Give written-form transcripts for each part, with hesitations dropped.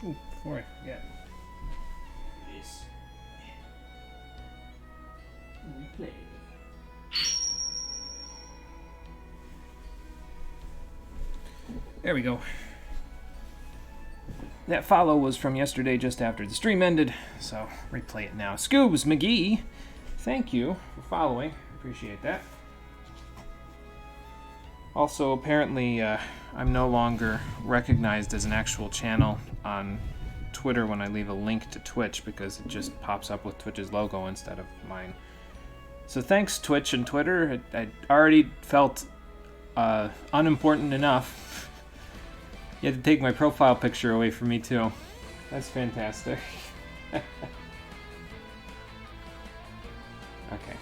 Ooh, before I forget. This. Replay. There we go. That follow was from yesterday just after the stream ended, so replay it now. Scoobs McGee, thank you for following. Appreciate that. Also, apparently, I'm no longer recognized as an actual channel on Twitter when I leave a link to Twitch because it just pops up with Twitch's logo instead of mine. So thanks, Twitch and Twitter. I already felt unimportant enough. You had to take my profile picture away from me, too. That's fantastic. Okay.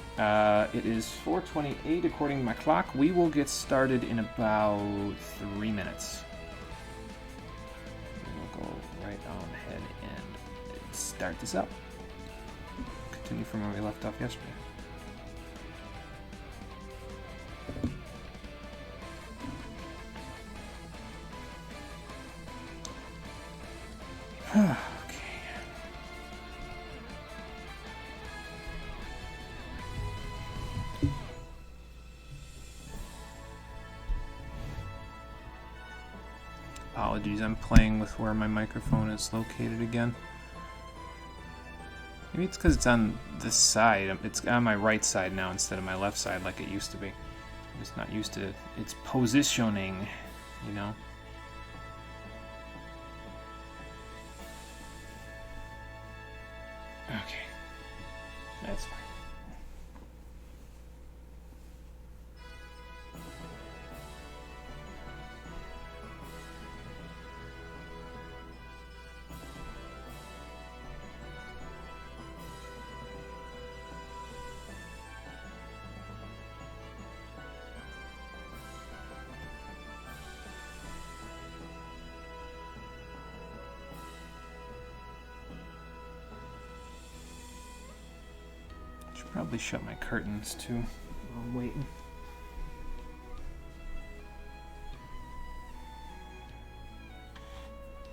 It is 4:28 according to my clock. We will get started in about 3 minutes. We'll go right on ahead and start this up. Continue from where we left off yesterday. Okay. Apologies, I'm playing with where my microphone is located again. Maybe it's because it's on this side. It's on my right side now instead of my left side like it used to be. I'm just not used to its positioning, you know? Okay. That's fine. Probably shut my curtains too while I'm waiting.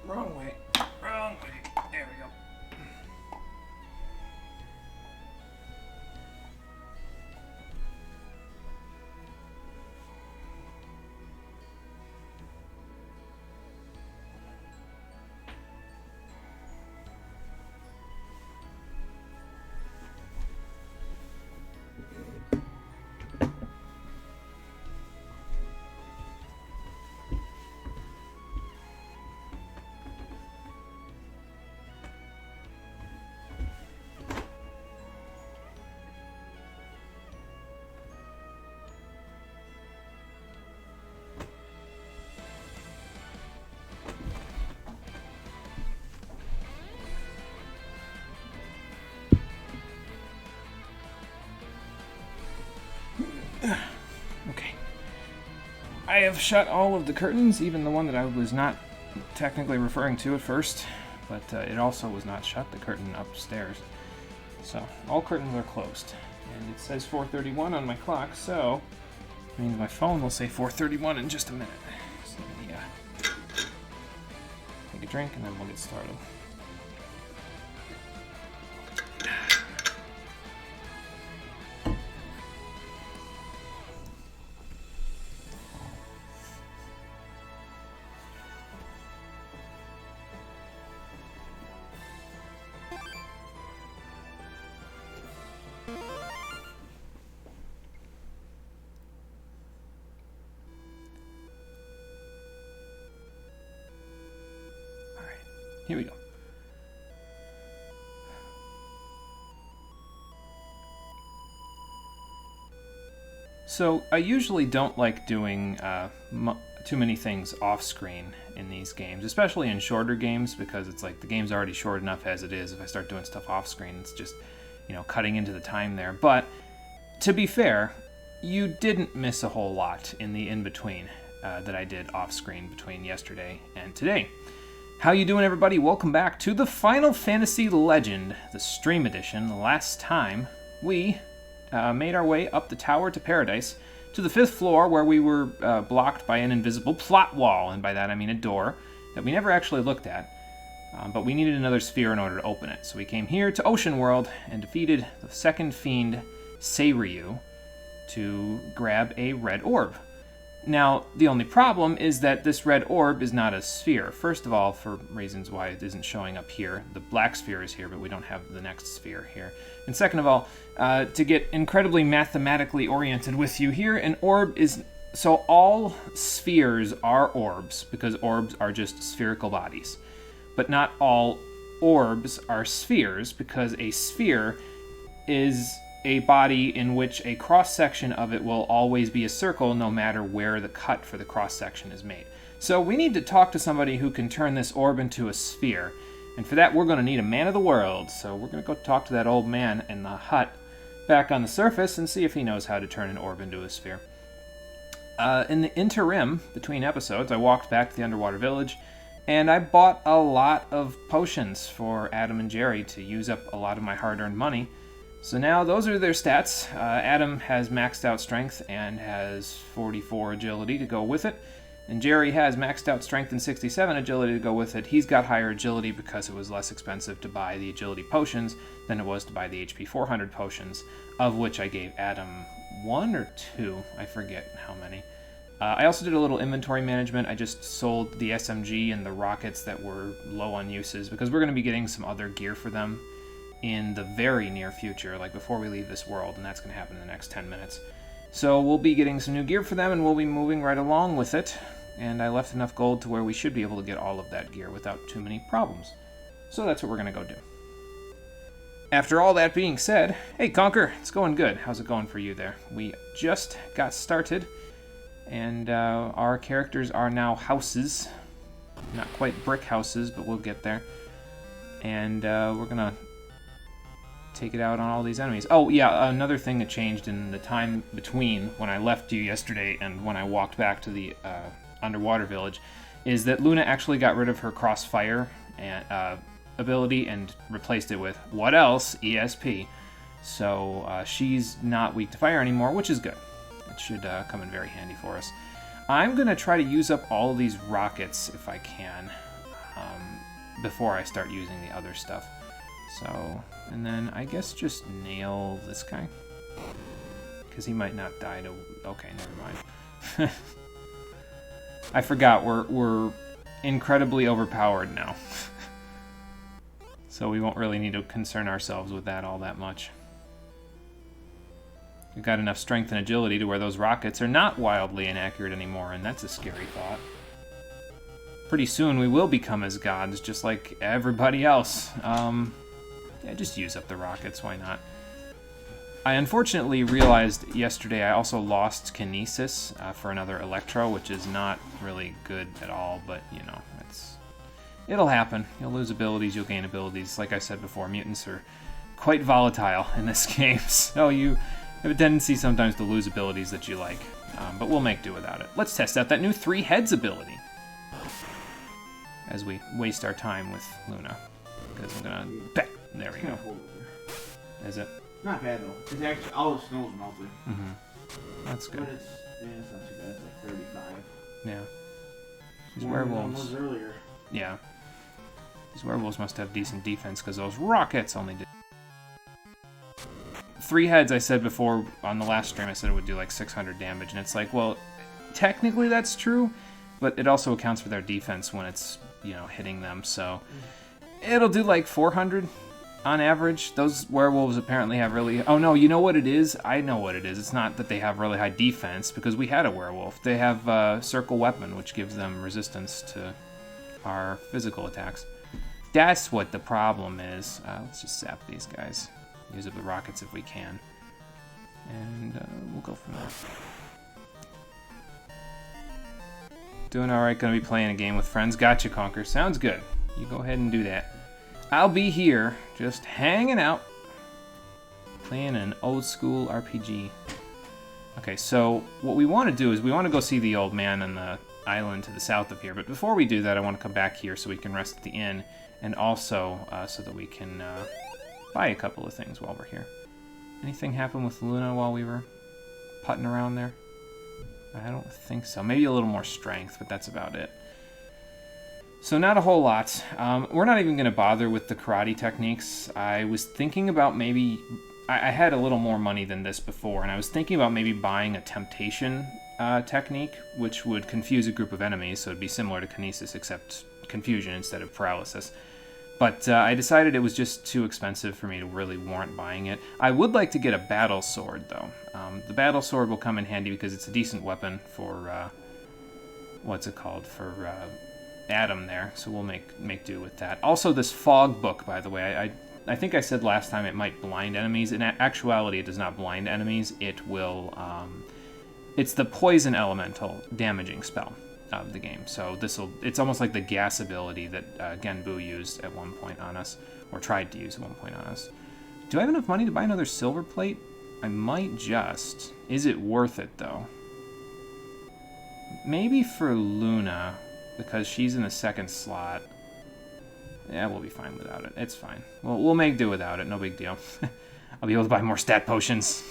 Wrong way. Wrong way. There we go. Okay. I have shut all of the curtains, even the one that I was not technically referring to at first, but it also was not shut, the curtain upstairs. So, all curtains are closed. And it says 4:31 on my clock, so it means my phone will say 4:31 in just a minute. So let me take a drink and then we'll get started. Here we go. So I usually don't like doing too many things off screen in these games, especially in shorter games, because it's like the game's already short enough as it is. If I start doing stuff off screen, it's just, you know, cutting into the time there. But to be fair, you didn't miss a whole lot in the in-between that I did off screen between yesterday and today. How you doing, everybody? Welcome back to the Final Fantasy Legend, the stream edition. The last time we made our way up the tower to Paradise to the 5th floor where we were blocked by an invisible plot wall, and by that I mean a door that we never actually looked at. But we needed another sphere in order to open it. So we came here to Ocean World and defeated the second fiend, Seiryu, to grab a red orb. Now, the only problem is that this red orb is not a sphere. First of all, for reasons why it isn't showing up here. The black sphere is here, but we don't have the next sphere here. And second of all, to get incredibly mathematically oriented with you here, an orb is... So all spheres are orbs, because orbs are just spherical bodies. But not all orbs are spheres, because a sphere is a body in which a cross-section of it will always be a circle no matter where the cut for the cross-section is made. So we need to talk to somebody who can turn this orb into a sphere. And for that, we're going to need a man of the world. So we're going to go talk to that old man in the hut back on the surface and see if he knows how to turn an orb into a sphere. In the interim, between episodes, I walked back to the underwater village, and I bought a lot of potions for Adam and Jerry to use up a lot of my hard-earned money. So now those are their stats. Adam has maxed out strength and has 44 agility to go with it. And Jerry has maxed out strength and 67 agility to go with it. He's got higher agility because it was less expensive to buy the agility potions than it was to buy the HP 400 potions, of which I gave Adam 1 or 2. I forget how many. I also did a little inventory management. I just sold the SMG and the rockets that were low on uses because we're going to be getting some other gear for them in the very near future, like before we leave this world, and that's going to happen in the next 10 minutes. So we'll be getting some new gear for them, and we'll be moving right along with it, and I left enough gold to where we should be able to get all of that gear without too many problems. So that's what we're going to go do. After all that being said, hey Conker, it's going good. How's it going for you there? We just got started, and our characters are now houses. Not quite brick houses, but we'll get there. And we're going to take it out on all these enemies. Oh, yeah, another thing that changed in the time between when I left you yesterday and when I walked back to the underwater village is that Luna actually got rid of her crossfire and, ability and replaced it with, what else? ESP. So she's not weak to fire anymore, which is good. It should come in very handy for us. I'm going to try to use up all of these rockets if I can before I start using the other stuff. So, and then I guess just nail this guy. Because he might not die to... Okay, never mind. I forgot, we're incredibly overpowered now. So we won't really need to concern ourselves with that all that much. We've got enough strength and agility to where those rockets are not wildly inaccurate anymore, and that's a scary thought. Pretty soon we will become as gods, just like everybody else. Yeah, just use up the rockets, why not? I unfortunately realized yesterday I also lost Kinesis for another Electro, which is not really good at all, but, you know, it'll happen. You'll lose abilities, you'll gain abilities. Like I said before, mutants are quite volatile in this game, so you have a tendency sometimes to lose abilities that you like, but we'll make do without it. Let's test out that new 3 Heads ability as we waste our time with Luna, because I'm gonna... There we go. Is it? Not bad though. It's actually all the snow's melted. Mm-hmm. That's good. But it's not too bad. It's like 35. Yeah. These More than werewolves. was earlier. Yeah. These werewolves must have decent defense because those rockets only did. 3 heads, I said before on the last stream, I said it would do like 600 damage, and it's like, well, technically that's true, but it also accounts for their defense when it's, you know, hitting them, so it'll do like 400 on average. Those werewolves apparently have really... Oh no, you know what it is? I know what it is. It's not that they have really high defense, because we had a werewolf. They have Circle Weapon, which gives them resistance to our physical attacks. That's what the problem is. Let's just zap these guys. Use up the rockets if we can. And we'll go from there. Doing alright, gonna be playing a game with friends. Gotcha, Conker. Sounds good. You go ahead and do that. I'll be here, just hanging out, playing an old school RPG. Okay, so what we want to do is we want to go see the old man on the island to the south of here, but before we do that I want to come back here so we can rest at the inn, and also so that we can buy a couple of things while we're here. Anything happen with Luna while we were putting around there? I don't think so. Maybe a little more strength, but that's about it. So not a whole lot. We're not even going to bother with the karate techniques. I was thinking about maybe... I had a little more money than this before, and I was thinking about maybe buying a temptation technique, which would confuse a group of enemies, so it'd be similar to kinesis, except confusion instead of paralysis. But I decided it was just too expensive for me to really warrant buying it. I would like to get a battle sword, though. The battle sword will come in handy because it's a decent weapon for... what's it called? For... Adam there, so we'll make do with that. Also, this fog book, by the way, I think I said last time it might blind enemies. In actuality, it does not blind enemies. It will, it's the poison elemental damaging spell of the game. So it's almost like the gas ability that Genbu used at one point on us, or tried to use at one point on us. Do I have enough money to buy another silver plate? I might just. Is it worth it, though? Maybe for Luna, because she's in the second slot. Yeah, we'll be fine without it. It's fine. We'll make do without it. No big deal. I'll be able to buy more stat potions.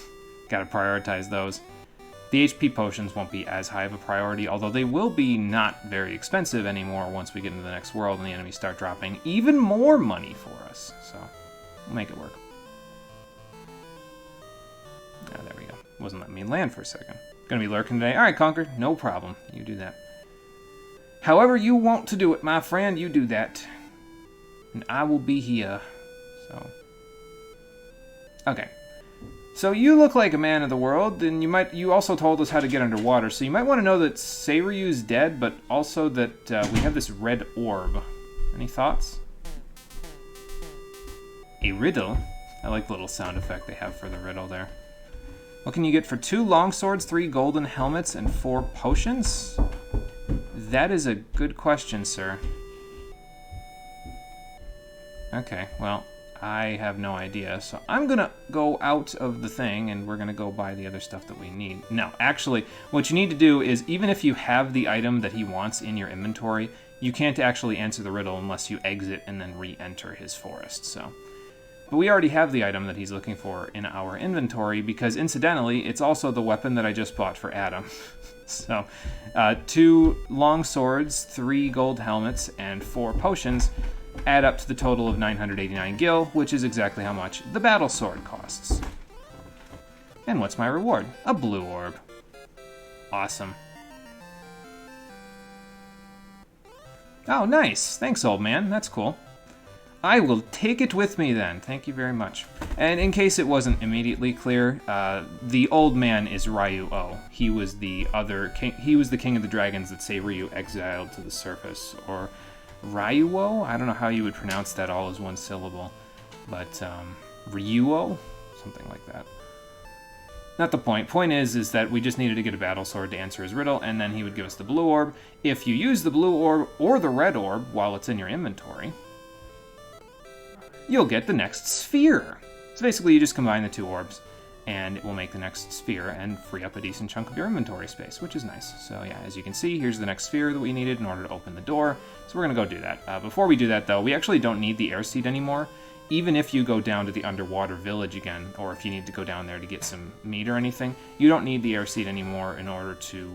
Gotta prioritize those. The HP potions won't be as high of a priority, although they will be not very expensive anymore once we get into the next world and the enemies start dropping even more money for us. So, we'll make it work. Ah, there we go. Wasn't letting me land for a second. Gonna be lurking today. Alright, Conquer. No problem. You do that. However you want to do it, my friend, you do that. And I will be here. So. Okay. So you look like a man of the world, and you also told us how to get underwater, so you might want to know that Seiryu's dead, but also that we have this red orb. Any thoughts? A riddle? I like the little sound effect they have for the riddle there. What can you get for 2 longswords, 3 golden helmets, and 4 potions? That is a good question, sir. Okay, well, I have no idea, so I'm gonna go out of the thing, and we're gonna go buy the other stuff that we need. No, actually, what you need to do is, even if you have the item that he wants in your inventory, you can't actually answer the riddle unless you exit and then re-enter his forest, so... But we already have the item that he's looking for in our inventory, because incidentally, it's also the weapon that I just bought for Adam. So, 2 long swords, 3 gold helmets, and 4 potions add up to the total of 989 gil, which is exactly how much the battle sword costs. And what's my reward? A blue orb. Awesome. Oh, nice. Thanks, old man. That's cool. I will take it with me then. Thank you very much. And in case it wasn't immediately clear, the old man is Ryu-Oh. He was the other king. He was the king of the dragons that Seiryuu exiled to the surface, or Ryu-Oh. I don't know how you would pronounce that all as one syllable, but Ryu-Oh, something like that. Not the point. Point is that we just needed to get a battle sword to answer his riddle, and then he would give us the blue orb. If you use the blue orb or the red orb while it's in your inventory, you'll get the next sphere. So basically you just combine the 2 orbs and it will make the next sphere and free up a decent chunk of your inventory space, which is nice. So yeah, as you can see, here's the next sphere that we needed in order to open the door. So we're gonna go do that. Before we do that though, we actually don't need the air seed anymore. Even if you go down to the underwater village again, or if you need to go down there to get some meat or anything, you don't need the air seed anymore in order to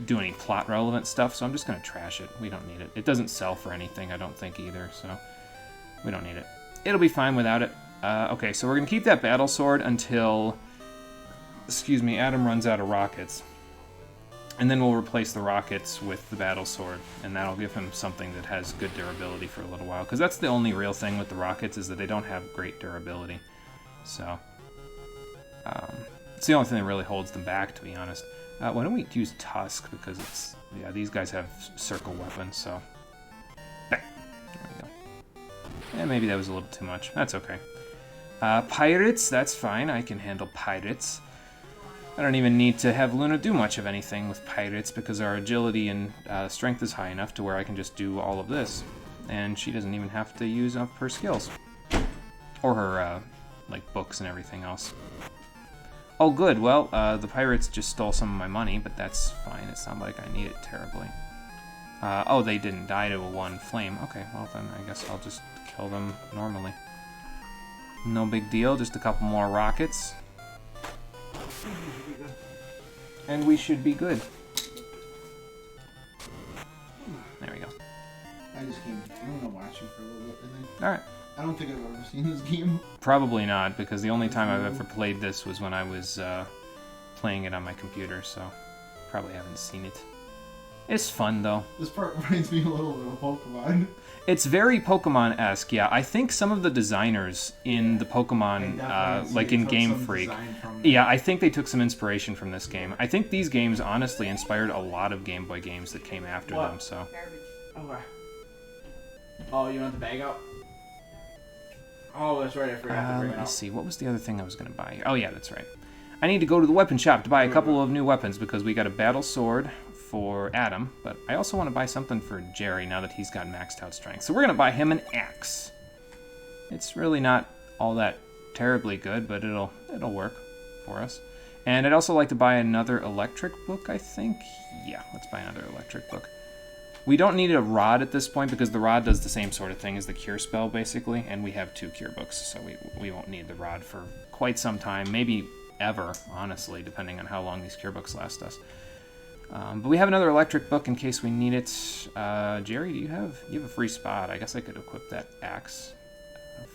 do any plot relevant stuff. So I'm just gonna trash it. We don't need it. It doesn't sell for anything, I don't think either, so we don't need it. It'll be fine without it. Okay, so we're going to keep that battle sword until, Adam runs out of rockets. And then we'll replace the rockets with the battle sword, and that'll give him something that has good durability for a little while. Because that's the only real thing with the rockets, is that they don't have great durability. So, it's the only thing that really holds them back, to be honest. Why don't we use Tusk, because it's, yeah, these guys have circle weapons, so... Bang. There we go. Yeah, maybe that was a little too much. That's okay. Pirates, that's fine. I can handle pirates. I don't even need to have Luna do much of anything with pirates because our agility and strength is high enough to where I can just do all of this. And she doesn't even have to use up her skills. Or her, like, books and everything else. Oh, good. Well, the pirates just stole some of my money, but that's fine. It's not like I need it terribly. Oh, they didn't die to a 1 flame. Okay, well then I guess I'll just kill them normally. No big deal, just a couple more rockets. And we should be good. There we go. I just came. I'm gonna watch you for a little bit. I think. All right. I don't think I've ever seen this game. Probably not, because the only time I've ever played this was when I was playing it on my computer, so probably haven't seen it. It's fun, though. This part reminds me a little bit of Pokemon. It's very Pokemon-esque, yeah. I think some of the designers in the Pokemon, like in Game Freak, yeah, I think they took some inspiration from this game. I think these games honestly inspired a lot of Game Boy games that came after them, so. Okay. Oh, you want the bag out? Oh, that's right. I forgot to bring it Let me out. see. What was the other thing I was going to buy here? Oh, yeah, that's right. I need to go to the weapon shop to buy a couple of new weapons because we got a battle sword for Adam, but I also want to buy something for Jerry now that he's got maxed out strength. So we're going to buy him an axe. It's really not all that terribly good, but it'll work for us. And I'd also like to buy another electric book, I think. Yeah, let's buy another electric book. We don't need a rod at this point because the rod does the same sort of thing as the cure spell, basically, and we have 2 cure books, so we won't need the rod for quite some time, maybe ever, honestly, depending on how long these cure books last us. But we have another electric book in case we need it. Jerry, you have a free spot. I guess I could equip that axe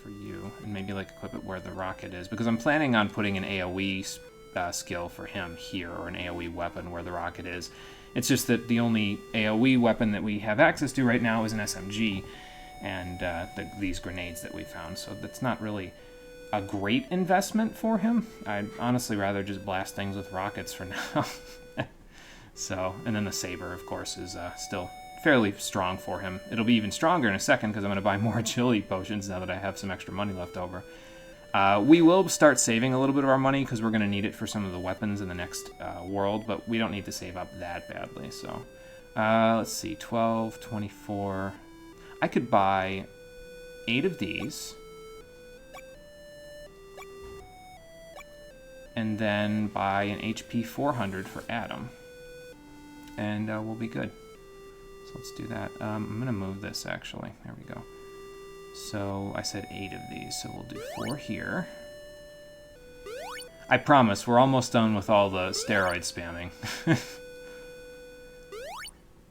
for you, and maybe like equip it where the rocket is, because I'm planning on putting an AoE skill for him here, or an AoE weapon where the rocket is. It's just that the only AoE weapon that we have access to right now is an SMG, and these grenades that we found, so that's not really a great investment for him. I'd honestly rather just blast things with rockets for now. So, and then the saber, of course, is still fairly strong for him. It'll be even stronger in a second because I'm going to buy more agility potions now that I have some extra money left over. We will start saving a little bit of our money because we're going to need it for some of the weapons in the next world, but we don't need to save up that badly. So, let's see, 12, 24. I could buy 8 of these. And then buy an HP 400 for Adam. And we'll be good. So let's do that. I'm going to move this, actually. There we go. So I said 8 of these, so we'll do 4 here. I promise, we're almost done with all the steroid spamming.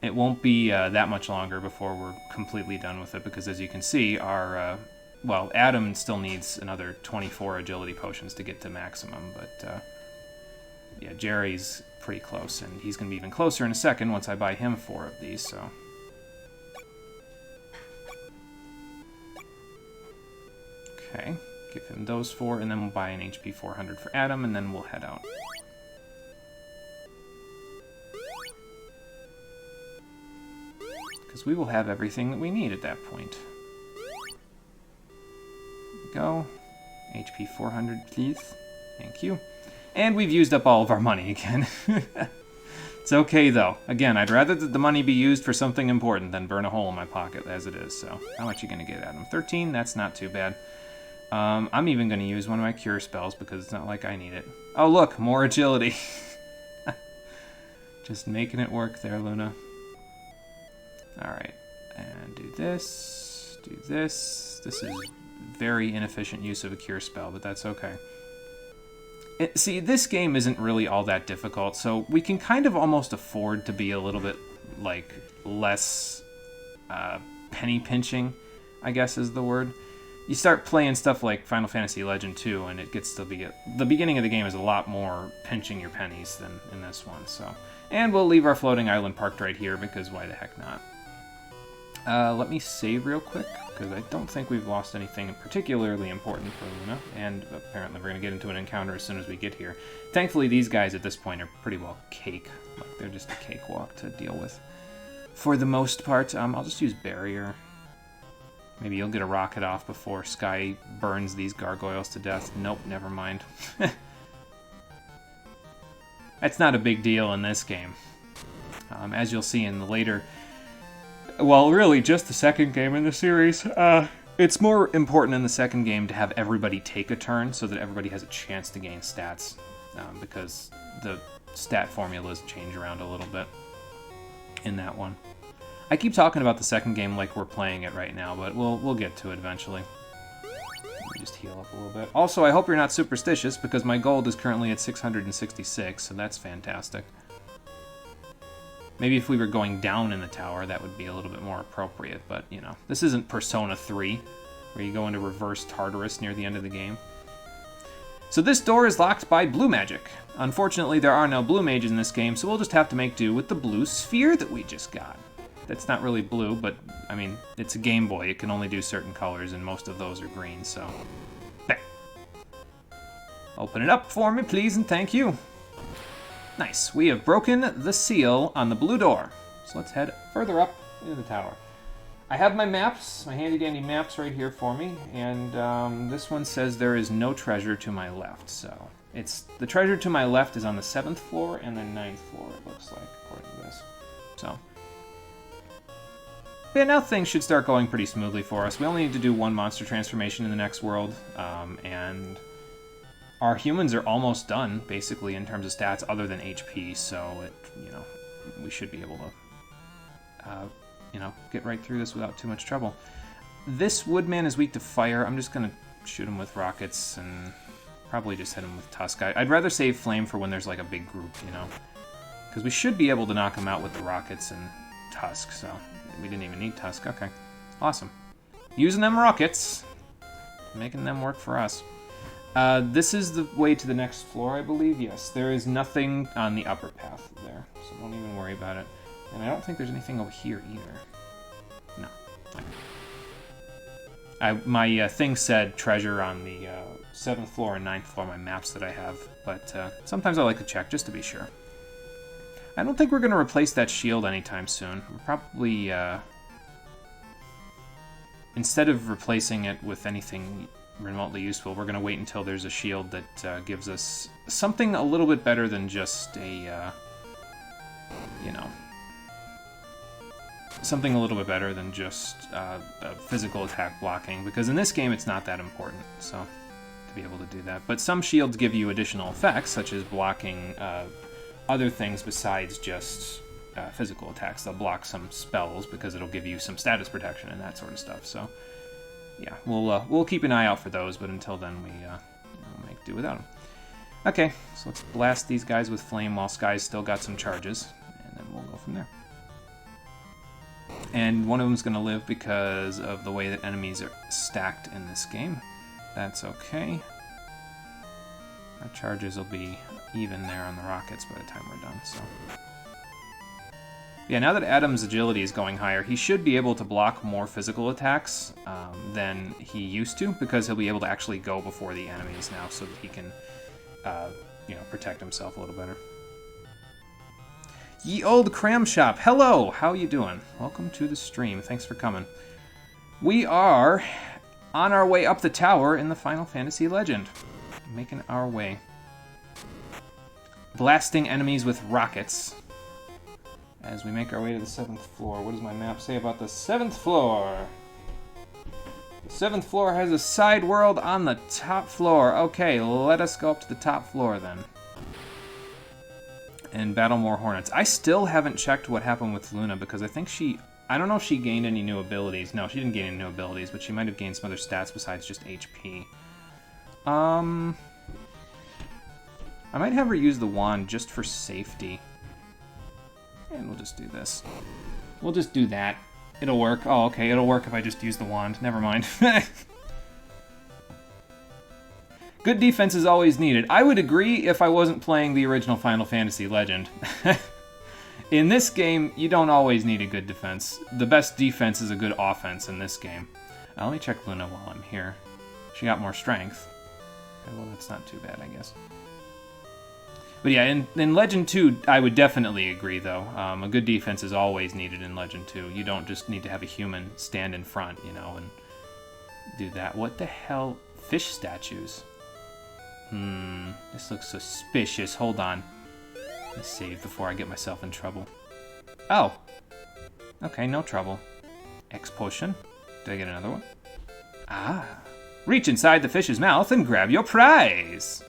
It won't be that much longer before we're completely done with it, because as you can see, our... well, Adam still needs another 24 agility potions to get to maximum, but yeah, Jerry's pretty close, and he's going to be even closer in a second once I buy him 4 of these, so... Okay, give him those 4, and then we'll buy an HP 400 for Adam, and then we'll head out. Because we will have everything that we need at that point. Go. HP 400, please. Thank you. And we've used up all of our money again. It's okay, though. Again, I'd rather that the money be used for something important than burn a hole in my pocket as it is, so... How much are you going to get, Adam? 13? That's not too bad. I'm even going to use one of my cure spells because it's not like I need it. Oh, look! More agility! Just making it work there, Luna. Alright. And do this. Do this. This is very inefficient use of a cure spell, but that's okay. See, this game isn't really all that difficult, so we can kind of almost afford to be a little bit, like, less penny pinching, I guess is the word. You start playing stuff like Final Fantasy Legend 2, and it gets to be... the beginning of the game is a lot more pinching your pennies than in this one, so... And we'll leave our floating island parked right here, because why the heck not? Let me save real quick, because I don't think we've lost anything particularly important for Luna, and apparently we're going to get into an encounter as soon as we get here. Thankfully, these guys at this point are pretty well cake. Like, they're just a cakewalk to deal with. For the most part, I'll just use Barrier. Maybe you'll get a rocket off before Sky burns these gargoyles to death. Nope, never mind. That's not a big deal in this game. As you'll see in the later... Well, really, just the second game in the series. It's more important in the second game to have everybody take a turn so that everybody has a chance to gain stats, because the stat formulas change around a little bit in that one. I keep talking about the second game like we're playing it right now, but we'll get to it eventually. Let me just heal up a little bit. Also, I hope you're not superstitious, because my gold is currently at 666, so that's fantastic. Maybe if we were going down in the tower, that would be a little bit more appropriate, but, you know. This isn't Persona 3, where you go into reverse Tartarus near the end of the game. So this door is locked by blue magic. Unfortunately, there are no blue mages in this game, so we'll just have to make do with the blue sphere that we just got. That's not really blue, but, I mean, it's a Game Boy. It can only do certain colors, and most of those are green, so... There. Open it up for me, please, and thank you. Nice. We have broken the seal on the blue door. So let's head further up into the tower. I have my maps, my handy-dandy maps right here for me, and this one says there is no treasure to my left, so... The treasure to my left is on the 7th floor and the 9th floor, it looks like, according to this. So... yeah, now things should start going pretty smoothly for us. We only need to do one monster transformation in the next world, and our humans are almost done, basically, in terms of stats other than HP, so, we should be able to... get right through this without too much trouble. This Woodman is weak to fire. I'm just going to shoot him with rockets and probably just hit him with Tusk. I'd rather save Flame for when there's like a big group, because we should be able to knock him out with the rockets and Tusk, so we didn't even need Tusk. Okay, awesome. Using them rockets, making them work for us. This is the way to the next floor, I believe. Yes, there is nothing on the upper path there, so don't even worry about it. And I don't think there's anything over here either. No. Okay. My thing said treasure on the 7th floor and 9th floor, my maps that I have, but sometimes I like to check just to be sure. I don't think we're going to replace that shield anytime soon. We're probably, instead of replacing it with anything remotely useful, we're going to wait until there's a shield that gives us something a little bit better than just a, something a little bit better than just a physical attack blocking, because in this game it's not that important, so to be able to do that. But some shields give you additional effects, such as blocking other things besides just physical attacks. They'll block some spells because it'll give you some status protection and that sort of stuff. So yeah, we'll keep an eye out for those, but until then we'll make do without them. Okay, so let's blast these guys with flame while Sky's still got some charges, and then we'll go from there. And one of them's going to live because of the way that enemies are stacked in this game. That's okay. Our charges will be even there on the rockets by the time we're done, so... yeah, now that Adam's agility is going higher, he should be able to block more physical attacks than he used to, because he'll be able to actually go before the enemies now so that he can, protect himself a little better. Ye Old Cram Shop, hello! How you doing? Welcome to the stream. Thanks for coming. We are on our way up the tower in the Final Fantasy Legend. Making our way. Blasting enemies with rockets. As we make our way to the 7th floor. What does my map say about the 7th floor? The 7th floor has a side world on the top floor. Okay, let us go up to the top floor then. And battle more Hornets. I still haven't checked what happened with Luna because I think I don't know if she gained any new abilities. No, she didn't gain any new abilities, but she might have gained some other stats besides just HP. I might have her use the wand just for safety. And we'll just do this. We'll just do that. It'll work. Oh, okay, it'll work if I just use the wand. Never mind. Good defense is always needed. I would agree if I wasn't playing the original Final Fantasy Legend. In this game, you don't always need a good defense. The best defense is a good offense in this game. Let me check Luna while I'm here. She got more strength. Okay, well, that's not too bad, I guess. But yeah, in Legend 2, I would definitely agree, though. A good defense is always needed in Legend 2. You don't just need to have a human stand in front, and do that. What the hell? Fish statues. This looks suspicious. Hold on. Let me save before I get myself in trouble. Oh. Okay, no trouble. X potion. Did I get another one? Ah. Reach inside the fish's mouth and grab your prize.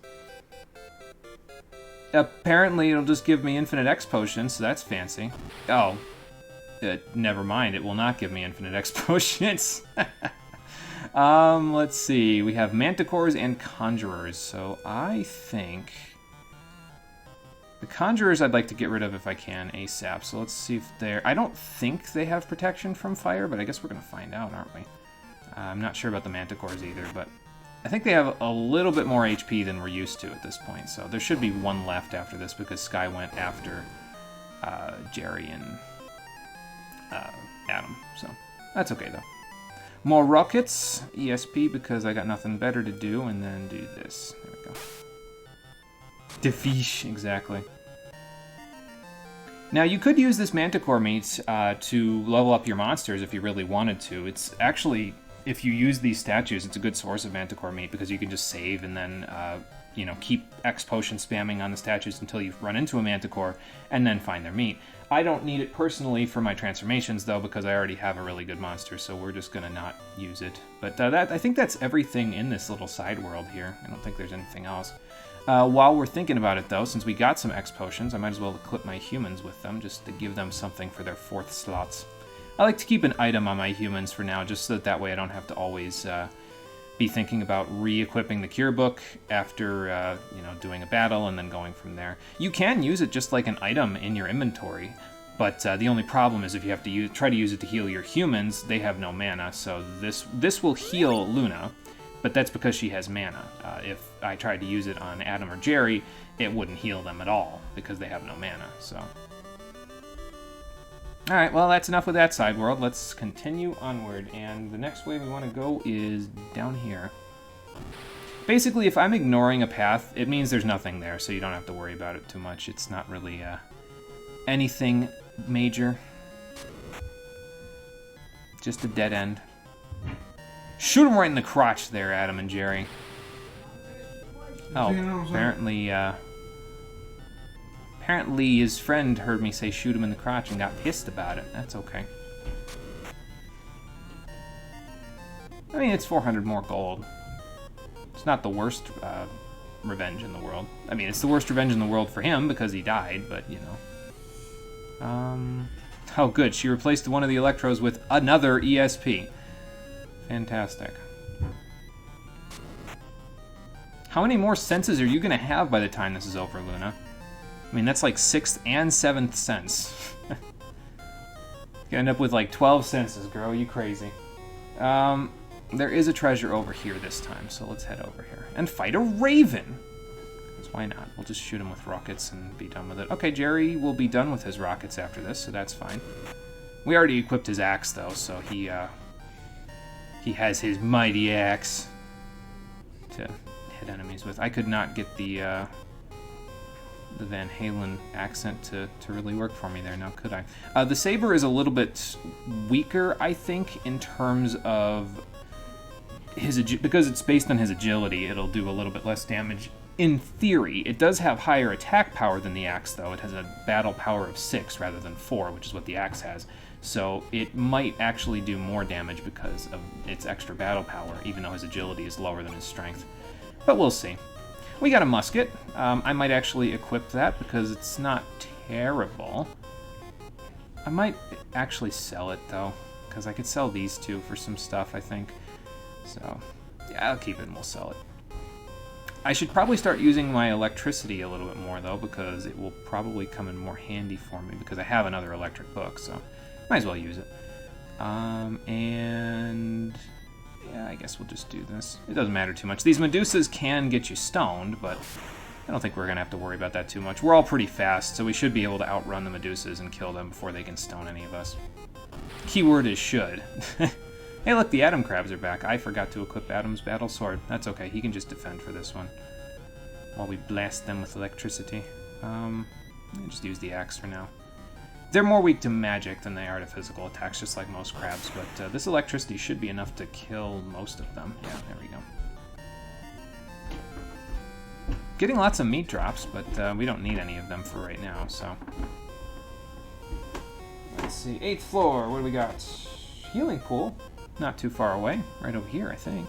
Apparently it'll just give me infinite X potions, so that's fancy. Oh. Never mind, it will not give me infinite X potions. Let's see. We have Manticores and Conjurers, so I think The Conjurers I'd like to get rid of if I can ASAP. So let's see if they're... I don't think they have protection from fire, but I guess we're going to find out, aren't we? I'm not sure about the Manticores either, but I think they have a little bit more HP than we're used to at this point. So there should be one left after this because Sky went after Jerry and Adam. So that's okay, though. More rockets. ESP because I got nothing better to do, and then do this. There we go. Defiche, exactly. Now, you could use this Manticore meat to level up your monsters if you really wanted to. It's actually, if you use these statues, it's a good source of Manticore meat because you can just save and then, you know, keep X potion spamming on the statues until you run into a Manticore and then find their meat. I don't need it personally for my transformations, though, because I already have a really good monster, so we're just going to not use it. But I think that's everything in this little side world here. I don't think there's anything else. While we're thinking about it, though, since we got some X potions, I might as well equip my humans with them, just to give them something for their 4th slots. I like to keep an item on my humans for now, just so that way I don't have to always be thinking about re-equipping the cure book after, you know, doing a battle and then going from there. You can use it just like an item in your inventory, but the only problem is if you have to try to use it to heal your humans, they have no mana, so this will heal Luna. But that's because she has mana. If I tried to use it on Adam or Jerry, it wouldn't heal them at all, because they have no mana, so... Alright, well, that's enough with that side world. Let's continue onward, and the next way we want to go is down here. Basically, if I'm ignoring a path, it means there's nothing there, so you don't have to worry about it too much. It's not really anything major. Just a dead end. Shoot him right in the crotch there, Adam and Jerry. Oh, apparently his friend heard me say shoot him in the crotch and got pissed about it. That's okay. I mean, it's 400 more gold. It's not the worst revenge in the world. I mean, it's the worst revenge in the world for him because he died, but, you know. Oh, good. She replaced one of the Electros with another ESP. Fantastic. How many more senses are you going to have by the time this is over, Luna? I mean, that's like 6th and 7th sense. You end up with like 12 senses, girl. You crazy. There is a treasure over here this time, so let's head over here. And fight a Raven! Because why not? We'll just shoot him with rockets and be done with it. Okay, Jerry will be done with his rockets after this, so that's fine. We already equipped his axe, though, so he has his mighty axe to hit enemies with. I could not get the Van Halen accent to really work for me there, now could I? The saber is a little bit weaker, I think, in terms of his because it's based on his agility, it'll do a little bit less damage. In theory, it does have higher attack power than the axe, though. It has a battle power of 6 rather than 4, which is what the axe has. So it might actually do more damage because of its extra battle power, even though his agility is lower than his strength. But we'll see. We got a musket. I might actually equip that because it's not terrible. I might actually sell it, though, because I could sell these two for some stuff, I think. So, yeah, I'll keep it and we'll sell it. I should probably start using my electricity a little bit more, though, because it will probably come in more handy for me, because I have another electric book, so might as well use it. And yeah, I guess we'll just do this. It doesn't matter too much. These Medusas can get you stoned, but I don't think we're going to have to worry about that too much. We're all pretty fast, so we should be able to outrun the Medusas and kill them before they can stone any of us. Keyword is should. Hey, look, the Atom Crabs are back. I forgot to equip Adam's Battle Sword. That's okay, he can just defend for this one while we blast them with electricity. I'll just use the axe for now. They're more weak to magic than they are to physical attacks, just like most crabs, but this electricity should be enough to kill most of them. Yeah, there we go. Getting lots of meat drops, but we don't need any of them for right now, so... Let's see, 8th floor, what do we got? Healing pool. Not too far away, right over here, I think.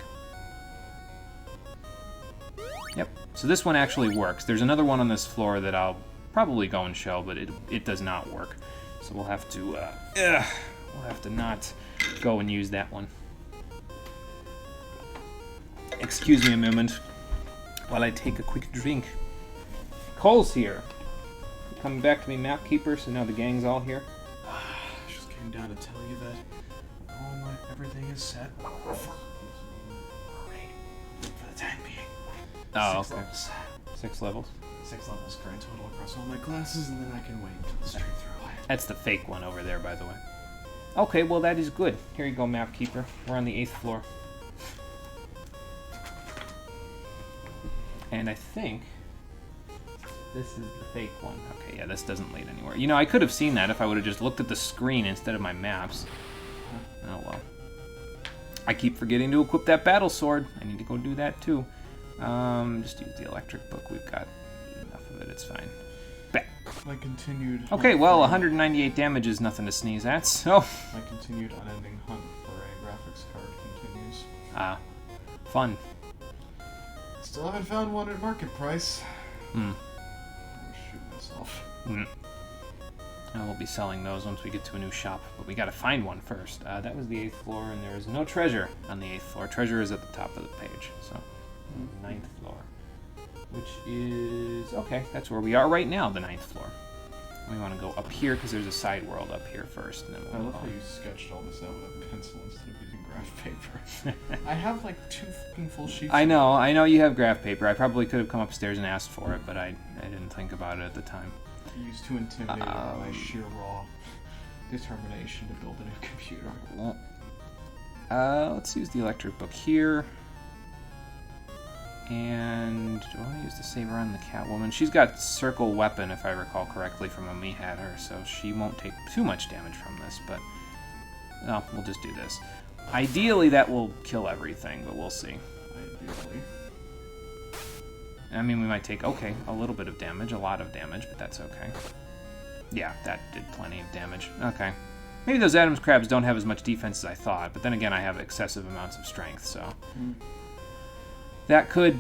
Yep, so this one actually works. There's another one on this floor that I'll probably go and show, but it does not work. So we'll have to not go and use that one. Excuse me a moment while I take a quick drink. Cole's here. coming back to me, Map Keeper, so now the gang's all here. Just came down to tell you that everything is set for the time being. Oh, 6 okay. levels. 6 levels. 6 levels grand total across all my classes, and then I can wait until the straight through. That's the fake one over there, by the way. Okay, well that is good. Here you go, Map Keeper. We're on the 8th floor. And I think this is the fake one. Okay, yeah, this doesn't lead anywhere. You know, I could have seen that if I would have just looked at the screen instead of my maps. Oh well. I keep forgetting to equip that battle sword. I need to go do that too. Just use the electric book. We've got enough of it. It's fine. Back. My continued Okay, well, 198 damage is nothing to sneeze at, so... My continued unending hunt for a graphics card continues. Ah, fun. Still haven't found one at market price. Hmm. I'm gonna shoot myself. Mm. We'll be selling those once we get to a new shop, but we gotta find one first. That was the 8th floor, and there is no treasure on the 8th floor. Treasure is at the top of the page, so 9th floor, which is okay. That's where we are right now, the 9th floor. We want to go up here because there's a side world up here first, and then I we'll love go how you sketched all this out with a pencil instead of using graph paper. I have like 2 fucking full sheets. I know you have graph paper. I probably could have come upstairs and asked for it, but I didn't think about it at the time. Used to intimidate my sheer raw determination to build a new computer. Well, let's use the electric book here. And do I want to use the saber on the Catwoman? She's got circle weapon, if I recall correctly, from when we had her, so she won't take too much damage from this, but no, we'll just do this. Ideally, that will kill everything, but we'll see. Ideally. I mean, we might take, okay, a little bit of damage, a lot of damage, but that's okay. Yeah, that did plenty of damage. Okay. Maybe those Adam's crabs don't have as much defense as I thought, but then again, I have excessive amounts of strength, so... That could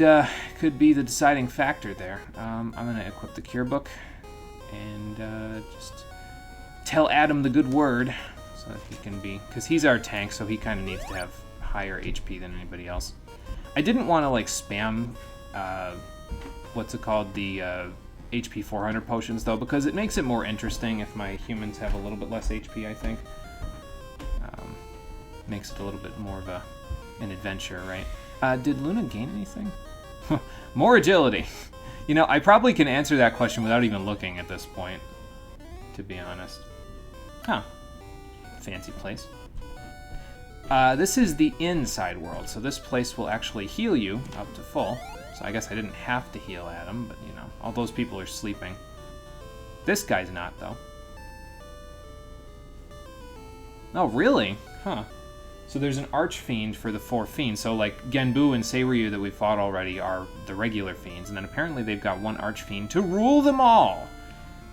be the deciding factor there. I'm going to equip the cure book and just tell Adam the good word so that he can be... Because he's our tank, so he kind of needs to have higher HP than anybody else. I didn't want to, like, spam... what's it called? The HP 400 potions, though, because it makes it more interesting if my humans have a little bit less HP, I think. Makes it a little bit more of an adventure, right? Did Luna gain anything? More agility. You know, I probably can answer that question without even looking at this point, to be honest. Huh. Fancy place. This is the inside world, so this place will actually heal you up to full. So I guess I didn't have to heal Adam, but, you know, all those people are sleeping. This guy's not, though. Oh, really? Huh. So there's an Archfiend for the 4 Fiends. So, like, Genbu and Seiryu that we fought already are the regular Fiends. And then apparently they've got one Archfiend to rule them all.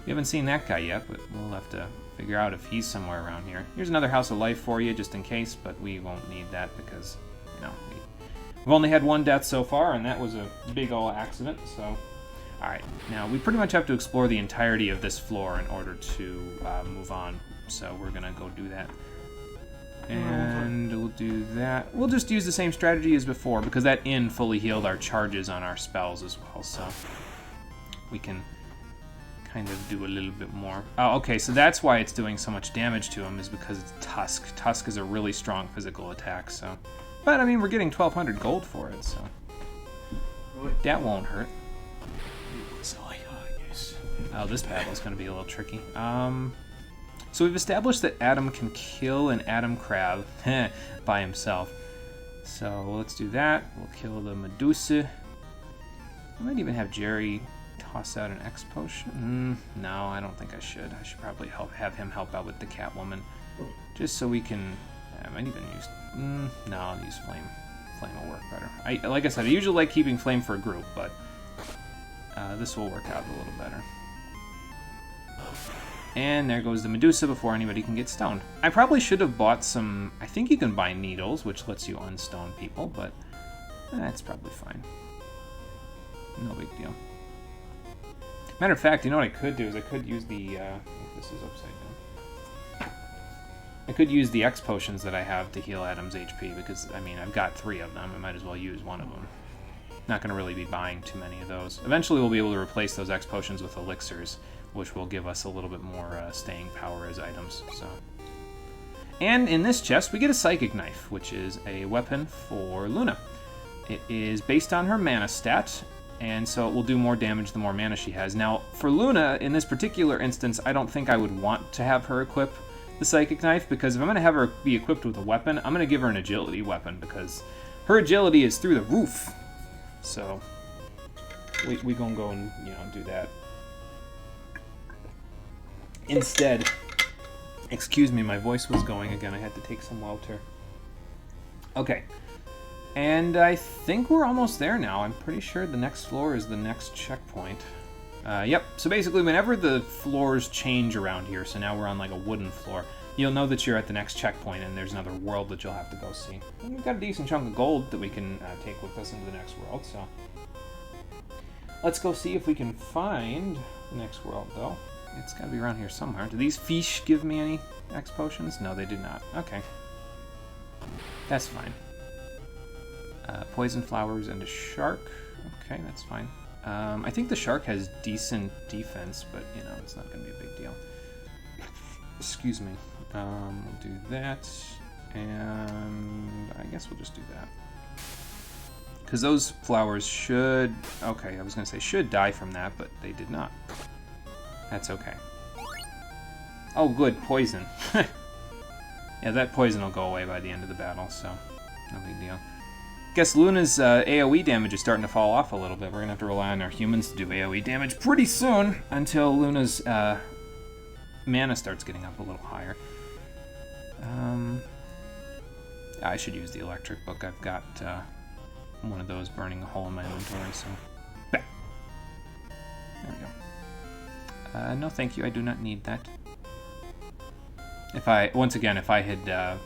We haven't seen that guy yet, but we'll have to figure out if he's somewhere around here. Here's another House of Life for you, just in case, but we won't need that because, you know, we've only had 1 death so far, and that was a big ol' accident, so... Alright, now we pretty much have to explore the entirety of this floor in order to move on. So we're gonna go do that. And we'll do that. We'll just use the same strategy as before, because that inn fully healed our charges on our spells as well, so we can kind of do a little bit more. Oh, okay, so that's why it's doing so much damage to him, is because it's Tusk. Tusk is a really strong physical attack, so... But, I mean, we're getting 1,200 gold for it, so... That won't hurt. Oh, this battle's gonna be a little tricky. So we've established that Adam can kill an Adam crab by himself. So let's do that. We'll kill the Medusa. I might even have Jerry toss out an X potion. No, I don't think I should. I should probably have him help out with the Catwoman, just so we can. I might even use. No, I'll use Flame. Flame will work better. Like I said, I usually like keeping Flame for a group, but this will work out a little better. And there goes the Medusa before anybody can get stoned. I probably should have bought some... I think you can buy needles, which lets you unstone people, but that's probably fine. No big deal. Matter of fact, you know what I could do is I could use the... this is upside down. I could use the X potions that I have to heal Adam's HP, because, I mean, I've got 3 of them. I might as well use one of them. Not going to really be buying too many of those. Eventually we'll be able to replace those X potions with elixirs, which will give us a little bit more staying power as items. So, and in this chest, we get a Psychic Knife, which is a weapon for Luna. It is based on her mana stat, and so it will do more damage the more mana she has. Now, for Luna, in this particular instance, I don't think I would want to have her equip the Psychic Knife, because if I'm going to have her be equipped with a weapon, I'm going to give her an agility weapon, because her agility is through the roof. So, we gonna go and, do that. Instead, excuse me, my voice was going again. I had to take some Welter. Okay. And I think we're almost there now. I'm pretty sure the next floor is the next checkpoint. Yep, so basically whenever the floors change around here, so now we're on like a wooden floor, you'll know that you're at the next checkpoint and there's another world that you'll have to go see. And we've got a decent chunk of gold that we can take with us into the next world, so... Let's go see if we can find the next world, though. It's gotta be around here somewhere. Do these fish give me any X potions? No, they do not. Okay. That's fine. Poison flowers and a shark. Okay, that's fine. I think the shark has decent defense, but, it's not going to be a big deal. Excuse me. We'll do that, and I guess we'll just do that. Because those flowers should... Okay, I was going to say should die from that, but they did not. That's okay. Oh, good, poison. Yeah, that poison will go away by the end of the battle, so no big deal. Guess Luna's AoE damage is starting to fall off a little bit. We're going to have to rely on our humans to do AoE damage pretty soon until Luna's mana starts getting up a little higher. I should use the electric book. I've got one of those burning a hole in my inventory, so... Bah. There we go. No, thank you. I do not need that. Once again, if I had,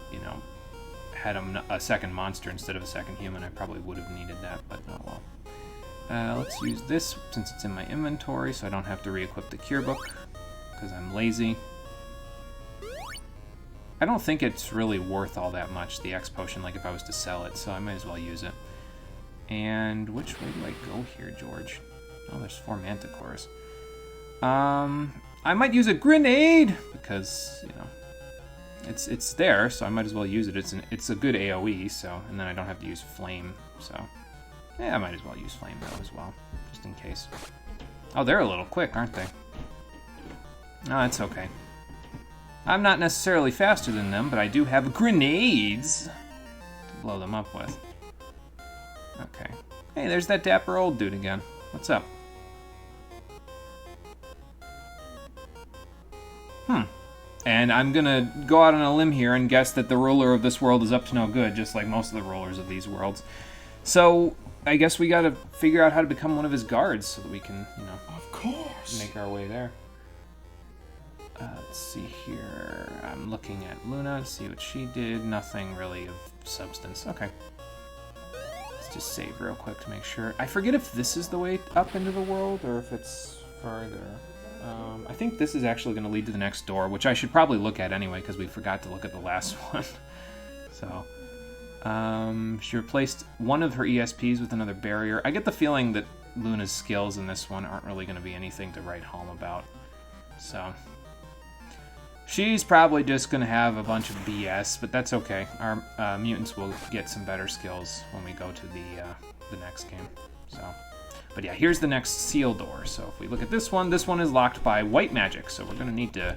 had a second monster instead of a second human, I probably would have needed that, but oh well. Let's use this since it's in my inventory, so I don't have to re-equip the cure book, because I'm lazy. I don't think it's really worth all that much, the X potion, like if I was to sell it, so I might as well use it. And which way do I go here, George? Oh, there's 4 manticores. I might use a grenade, because, it's there, so I might as well use it. It's a good AoE, so, and then I don't have to use flame, so yeah, I might as well use flame though as well, just in case. Oh, they're a little quick, aren't they? No, that's okay. I'm not necessarily faster than them, but I do have grenades to blow them up with. Okay. Hey, there's that dapper old dude again. What's up? And I'm gonna go out on a limb here and guess that the ruler of this world is up to no good, just like most of the rulers of these worlds. So, I guess we gotta figure out how to become one of his guards so that we can, of course, make our way there. Let's see here. I'm looking at Luna to see what she did. Nothing really of substance. Okay. Let's just save real quick to make sure. I forget if this is the way up into the world or if it's farther. I think this is actually going to lead to the next door, which I should probably look at anyway because we forgot to look at the last one. So, she replaced one of her ESPs with another barrier. I get the feeling that Luna's skills in this one aren't really going to be anything to write home about. So, she's probably just going to have a bunch of BS, but that's okay. Our mutants will get some better skills when we go to the next game. So. But yeah, here's the next seal door. So if we look at this one is locked by white magic. So we're going to need to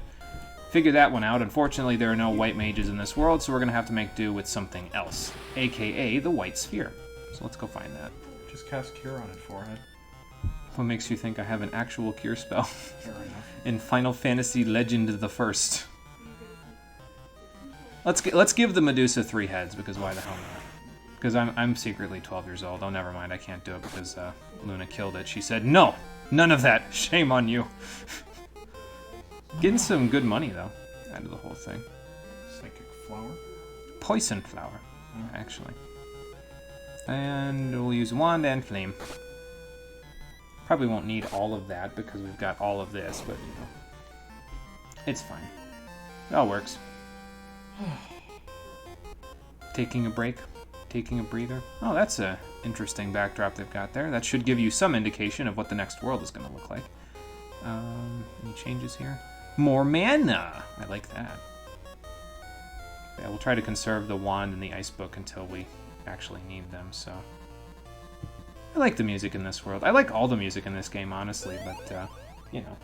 figure that one out. Unfortunately, there are no white mages in this world, so we're going to have to make do with something else, aka the white sphere. So let's go find that. Just cast Cure on it, forehead. What makes you think I have an actual cure spell? Fair enough. In Final Fantasy Legend the First. Let's give the Medusa 3 heads, because why the hell not? Because I'm secretly 12 years old. Oh, never mind. I can't do it because Luna killed it. She said, no, none of that. Shame on you. Getting some good money, though, out of the whole thing. Psychic flower? Poison flower, actually. And we'll use wand and flame. Probably won't need all of that because we've got all of this, but, it's fine. It all works. Taking a break. Taking a breather. Oh, that's a interesting backdrop they've got there. That should give you some indication of what the next world is going to look like. Any changes here? More mana! I like that. Yeah, we'll try to conserve the wand and the ice book until we actually need them, so... I like the music in this world. I like all the music in this game, honestly, but, you know.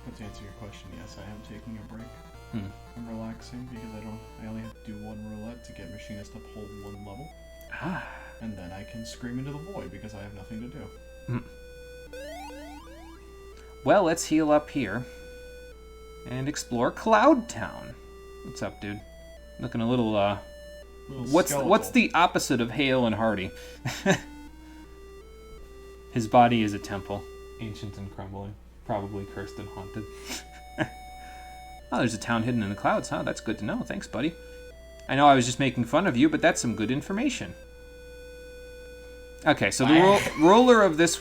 But to answer your question, yes, I am taking a break. Hmm. I'm relaxing because I only have to do one roulette to get machinist up hold one level. Ah. And then I can scream into the void because I have nothing to do. Hmm. Well, let's heal up here and explore Cloud Town. What's up, dude? Looking a little, what's the opposite of hale and hearty? His body is a temple, ancient and crumbling, probably cursed and haunted. Oh, there's a town hidden in the clouds, huh? That's good to know. Thanks, buddy. I know I was just making fun of you, but that's some good information. Okay, so the ruler of this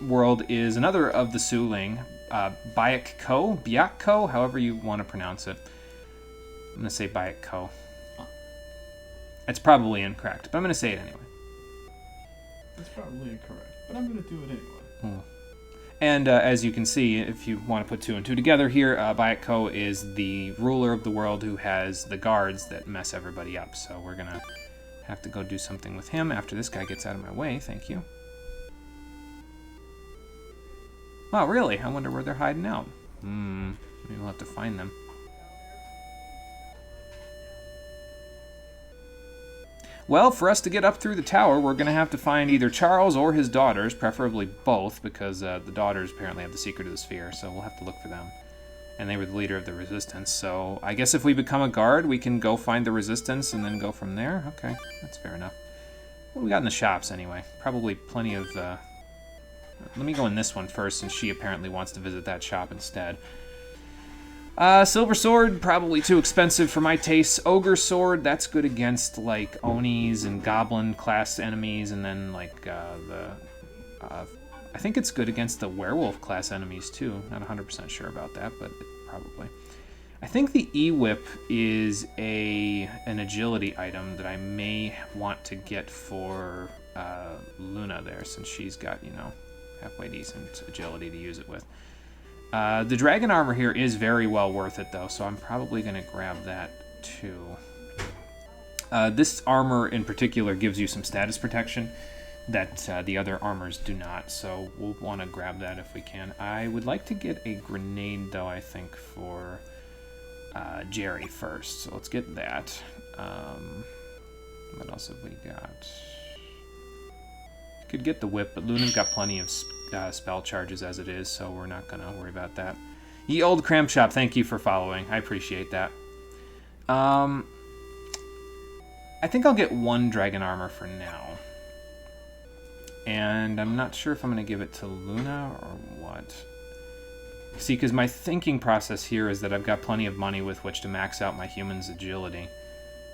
world is another of the Su Ling, Bayek Ko, however you want to pronounce it. I'm going to say Bayek Ko. It's probably incorrect, but I'm going to say it anyway. That's probably incorrect, but I'm going to do it anyway. And as you can see, if you want to put two and two together here, Bayek Ko is the ruler of the world who has the guards that mess everybody up. So we're going to have to go do something with him after this guy gets out of my way. Thank you. Oh, really? I wonder where they're hiding out. Maybe we'll have to find them. Well, for us to get up through the tower, we're going to have to find either Charles or his daughters, preferably both, because the daughters apparently have the secret of the sphere, so we'll have to look for them. And they were the leader of the resistance, so I guess if we become a guard, we can go find the resistance and then go from there? Okay, that's fair enough. What do we got in the shops, anyway? Probably plenty of... Let me go in this one first, since she apparently wants to visit that shop instead. Silver sword, probably too expensive for my taste. Ogre sword, that's good against, like, Onis and Goblin class enemies, and then, like, I think it's good against the Werewolf class enemies, too. Not 100% sure about that, but probably. I think the E-Whip is an agility item that I may want to get for Luna there, since she's got, you know, halfway decent agility to use it with. The dragon armor here is very well worth it, though, so I'm probably going to grab that, too. This armor, in particular, gives you some status protection that the other armors do not, so we'll want to grab that if we can. I would like to get a grenade, though, I think, for Jerry first, so let's get that. What else have we got? Could get the whip, but Luna's got plenty of spell charges as it is, so we're not going to worry about that. Ye Old Cram Shop, thank you for following. I appreciate that. I think I'll get one dragon armor for now. And I'm not sure if I'm going to give it to Luna or what. See, because my thinking process here is that I've got plenty of money with which to max out my human's agility.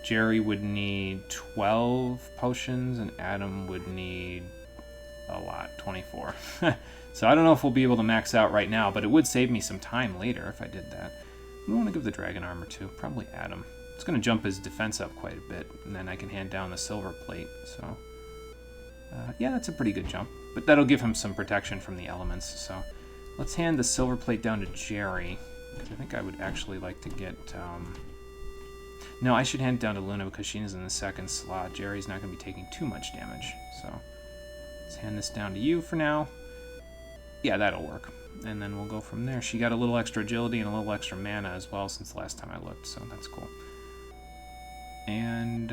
Jerry would need 12 potions, and Adam would need a lot, 24. So I don't know if we'll be able to max out right now, but it would save me some time later if I did that. I want to give the dragon armor to probably Adam. It's going to jump his defense up quite a bit, and then I can hand down the silver plate. So yeah, that's a pretty good jump, but that'll give him some protection from the elements. So let's hand the silver plate down to Jerry, because I think I would actually like to get... No, I should hand it down to Luna because she is in the second slot. Jerry's not going to be taking too much damage, so let's hand this down to you for now. Yeah, that'll work. And then we'll go from there. She got a little extra agility and a little extra mana as well since the last time I looked, so that's cool. And,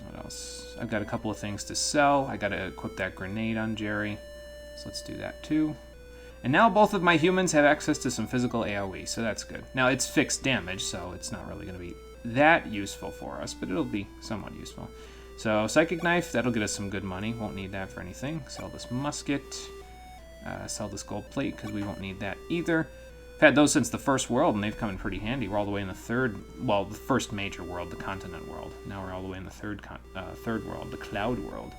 what else? I've got a couple of things to sell. I gotta equip that grenade on Jerry, so let's do that too. And now both of my humans have access to some physical AoE, so that's good. Now, it's fixed damage, so it's not really going to be that useful for us, but it'll be somewhat useful. So, Psychic Knife, that'll get us some good money. Won't need that for anything. Sell this musket. Sell this gold plate, because we won't need that either. I've had those since the first world, and they've come in pretty handy. We're all the way in the third, well, the first major world, the continent world. Now we're all the way in the third world, the cloud world.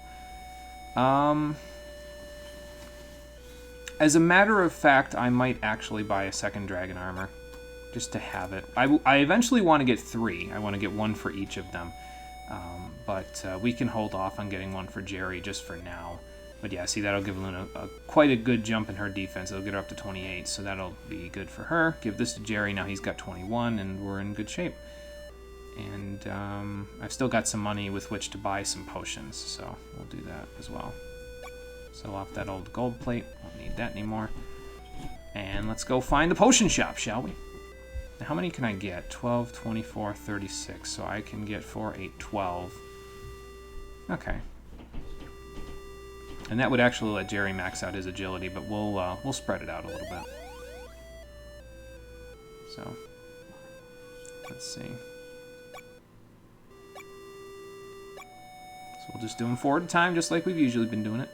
As a matter of fact, I might actually buy a second dragon armor, just to have it. I eventually want to get 3. I want to get one for each of them, but we can hold off on getting one for Jerry just for now. But yeah, see, that'll give Luna quite a good jump in her defense. It'll get her up to 28, so that'll be good for her. Give this to Jerry. Now he's got 21, and we're in good shape. And I've still got some money with which to buy some potions, so we'll do that as well. Sell off that old gold plate. Won't need that anymore. And let's go find the potion shop, shall we? Now, how many can I get? 12, 24, 36. So I can get 4, 8, 12. Okay. And that would actually let Jerry max out his agility, but we'll spread it out a little bit. So, let's see. So we'll just do them 4 at a time, just like we've usually been doing it.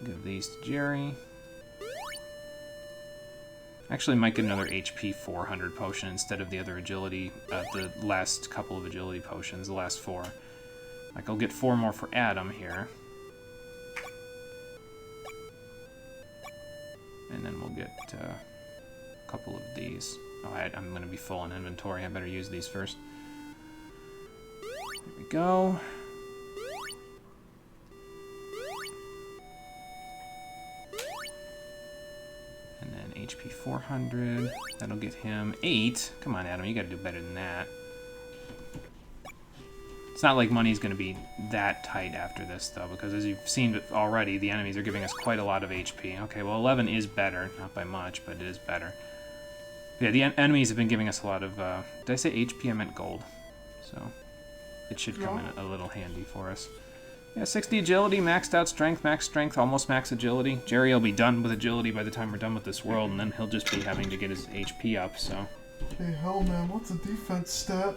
Give these to Jerry. Actually, might get another HP 400 potion instead of the other agility, the last couple of agility potions, the last 4. Like, I'll get 4 more for Adam here. And then we'll get a couple of these. Oh, I'm going to be full in inventory. I better use these first. There we go. And then HP 400. That'll get him 8. Come on, Adam, you gotta do better than that. It's not like money's gonna be that tight after this, though, because as you've seen already, the enemies are giving us quite a lot of HP. Okay, well, 11 is better. Not by much, but it is better. Yeah, the enemies have been giving us a lot of... did I say HP? I meant gold. So, it should come in a little handy for us. Yeah, 60 agility, maxed out strength, almost max agility. Jerry will be done with agility by the time we're done with this world, and then he'll just be having to get his HP up, so... Hey, hell, man, what's a defense stat?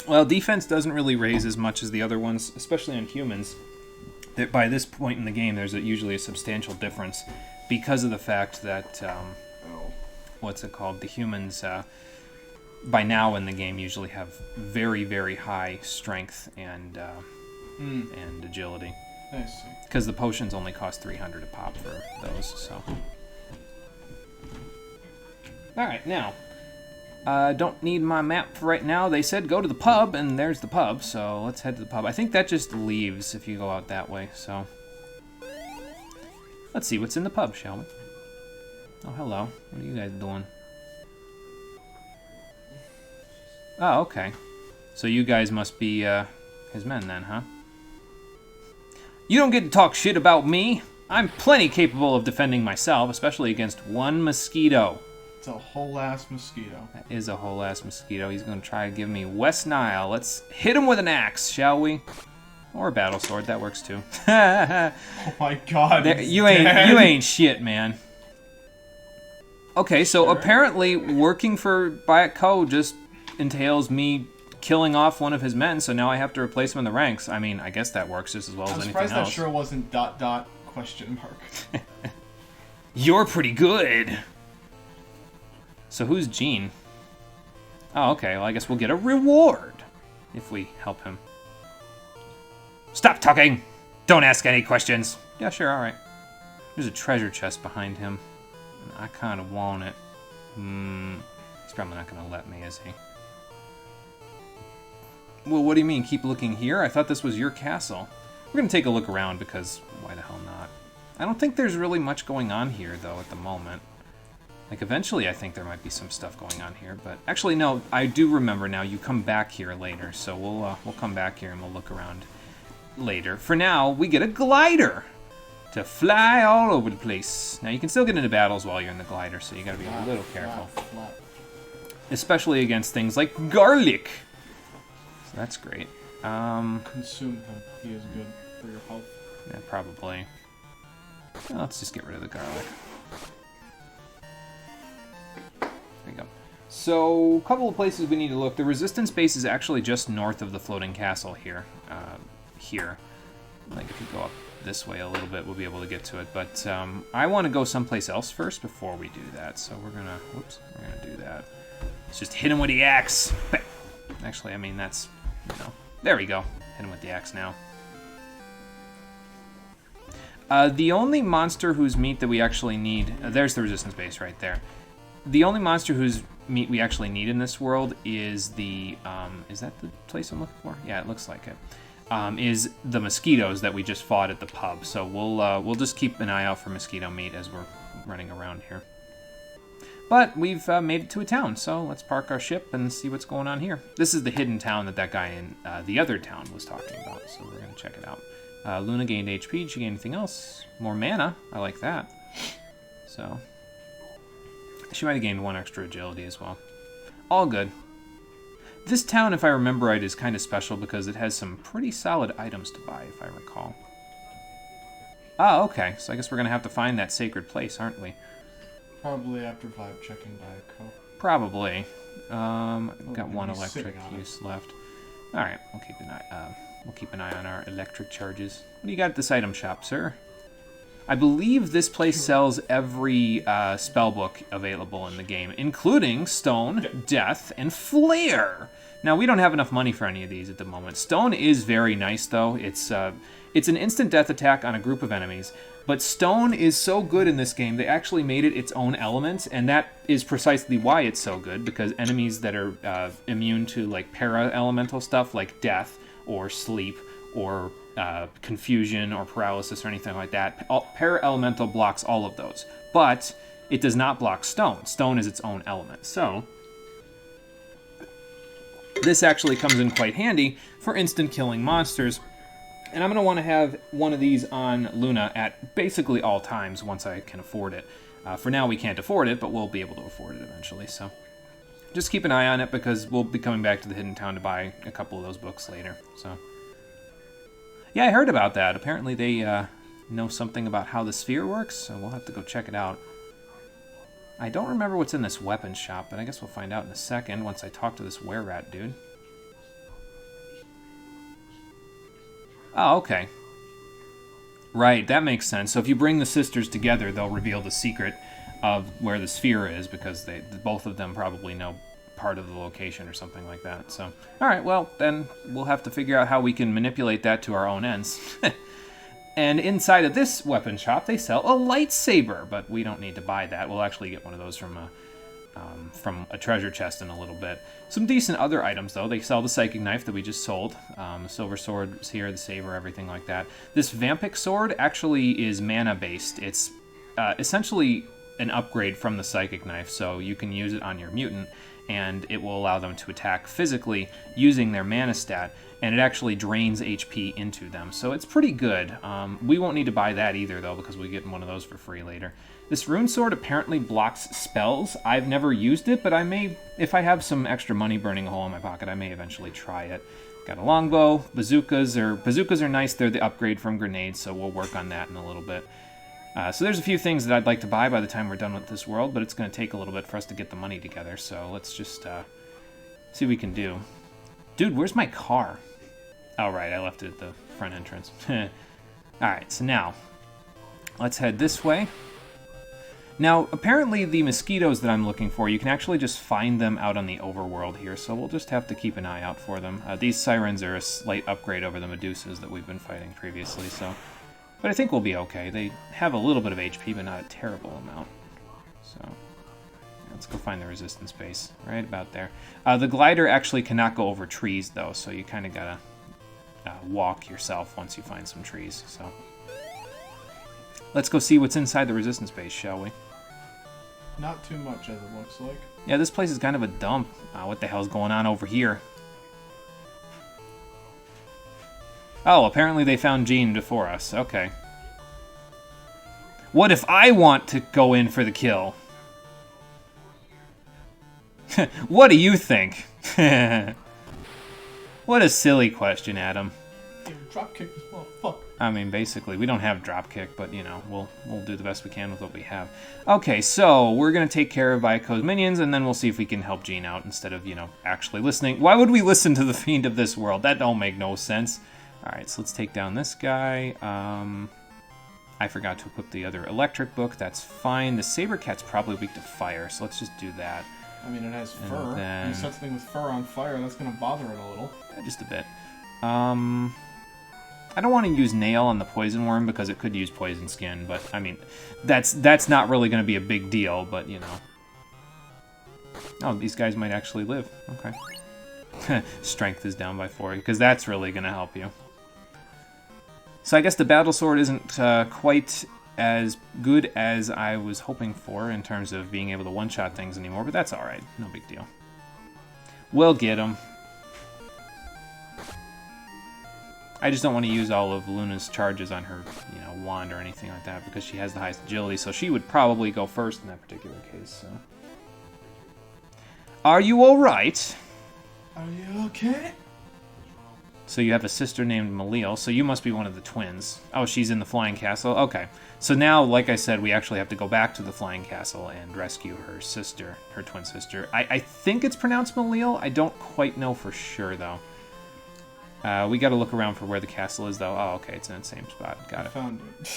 Well, defense doesn't really raise as much as the other ones, especially on humans. By this point in the game, there's usually a substantial difference because of the fact that, what's it called? The humans, by now in the game, usually have very, very high strength and agility. I see. Because the potions only cost 300 a pop for those, so... Alright, now... don't need my map for right now. They said go to the pub, and there's the pub, so let's head to the pub. I think that just leaves if you go out that way, so... Let's see what's in the pub, shall we? Oh, hello. What are you guys doing? Oh, okay. So you guys must be, his men then, huh? You don't get to talk shit about me. I'm plenty capable of defending myself, especially against one mosquito. It's a whole-ass mosquito. That is a whole-ass mosquito. He's going to try to give me West Nile. Let's hit him with an axe, shall we? Or a battle sword. That works, too. Oh, my God. You ain't shit, man. Okay, so apparently working for Bayek Co. just entails me killing off one of his men, so now I have to replace him in the ranks. I mean, I guess that works just as well as anything else. I'm surprised that sure wasn't ... question mark. You're pretty good. So who's Gene? Oh, okay. Well, I guess we'll get a reward if we help him. Stop talking! Don't ask any questions. Yeah, sure, alright. There's a treasure chest behind him. I kind of want it. He's probably not going to let me, is he? Well, what do you mean, keep looking here? I thought this was your castle. We're going to take a look around because why the hell not? I don't think there's really much going on here, though, at the moment. Like, eventually I think there might be some stuff going on here, but... Actually, no, I do remember now. You come back here later, so we'll come back here and we'll look around later. For now, we get a glider to fly all over the place. Now, you can still get into battles while you're in the glider, so you gotta be a little careful. Especially against things like garlic. So that's great. Consume him. He is good for your health. Yeah, probably. Well, let's just get rid of the garlic. There you go. So, a couple of places we need to look. The resistance base is actually just north of the floating castle here. Here. Like, if you go up this way a little bit, we'll be able to get to it. But I want to go someplace else first before we do that. So we're gonna do that. Let's just hit him with the axe. Actually, I mean, that's, you know, there we go. Hit him with the axe now. The only monster whose meat that we actually need... there's the resistance base right there. The only monster whose meat we actually need in this world is the... is that the place I'm looking for? Yeah, it looks like it. is the mosquitoes that we just fought at the pub. So we'll just keep an eye out for mosquito meat as we're running around here. But we've made it to a town, so let's park our ship and see what's going on here. This is the hidden town that guy in the other town was talking about, so we're going to check it out. Luna gained HP. Did she gain anything else? More mana. I like that. So she might have gained 1 extra agility as well. All good. This town, if I remember right, is kind of special because it has some pretty solid items to buy, if I recall. Ah, okay. So I guess we're going to have to find that sacred place, aren't we? Probably after vibe checking Diet Probably. I've got 1 he's electric sitting on it. use left. All right, we'll keep an eye on our electric charges. What do you got at this item shop, sir? I believe this place sells every spell book available in the game, including Stone, Death, and Flare. Now, we don't have enough money for any of these at the moment. Stone is very nice, though. It's an instant death attack on a group of enemies, but Stone is so good in this game, they actually made it its own element, and that is precisely why it's so good, because enemies that are immune to, like, para-elemental stuff, like Death, or Sleep, or confusion or paralysis or anything like that. Para-elemental blocks all of those, but it does not block stone. Stone is its own element. So this actually comes in quite handy for instant killing monsters. And I'm going to want to have one of these on Luna at basically all times once I can afford it. For now we can't afford it, but we'll be able to afford it eventually. So just keep an eye on it because we'll be coming back to the Hidden Town to buy a couple of those books later. So yeah, I heard about that. Apparently they know something about how the sphere works, so we'll have to go check it out. I don't remember what's in this weapon shop, but I guess we'll find out in a second once I talk to this were-rat dude. Oh, okay. Right, that makes sense. So if you bring the sisters together, they'll reveal the secret of where the sphere is, because both of them probably know part of the location or something like that. So, all right, well, then we'll have to figure out how we can manipulate that to our own ends. And inside of this weapon shop, they sell a lightsaber, but we don't need to buy that. We'll actually get one of those from a treasure chest in a little bit. Some decent other items, though. They sell the psychic knife that we just sold. The silver sword is here, the saber, everything like that. This Vampic sword actually is mana-based. It's essentially an upgrade from the psychic knife, so you can use it on your mutant, and it will allow them to attack physically using their mana stat, and it actually drains HP into them, so it's pretty good. We won't need to buy that either, though, because we get one of those for free later. This rune sword apparently blocks spells. I've never used it, but I may, if I have some extra money burning a hole in my pocket, I may eventually try it. Got a longbow. Bazookas are nice. They're the upgrade from grenades, so we'll work on that in a little bit. So there's a few things that I'd like to buy by the time we're done with this world, but it's going to take a little bit for us to get the money together, so let's just see what we can do. Dude, where's my car? Oh, right, I left it at the front entrance. Alright, so now, let's head this way. Now, apparently the mosquitoes that I'm looking for, you can actually just find them out on the overworld here, so we'll just have to keep an eye out for them. These sirens are a slight upgrade over the Medusas that we've been fighting previously, so... But I think we'll be okay. They have a little bit of HP, but not a terrible amount. So, let's go find the resistance base. Right about there. The glider actually cannot go over trees, though, so you kind of gotta walk yourself once you find some trees. So, let's go see what's inside the resistance base, shall we? Not too much, as it looks like. Yeah, this place is kind of a dump. What the hell's going on over here? Oh, apparently they found Jean before us. Okay. What if I want to go in for the kill? What do you think? What a silly question, Adam. Dropkick this motherfucker. I mean, basically, we don't have dropkick, but, you know, we'll do the best we can with what we have. Okay, so we're going to take care of Bayako's minions, and then we'll see if we can help Jean out instead of, you know, actually listening. Why would we listen to the Fiend of this world? That don't make no sense. Alright, so let's take down this guy. I forgot to equip the other electric book. That's fine. The Saber Cat's probably weak to fire, so let's just do that. I mean, it has fur. then- You set something with fur on fire, that's gonna bother it a little. Just a bit. I don't want to use Nail on the Poison Worm because it could use Poison Skin, but, I mean, that's not really going to be a big deal, but, you know. Oh, these guys might actually live. Okay. Strength is down by 4, because that's really going to help you. So I guess the battle sword isn't quite as good as I was hoping for in terms of being able to one-shot things anymore, but that's alright. No big deal. We'll get them. I just don't want to use all of Luna's charges on her, wand or anything like that because she has the highest agility, so she would probably go first in that particular case, so. Are you alright? Are you okay? So you have a sister named Malil, so you must be one of the twins. Oh, she's in the Flying Castle? Okay. So now, like I said, we actually have to go back to the Flying Castle and rescue her sister, her twin sister. I think it's pronounced Malil. I don't quite know for sure, though. We gotta look around for where the castle is, though. Oh, okay, it's in the same spot. Got it. Found it.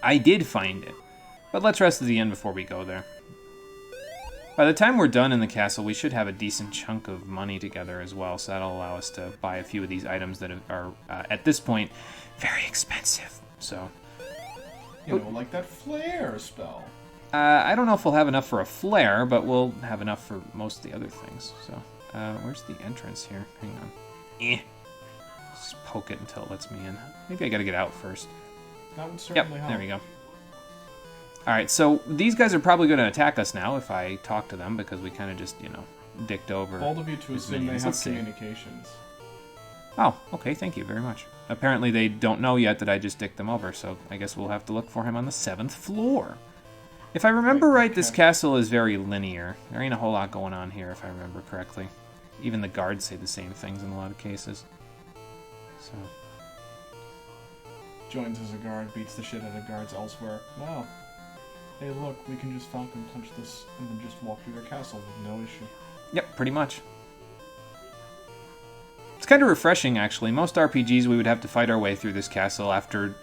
I did find it. But let's rest to the end before we go there. By the time we're done in the castle, we should have a decent chunk of money together as well, so that'll allow us to buy a few of these items that are, at this point, very expensive. So, Like that flare spell. I don't know if we'll have enough for a flare, but we'll have enough for most of the other things. So, where's the entrance here? Hang on. Just poke it until it lets me in. Maybe I gotta get out first. That would certainly help. There we go. Alright, so these guys are probably going to attack us now if I talk to them, because we kind of just, dicked over. Bold of you to assume they have Let's see. communications. Oh, okay, thank you very much. Apparently they don't know yet that I just dicked them over, so I guess we'll have to look for him on the 7th floor. If I remember right, this castle is very linear. There ain't a whole lot going on here, if I remember correctly. Even the guards say the same things in a lot of cases. So... Joins as a guard, beats the shit out of guards elsewhere. Wow. Hey, look, we can just Falcon Punch this and then just walk through their castle with no issue. Yep, pretty much. It's kind of refreshing, actually. Most RPGs, we would have to fight our way through this castle after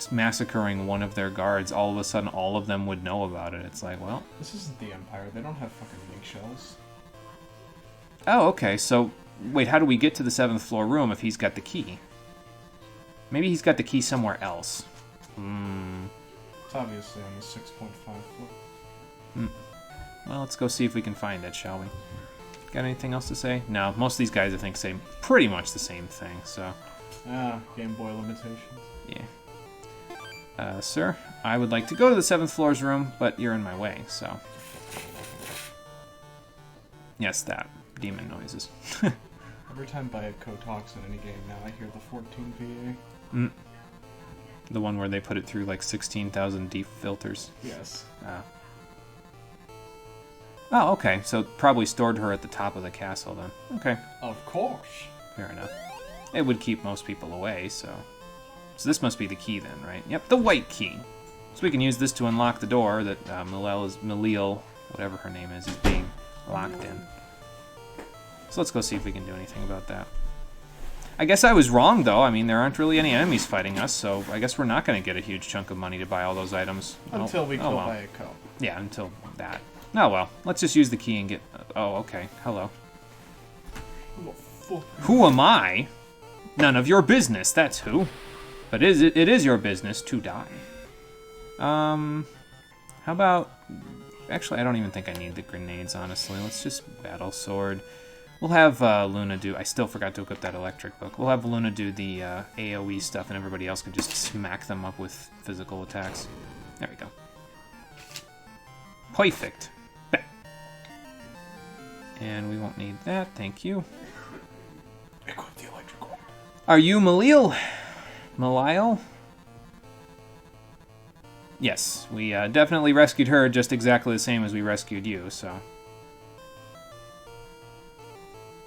massacring one of their guards. All of a sudden, all of them would know about it. It's like, well... This isn't the Empire. They don't have fucking link shells. Oh, okay, so... Wait, how do we get to the 7th floor room if he's got the key? Maybe he's got the key somewhere else. It's obviously on the 6.5 floor. Well, let's go see if we can find it, shall we? Got anything else to say? No, most of these guys, I think, say pretty much the same thing, so... Game Boy limitations. Yeah. Sir, I would like to go to the 7th floor's room, but you're in my way, so... Yes, that. Demon noises. Every time Bayako talks in any game now, I hear the 14 VA. The one where they put it through like 16,000 deep filters. Yes. Oh, okay. So probably stored her at the top of the castle then. Okay. Of course. Fair enough. It would keep most people away, so... So this must be the key then, right? Yep, the white key. So we can use this to unlock the door that Malil, whatever her name is being locked in. So let's go see if we can do anything about that. I guess I was wrong, though. I mean, there aren't really any enemies fighting us, so I guess we're not going to get a huge chunk of money to buy all those items. Until we kill well. Bayako. Yeah, until that. Oh, well. Let's just use the key and get... Oh, okay. Hello. Who the fuck? Who am I? None of your business, that's who. But it is your business to die. How about... Actually, I don't even think I need the grenades, honestly. Let's just battle sword. We'll have Luna do... I still forgot to equip that electric book. We'll have Luna do the AoE stuff, and everybody else can just smack them up with physical attacks. There we go. Perfect. And we won't need that, thank you. Equip the electrical. Are you Malil? Malil? Yes, we definitely rescued her just exactly the same as we rescued you, so...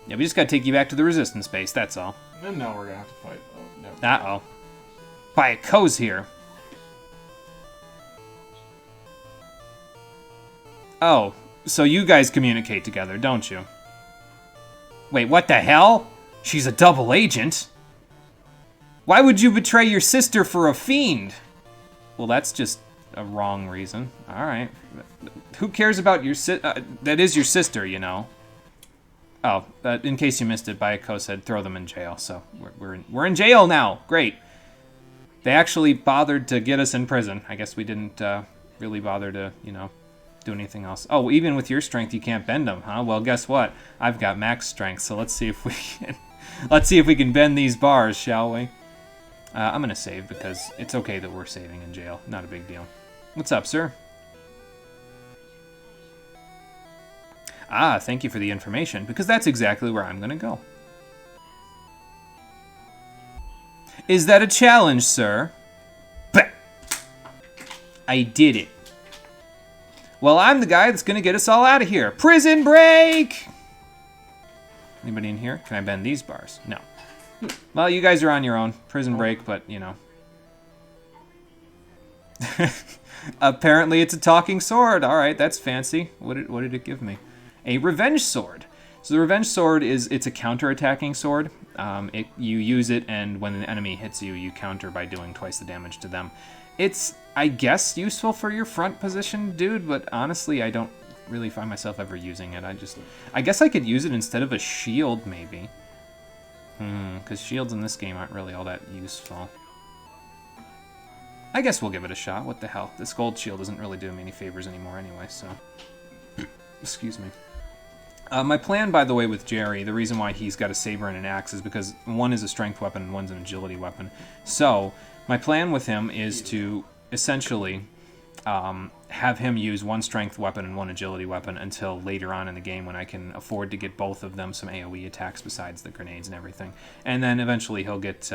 Yeah, we just gotta take you back to the resistance base, that's all. And now we're gonna have to fight. Oh, no. Uh-oh. Bayako's here. Oh, so you guys communicate together, don't you? Wait, what the hell? She's a double agent? Why would you betray your sister for a fiend? Well, that's just a wrong reason. Alright. Who cares about your that is your sister, you know. Oh, in case you missed it, Bayako said throw them in jail, so we're in jail now. Great. They actually bothered to get us in prison. I guess we didn't really bother to, do anything else. Oh, even with your strength, you can't bend them, huh? Well, guess what? I've got max strength, so let's see if we can bend these bars, shall we? I'm going to save because it's okay that we're saving in jail. Not a big deal. What's up, sir? Ah, thank you for the information, because that's exactly where I'm going to go. Is that a challenge, sir? Bah! I did it. Well, I'm the guy that's going to get us all out of here. Prison break! Anybody in here? Can I bend these bars? No. Well, you guys are on your own. Prison break, but, you know. Apparently it's a talking sword. All right, that's fancy. What did it give me? A revenge sword. So the revenge sword it's a counter-attacking sword. You use it, and when the enemy hits you, you counter by doing twice the damage to them. It's, I guess, useful for your front position, dude, but honestly, I don't really find myself ever using it. I guess I could use it instead of a shield, maybe. Because shields in this game aren't really all that useful. I guess we'll give it a shot. What the hell? This gold shield isn't really doing me any favors anymore anyway, so... Excuse me. My plan, by the way, with Jerry, the reason why he's got a saber and an axe is because one is a strength weapon and one's an agility weapon. So, my plan with him is to essentially have him use one strength weapon and one agility weapon until later on in the game when I can afford to get both of them some AoE attacks besides the grenades and everything. And then eventually he'll get...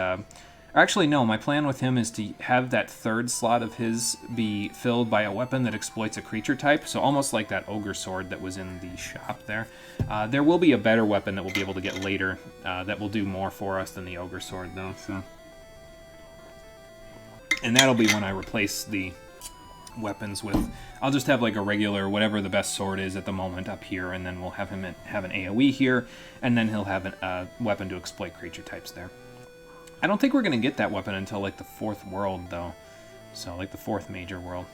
Actually, no, my plan with him is to have that third slot of his be filled by a weapon that exploits a creature type, so almost like that ogre sword that was in the shop there. There will be a better weapon that we'll be able to get later that will do more for us than the ogre sword, though. So. And that'll be when I replace the weapons with... I'll just have like a regular, whatever the best sword is at the moment up here, and then we'll have him have an AoE here, and then he'll have a weapon to exploit creature types there. I don't think we're going to get that weapon until, like, the 4th world, though. So, like, the 4th major world.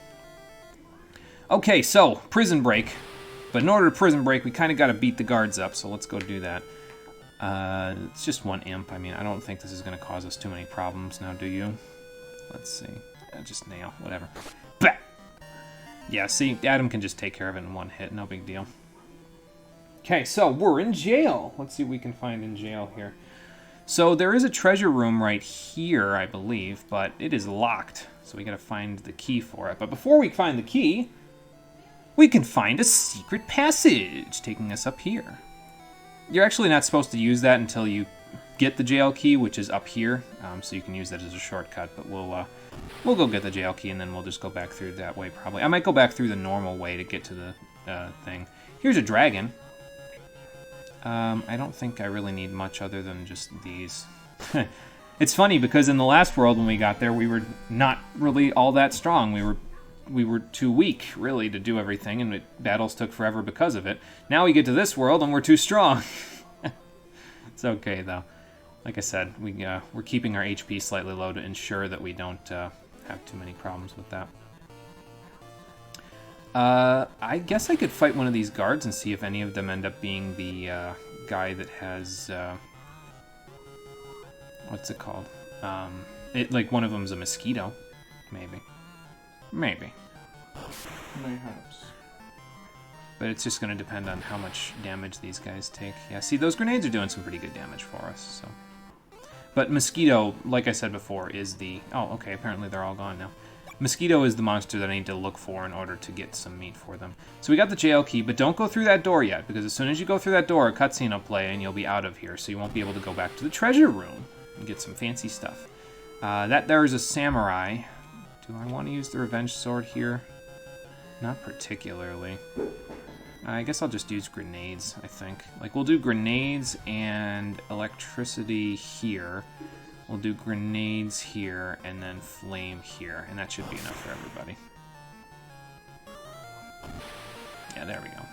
Okay, so, prison break. But in order to prison break, we kind of got to beat the guards up, so let's go do that. It's just one imp. I mean, I don't think this is going to cause us too many problems now, do you? Let's see. Just nail. Whatever. Bah! Yeah, see, Adam can just take care of it in one hit. No big deal. Okay, so, we're in jail. Let's see what we can find in jail here. So there is a treasure room right here, I believe, but it is locked. So we gotta find the key for it. But before we find the key, we can find a secret passage taking us up here. You're actually not supposed to use that until you get the jail key, which is up here. So you can use that as a shortcut, but we'll go get the jail key and then we'll just go back through that way probably. I might go back through the normal way to get to the thing. Here's a dragon. I don't think I really need much other than just these. It's funny because in the last world when we got there, we were not really all that strong. We were too weak, really, to do everything, and battles took forever because of it. Now we get to this world and we're too strong. It's okay, though. Like I said, we're keeping our HP slightly low to ensure that we don't have too many problems with that. I guess I could fight one of these guards and see if any of them end up being the guy that has what's it called? Like one of them's a mosquito, maybe. Maybe. Mayhaps. But it's just going to depend on how much damage these guys take. Yeah, see, those grenades are doing some pretty good damage for us. So, but mosquito, like I said before, is the... Oh, okay, apparently they're all gone now. Mosquito is the monster that I need to look for in order to get some meat for them. So we got the jail key, but don't go through that door yet, because as soon as you go through that door, a cutscene will play and you'll be out of here, so you won't be able to go back to the treasure room and get some fancy stuff. There is a samurai. Do I want to use the revenge sword here? Not particularly. I guess I'll just use grenades, I think. Like, we'll do grenades and electricity here. We'll do grenades here, and then flame here, and that should be enough for everybody. Yeah, there we go.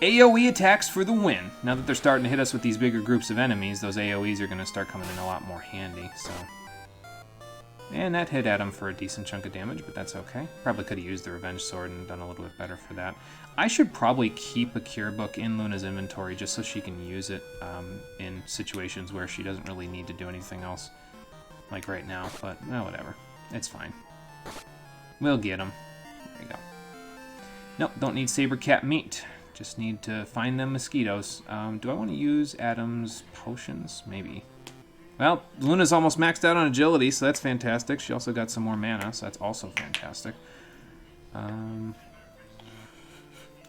AoE attacks for the win. Now that they're starting to hit us with these bigger groups of enemies, those AoEs are going to start coming in a lot more handy, so... And that hit Adam for a decent chunk of damage, but that's okay. Probably could have used the revenge sword and done a little bit better for that. I should probably keep a cure book in Luna's inventory just so she can use it in situations where she doesn't really need to do anything else, like right now, but whatever. It's fine. We'll get them. There you go. Nope, don't need saber cat meat. Just need to find them mosquitoes. Do I want to use Adam's potions? Maybe. Well, Luna's almost maxed out on agility, so that's fantastic. She also got some more mana, so that's also fantastic. I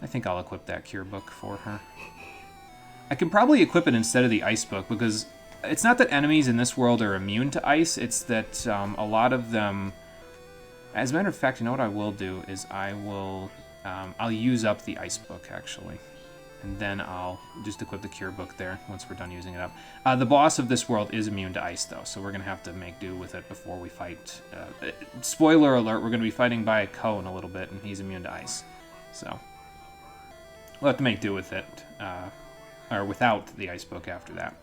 think I'll equip that Cure Book for her. I can probably equip it instead of the Ice Book, because it's not that enemies in this world are immune to ice, it's that a lot of them... As a matter of fact, you know what I will do is I'll use up the Ice Book, actually. And then I'll just equip the Cure Book there once we're done using it up. The boss of this world is immune to ice, though, so we're going to have to make do with it before we fight. Spoiler alert, we're going to be fighting by Ko in a little bit, and he's immune to ice. So, we'll have to make do with it, or without the Ice Book after that.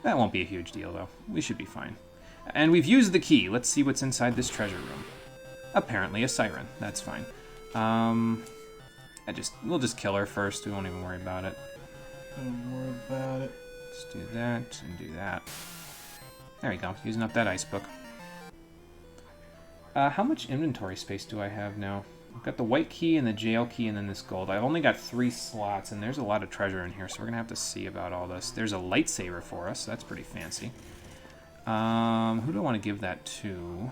That won't be a huge deal, though. We should be fine. And we've used the key. Let's see what's inside this treasure room. Apparently a siren. That's fine. We'll just kill her first. We won't even worry about it. Don't worry about it. Let's do that and do that. There we go. Using up that Ice Book. How much inventory space do I have now? I've got the white key and the jail key and then this gold. I've only got 3 slots, and there's a lot of treasure in here, so we're going to have to see about all this. There's a lightsaber for us. So that's pretty fancy. Who do I want to give that to?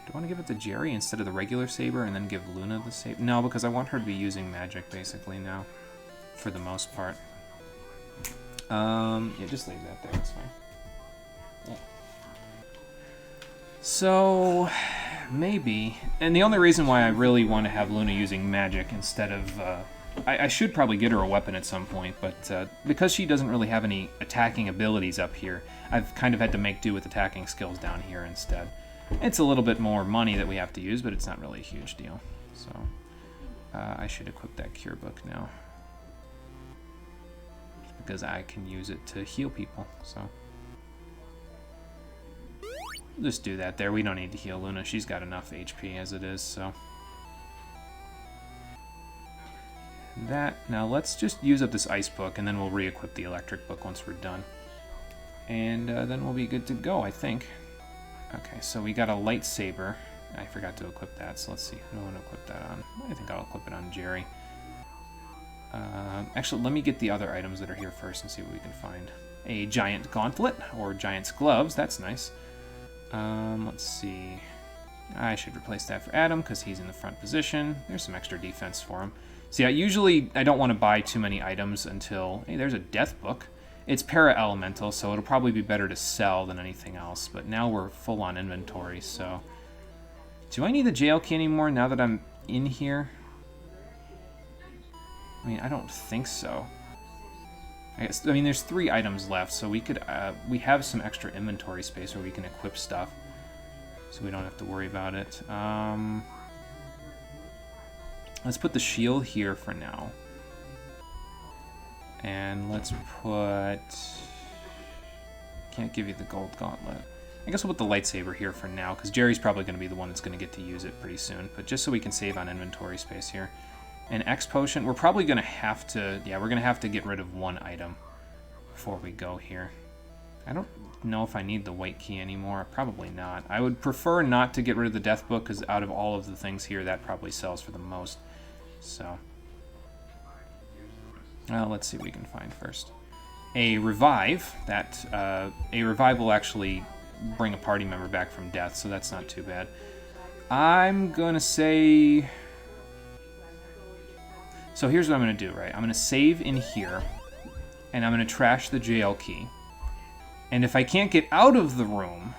Do I want to give it to Jerry instead of the regular saber and then give Luna the saber? No, because I want her to be using magic basically now, for the most part. Yeah, just leave that there. That's fine. Yeah. So, maybe, and the only reason why I really want to have Luna using magic instead of, I should probably get her a weapon at some point, but because she doesn't really have any attacking abilities up here, I've kind of had to make do with attacking skills down here instead. It's a little bit more money that we have to use, but it's not really a huge deal. So, I should equip that Cure Book now. Because I can use it to heal people, so... Just do that there. We don't need to heal Luna. She's got enough HP as it is, so... That. Now let's just use up this Ice Book, and then we'll re-equip the Electric Book once we're done. And then we'll be good to go, I think. Okay, so we got a lightsaber. I forgot to equip that, so let's see. Who do I want to equip that on? I think I'll equip it on Jerry. Actually, let me get the other items that are here first and see what we can find. A giant gauntlet, or giant's gloves. That's nice. Let's see. I should replace that for Adam, because he's in the front position. There's some extra defense for him. See, I don't want to buy too many items until... Hey, there's a death book. It's para-elemental, so it'll probably be better to sell than anything else, but now we're full on inventory, so... Do I need the jail key anymore now that I'm in here? I mean, I don't think so. I mean, there's 3 items left, so we could, we have some extra inventory space where we can equip stuff, so we don't have to worry about it. Let's put the shield here for now. And let's put... Can't give you the gold gauntlet. I guess we'll put the lightsaber here for now, because Jerry's probably going to be the one that's going to get to use it pretty soon, but just so we can save on inventory space here. An X potion, we're probably going to have to... Yeah, we're going to have to get rid of 1 item before we go here. I don't know if I need the white key anymore. Probably not. I would prefer not to get rid of the death book, because out of all of the things here, that probably sells for the most. So... Well, let's see what we can find first. A revive. A revive will actually bring a party member back from death, so that's not too bad. I'm going to say... So here's what I'm going to do, right? I'm going to save in here, and I'm going to trash the jail key. And if I can't get out of the room...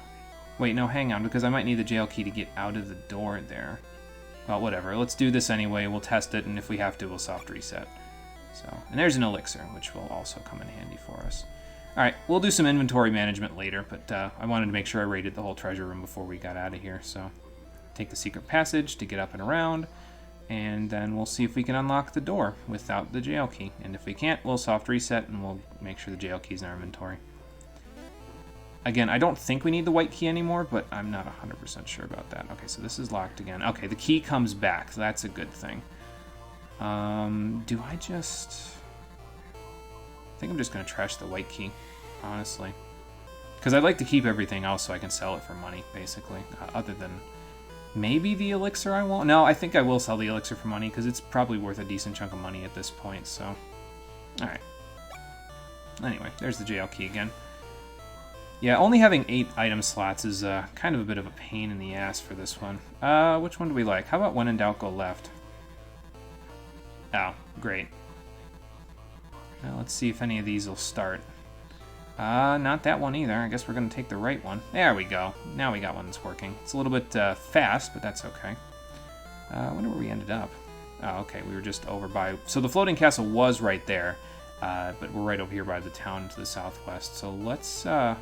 Wait, no, hang on, because I might need the jail key to get out of the door there. Well, whatever. Let's do this anyway. We'll test it, and if we have to, we'll soft reset. So, and there's an elixir, which will also come in handy for us. Alright, we'll do some inventory management later, but I wanted to make sure I raided the whole treasure room before we got out of here, so... Take the secret passage to get up and around, and then we'll see if we can unlock the door without the jail key. And if we can't, we'll soft reset, and we'll make sure the jail key's in our inventory. Again, I don't think we need the white key anymore, but I'm not 100% sure about that. Okay, so this is locked again. Okay, the key comes back, so that's a good thing. Do I just... I think I'm just going to trash the white key, honestly. Because I'd like to keep everything else so I can sell it for money, basically. Other than maybe the elixir I want. No, I think I will sell the elixir for money, because it's probably worth a decent chunk of money at this point, so... Alright. Anyway, there's the jail key again. Yeah, only having 8 item slots is kind of a bit of a pain in the ass for this one. Which one do we like? How about when in doubt, go left? Oh, great. Well, let's see if any of these will start. Not that one either. I guess we're going to take the right one. There we go. Now we got one that's working. It's a little bit fast, but that's okay. I wonder where we ended up. Oh, okay. We were just over by... So the floating castle was right there, but we're right over here by the town to the southwest. So let's head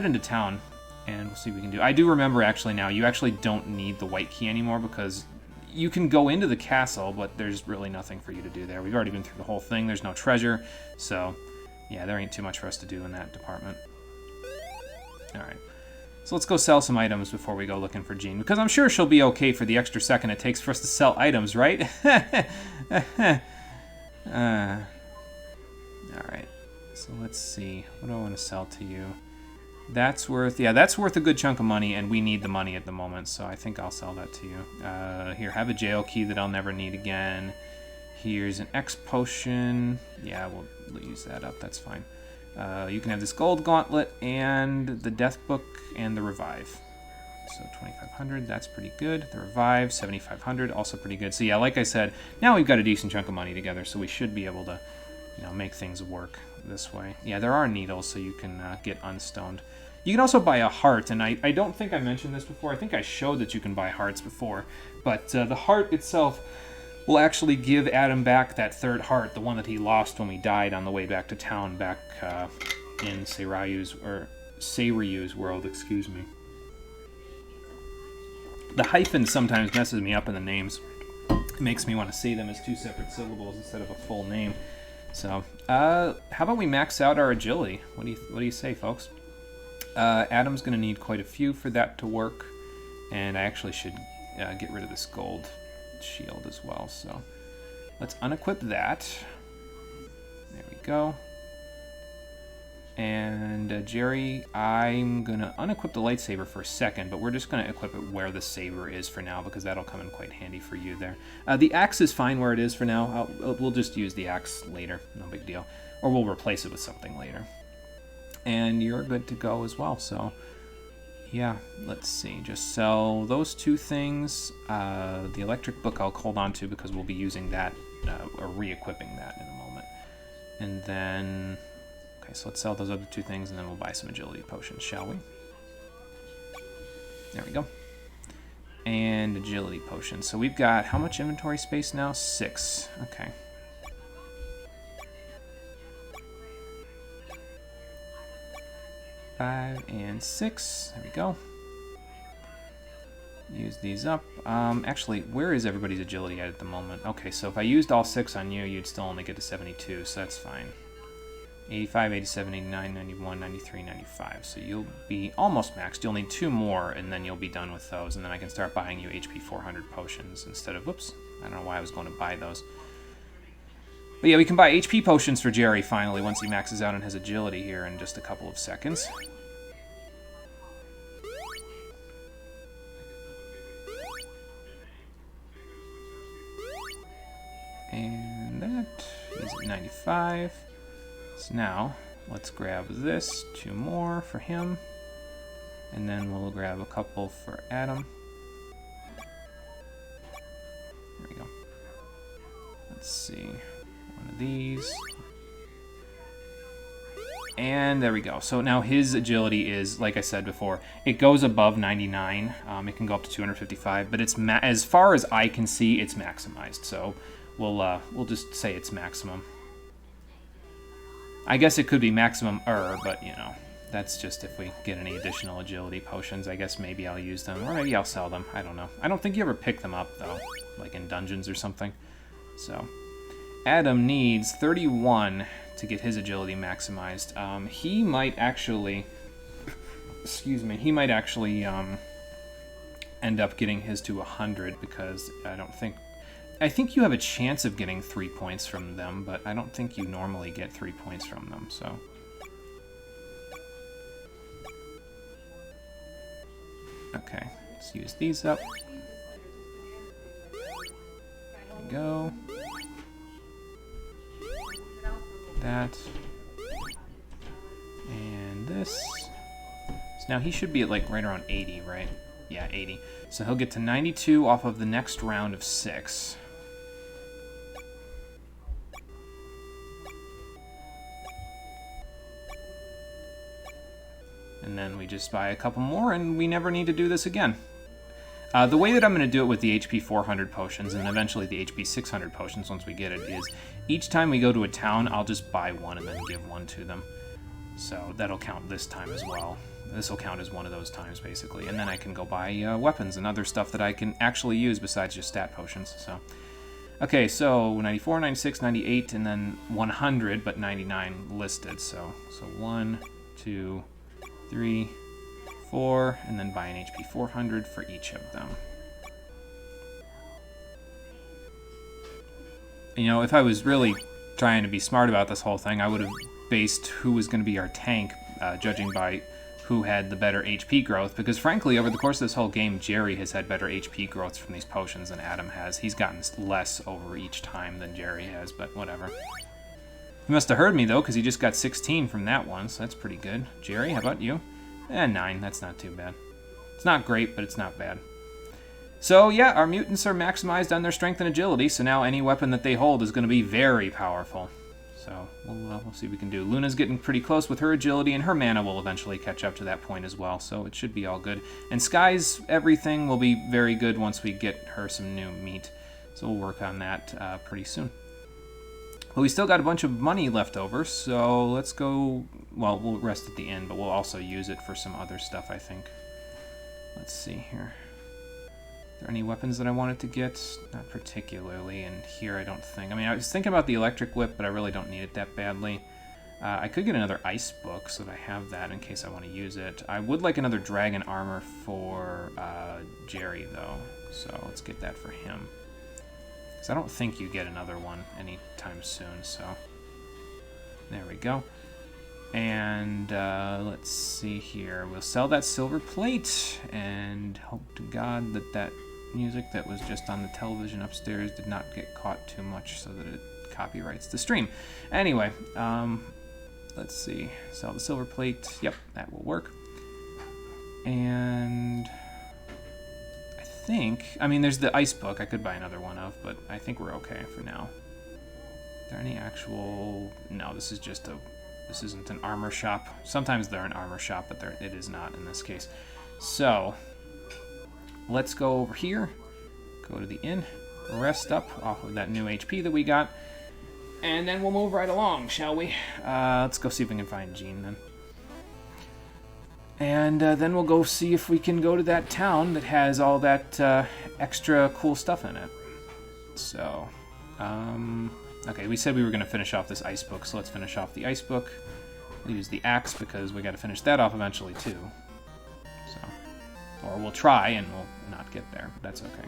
into town, and we'll see what we can do. I do remember, actually, now, you actually don't need the white key anymore, because you can go into the castle, but there's really nothing for you to do there. We've already been through the whole thing. There's no treasure, so... yeah, there ain't too much for us to do in that department. Alright. So let's go sell some items before we go looking for Jean, because I'm sure she'll be okay for the extra second it takes for us to sell items, right? Alright. So let's see. What do I want to sell to you? That's worth... yeah, that's worth a good chunk of money, and we need the money at the moment, so I think I'll sell that to you. Here, have a jail key that I'll never need again. Here's an X potion. Yeah, we'll use that up. That's fine. You can have this gold gauntlet and the death book and the revive. So 2,500, that's pretty good. The revive, 7,500, also pretty good. So yeah, like I said, now we've got a decent chunk of money together, so we should be able to, you know, make things work this way. Yeah, there are needles, so you can get unstoned. You can also buy a heart, and I don't think I mentioned this before. I think I showed that you can buy hearts before, but the heart itself will actually give Adam back that third heart, the one that he lost when we died on the way back to town, back in Seiryu's world, excuse me. The hyphen sometimes messes me up in the names. It makes me want to say them as 2 separate syllables instead of a full name. So, how about we max out our agility? What do you say, folks? Adam's going to need quite a few for that to work, and I actually should get rid of this gold shield as well, so let's unequip that. There we go. And Jerry, I'm gonna unequip the lightsaber for a second, but we're just gonna equip it where the saber is for now, because that'll come in quite handy for you there. The axe is fine where it is for now. We'll just use the axe later, no big deal, or we'll replace it with something later. And you're good to go as well, so yeah, let's see. Just sell those 2 things. The electric book I'll hold on to because we'll be using that, or re-equipping that in a moment. And then... okay, so let's sell those other 2 things, and then we'll buy some agility potions, shall we? There we go. And agility potions. So we've got how much inventory space now? 6. Okay. Five and 6. There we go. Use these up. Actually, where is everybody's agility at the moment? Okay, so if I used all 6 on you, you'd still only get to 72, so that's fine. 85, 87, 89, 91, 93, 95. So you'll be almost maxed. You'll need 2 more, and then you'll be done with those, and then I can start buying you HP 400 potions instead of... whoops. I don't know why I was going to buy those. But yeah, we can buy HP potions for Jerry, finally, once he maxes out on his agility here in just a couple of seconds. And that is at 95. So now, let's grab this, 2 more for him. And then we'll grab a couple for Adam. There we go. Let's see. One of these. And there we go. So now his agility is, like I said before, it goes above 99. It can go up to 255, but it's as far as I can see, it's maximized. So we'll just say it's maximum. I guess it could be maximum but you know, that's just if we get any additional agility potions. I guess maybe I'll use them, or maybe I'll sell them. I don't know. I don't think you ever pick them up though, like in dungeons or something. So Adam needs 31 to get his agility maximized. He might actually, excuse me, he might actually end up getting his to 100, because I think you have a chance of getting 3 points from them, but I don't think you normally get 3 points from them, so. Okay, let's use these up. There we go. That. this. So now he should be at like right around 80, right? Yeah, 80. So he'll get to 92 off of the next round of 6. And then we just buy a couple more, and we never need to do this again. The way that I'm going to do it with the HP 400 potions, and eventually the HP 600 potions once we get it, is each time we go to a town, I'll just buy one and then give one to them. So that'll count this time as well. This will count as one of those times, basically. And then I can go buy weapons and other stuff that I can actually use besides just stat potions. So, okay, so 94, 96, 98, and then 100, but 99 listed. So 1, 2, 3, 4, and then buy an HP 400 for each of them. You know, if I was really trying to be smart about this whole thing, I would have based who was going to be our tank, judging by who had the better HP growth, because frankly, over the course of this whole game, Jerry has had better HP growth from these potions than Adam has. He's gotten less over each time than Jerry has, but whatever. He must have heard me, though, because he just got 16 from that one, so that's pretty good. Jerry, how about you? 9, that's not too bad. It's not great, but it's not bad. So, yeah, our mutants are maximized on their strength and agility, so now any weapon that they hold is going to be very powerful. So, we'll see what we can do. Luna's getting pretty close with her agility, and her mana will eventually catch up to that point as well, so it should be all good. And Sky's everything will be very good once we get her some new meat, so we'll work on that pretty soon. But we still got a bunch of money left over, so let's go... Well, we'll rest at the end, but we'll also use it for some other stuff, I think. Let's see here. Are there any weapons that I wanted to get? Not particularly, and here I don't think. I mean, I was thinking about the electric whip, but I really don't need it that badly. I could get another ice book so that I have that in case I want to use it. I would like another dragon armor for Jerry, though, so let's get that for him. Because I don't think you get another one anytime soon, so... There we go. And let's see here. We'll sell that silver plate, and hope to God that that music that was just on the television upstairs did not get caught too much so that it copyrights the stream. Anyway, let's see. Sell the silver plate. Yep, that will work. And I think... I mean, there's the ice book I could buy another one of, but I think we're okay for now. Are there any actual... No, this is just a... This isn't an armor shop. Sometimes they're an armor shop, but it is not in this case. So, let's go over here, go to the inn, rest up off of that new HP that we got, and then we'll move right along, shall we? Let's go see if we can find Jean then. And then we'll go see if we can go to that town that has all that extra cool stuff in it. So, okay, we said we were going to finish off this ice book, so let's finish off the ice book. We'll use the axe because we got to finish that off eventually too. So, or we'll try and we'll not get there, but that's okay.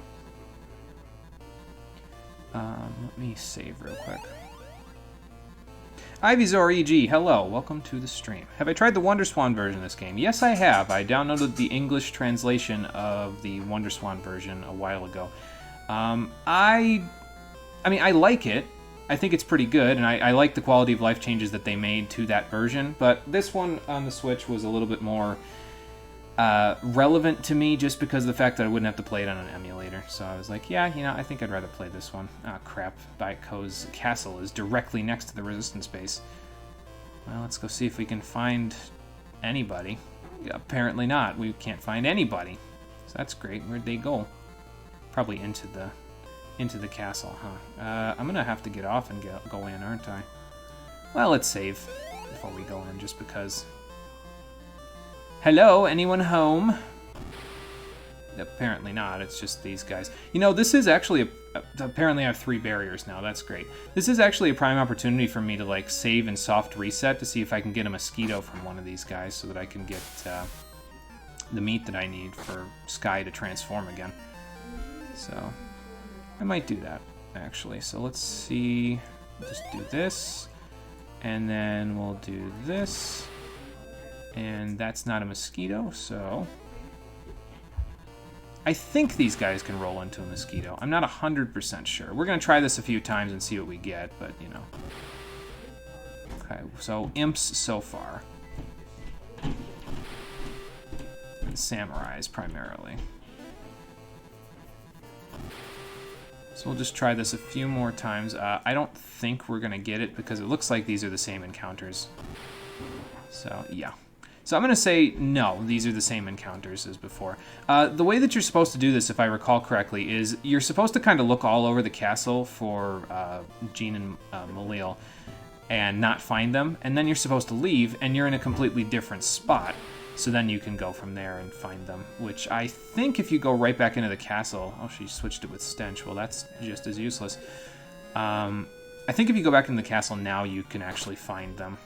Let me save real quick. Ivyzor EG, hello, welcome to the stream. Have I tried the WonderSwan version of this game? Yes, I have. I downloaded the English translation of the WonderSwan version a while ago. I mean, I like it. I think it's pretty good, and I like the quality of life changes that they made to that version, but this one on the Switch was a little bit more relevant to me just because of the fact that I wouldn't have to play it on an emulator. So I was like, yeah, you know, I think I'd rather play this one. Ah, crap. Baiko's castle is directly next to the resistance base. Well, let's go see if we can find anybody. Apparently not. We can't find anybody. So that's great. Where'd they go? Probably into the castle, huh? I'm gonna have to get off and go in, aren't I? Well, let's save before we go in, just because. Hello, anyone home? Apparently not, it's just these guys. You know, this is actually, apparently I have 3 barriers now, that's great. This is actually a prime opportunity for me to, like, save and soft reset to see if I can get a mosquito from one of these guys so that I can get the meat that I need for Sky to transform again. So, I might do that, actually. So let's see, just do this, and then we'll do this. And that's not a mosquito, so... I think these guys can roll into a mosquito. I'm not 100% sure. We're going to try this a few times and see what we get, but, you know. Okay, so imps so far. and samurais primarily. So we'll just try this a few more times. I don't think we're going to get it because it looks like these are the same encounters. So, yeah. So I'm going to say no, these are the same encounters as before. The way that you're supposed to do this, if I recall correctly, is you're supposed to kind of look all over the castle for Jean and Malil and not find them, and then you're supposed to leave, and you're in a completely different spot. So then you can go from there and find them, which I think if you go right back into the castle... Oh, she switched it with Stench. Well, that's just as useless. I think if you go back into the castle now, you can actually find them.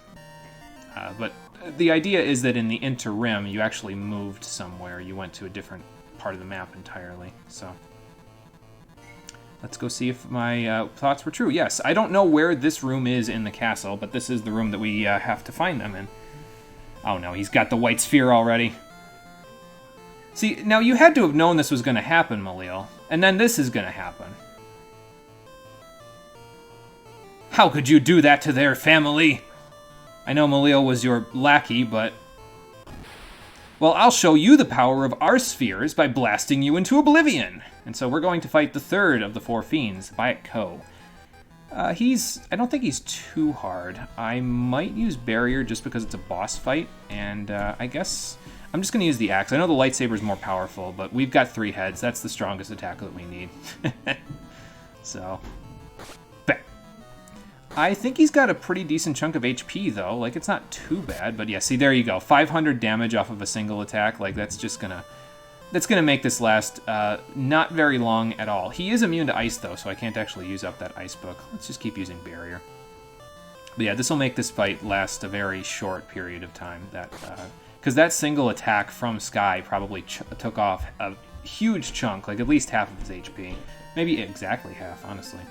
But the idea is that in the interim, you actually moved somewhere. You went to a different part of the map entirely. So let's go see if my thoughts were true. Yes, I don't know where this room is in the castle, but this is the room that we have to find them in. Oh no, he's got the white sphere already. See, now you had to have known this was going to happen, Malil. And then this is going to happen. How could you do that to their family? I know Malil was your lackey, but... Well, I'll show you the power of our spheres by blasting you into oblivion. And so we're going to fight the third of the four fiends, Bayek Ko. I don't think he's too hard. I might use Barrier just because it's a boss fight, and I guess I'm just going to use the axe. I know the lightsaber is more powerful, but we've got 3 heads. That's the strongest attack that we need. So, bam. I think he's got a pretty decent chunk of HP, though. Like, it's not too bad, but yeah, see, there you go. 500 damage off of a single attack. Like, that's just going to... That's going to make this last not very long at all. He is immune to ice, though, so I can't actually use up that ice book. Let's just keep using Barrier. But yeah, this will make this fight last a very short period of time. Because that single attack from Sky probably took off a huge chunk, like at least half of his HP. Maybe exactly half, honestly.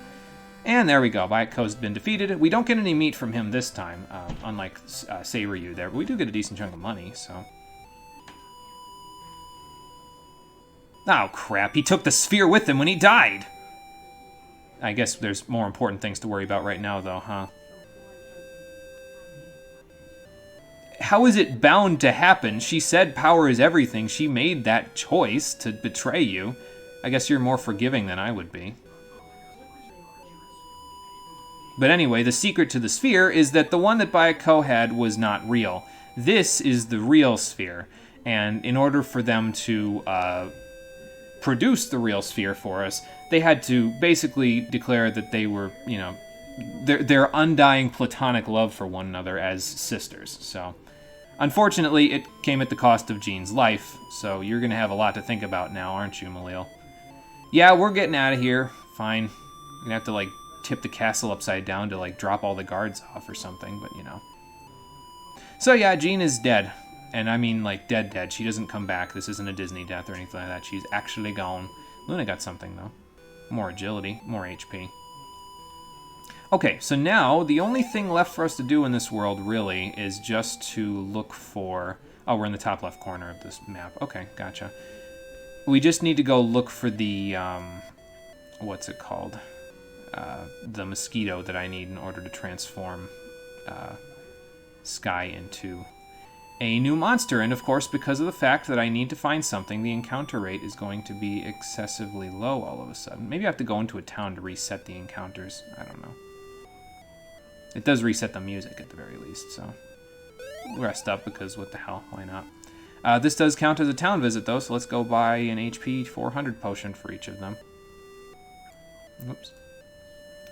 And there we go. Bayek Ko's been defeated. We don't get any meat from him this time, unlike Seiryu there. But we do get a decent chunk of money, so... Oh, crap. He took the sphere with him when he died. I guess there's more important things to worry about right now, though, huh? How is it bound to happen? She said power is everything. She made that choice to betray you. I guess you're more forgiving than I would be. But anyway, the secret to the sphere is that the one that Bayek Ko had was not real. This is the real sphere. And in order for them to... produce the real sphere for us, they had to basically declare that they were, you know, their undying platonic love for one another as sisters. So, unfortunately, it came at the cost of Jean's life, so you're going to have a lot to think about now, aren't you, Malil? Yeah, we're getting out of here. Fine. You're going to have to, like, tip the castle upside down to, like, drop all the guards off or something, but, you know. So, yeah, Jean is dead. And I mean, like, dead. She doesn't come back. This isn't a Disney death or anything like that. She's actually gone. Luna got something, though. More agility, more HP. Okay, so now the only thing left for us to do in this world, really, is just to look for... Oh, we're in the top left corner of this map. Okay, gotcha. We just need to go look for the... what's it called? The mosquito that I need in order to transform Sky into... a new monster, and of course, because of the fact that I need to find something, the encounter rate is going to be excessively low all of a sudden. Maybe I have to go into a town to reset the encounters. I don't know. It does reset the music at the very least, so... Rest up, because what the hell, why not? This does count as a town visit, though, so let's go buy an HP 400 potion for each of them. Oops.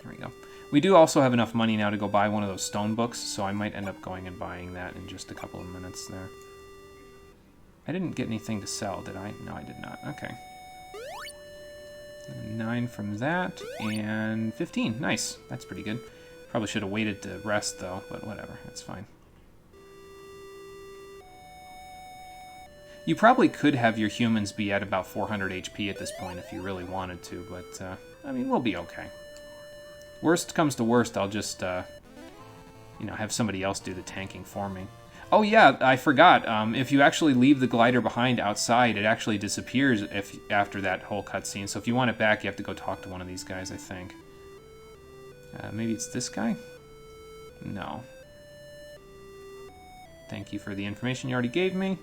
There we go. We do also have enough money now to go buy one of those stone books, so I might end up going and buying that in just a couple of minutes there. I didn't get anything to sell, did I? No, I did not. Okay. 9 from that, and 15. Nice. That's pretty good. Probably should have waited to rest, though, but whatever. That's fine. You probably could have your humans be at about 400 HP at this point if you really wanted to, but, I mean, we'll be okay. Worst comes to worst, I'll just, you know, have somebody else do the tanking for me. Oh yeah, I forgot. If you actually leave the glider behind outside, it actually disappears after that whole cutscene. So if you want it back, you have to go talk to one of these guys, I think. Maybe it's this guy? No. Thank you for the information you already gave me.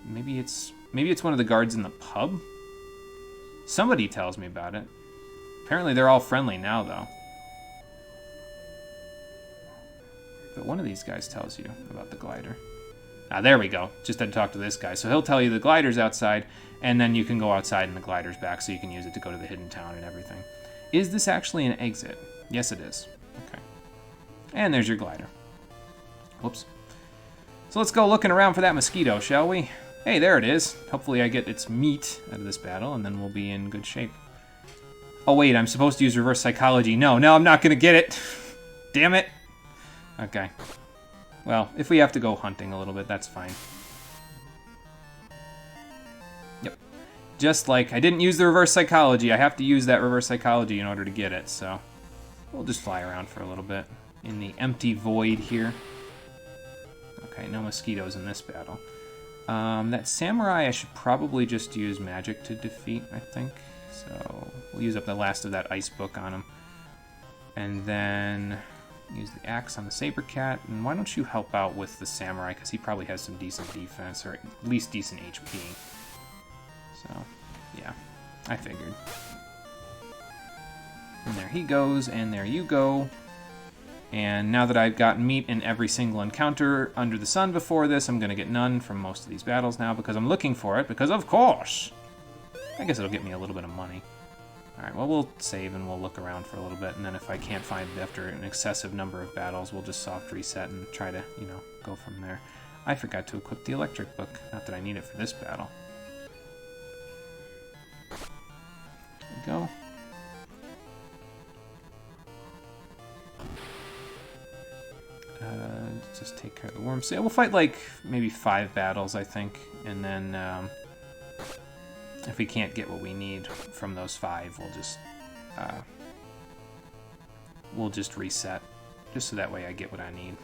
Maybe it's one of the guards in the pub? Somebody tells me about it. Apparently they're all friendly now, though. But one of these guys tells you about the glider. Ah, there we go. Just had to talk to this guy. So he'll tell you the glider's outside, and then you can go outside and the glider's back, so you can use it to go to the hidden town and everything. Is this actually an exit? Yes, it is. Okay. And there's your glider. Whoops. So let's go looking around for that mosquito, shall we? Hey, there it is. Hopefully I get its meat out of this battle, and then we'll be in good shape. Oh, wait, I'm supposed to use reverse psychology. No, I'm not going to get it. Damn it. Okay. Well, if we have to go hunting a little bit, that's fine. Yep. Just like I didn't use the reverse psychology, I have to use that reverse psychology in order to get it, so we'll just fly around for a little bit in the empty void here. Okay, no mosquitoes in this battle. That samurai I should probably just use magic to defeat, I think. So we'll use up the last of that ice book on him. And then use the axe on the saber cat. And why don't you help out with the samurai, because he probably has some decent defense, or at least decent HP. So, yeah, I figured. And there he goes, and there you go. And now that I've gotten meat in every single encounter under the sun before this, I'm going to get none from most of these battles now because I'm looking for it, because of course! I guess it'll get me a little bit of money. Alright, well, we'll save and we'll look around for a little bit, and then if I can't find it after an excessive number of battles, we'll just soft reset and try to, you know, go from there. I forgot to equip the electric book. Not that I need it for this battle. There we go. Just take care of the worms. So yeah, we'll fight like maybe 5 battles, I think, and then if we can't get what we need from those 5, we'll just reset, just so that way I get what I need.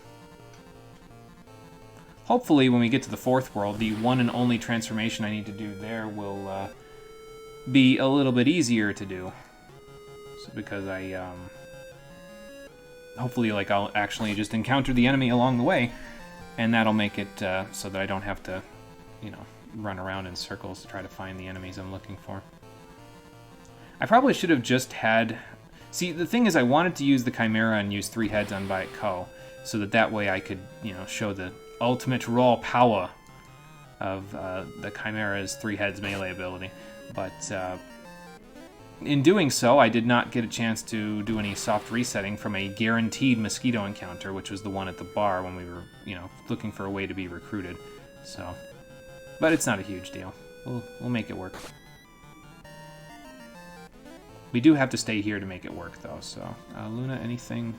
Hopefully, when we get to the 4th world, the one and only transformation I need to do there will be a little bit easier to do, so because hopefully, like, I'll actually just encounter the enemy along the way, and that'll make it so that I don't have to, you know, run around in circles to try to find the enemies I'm looking for. I probably should have just had... See, the thing is, I wanted to use the Chimera and use 3 heads on Viet Ko, so that way I could, you know, show the ultimate raw power of the Chimera's 3 heads melee ability, but... in doing so, I did not get a chance to do any soft resetting from a guaranteed mosquito encounter, which was the one at the bar when we were, you know, looking for a way to be recruited. So, but it's not a huge deal. We'll make it work. We do have to stay here to make it work, though. So, Luna, anything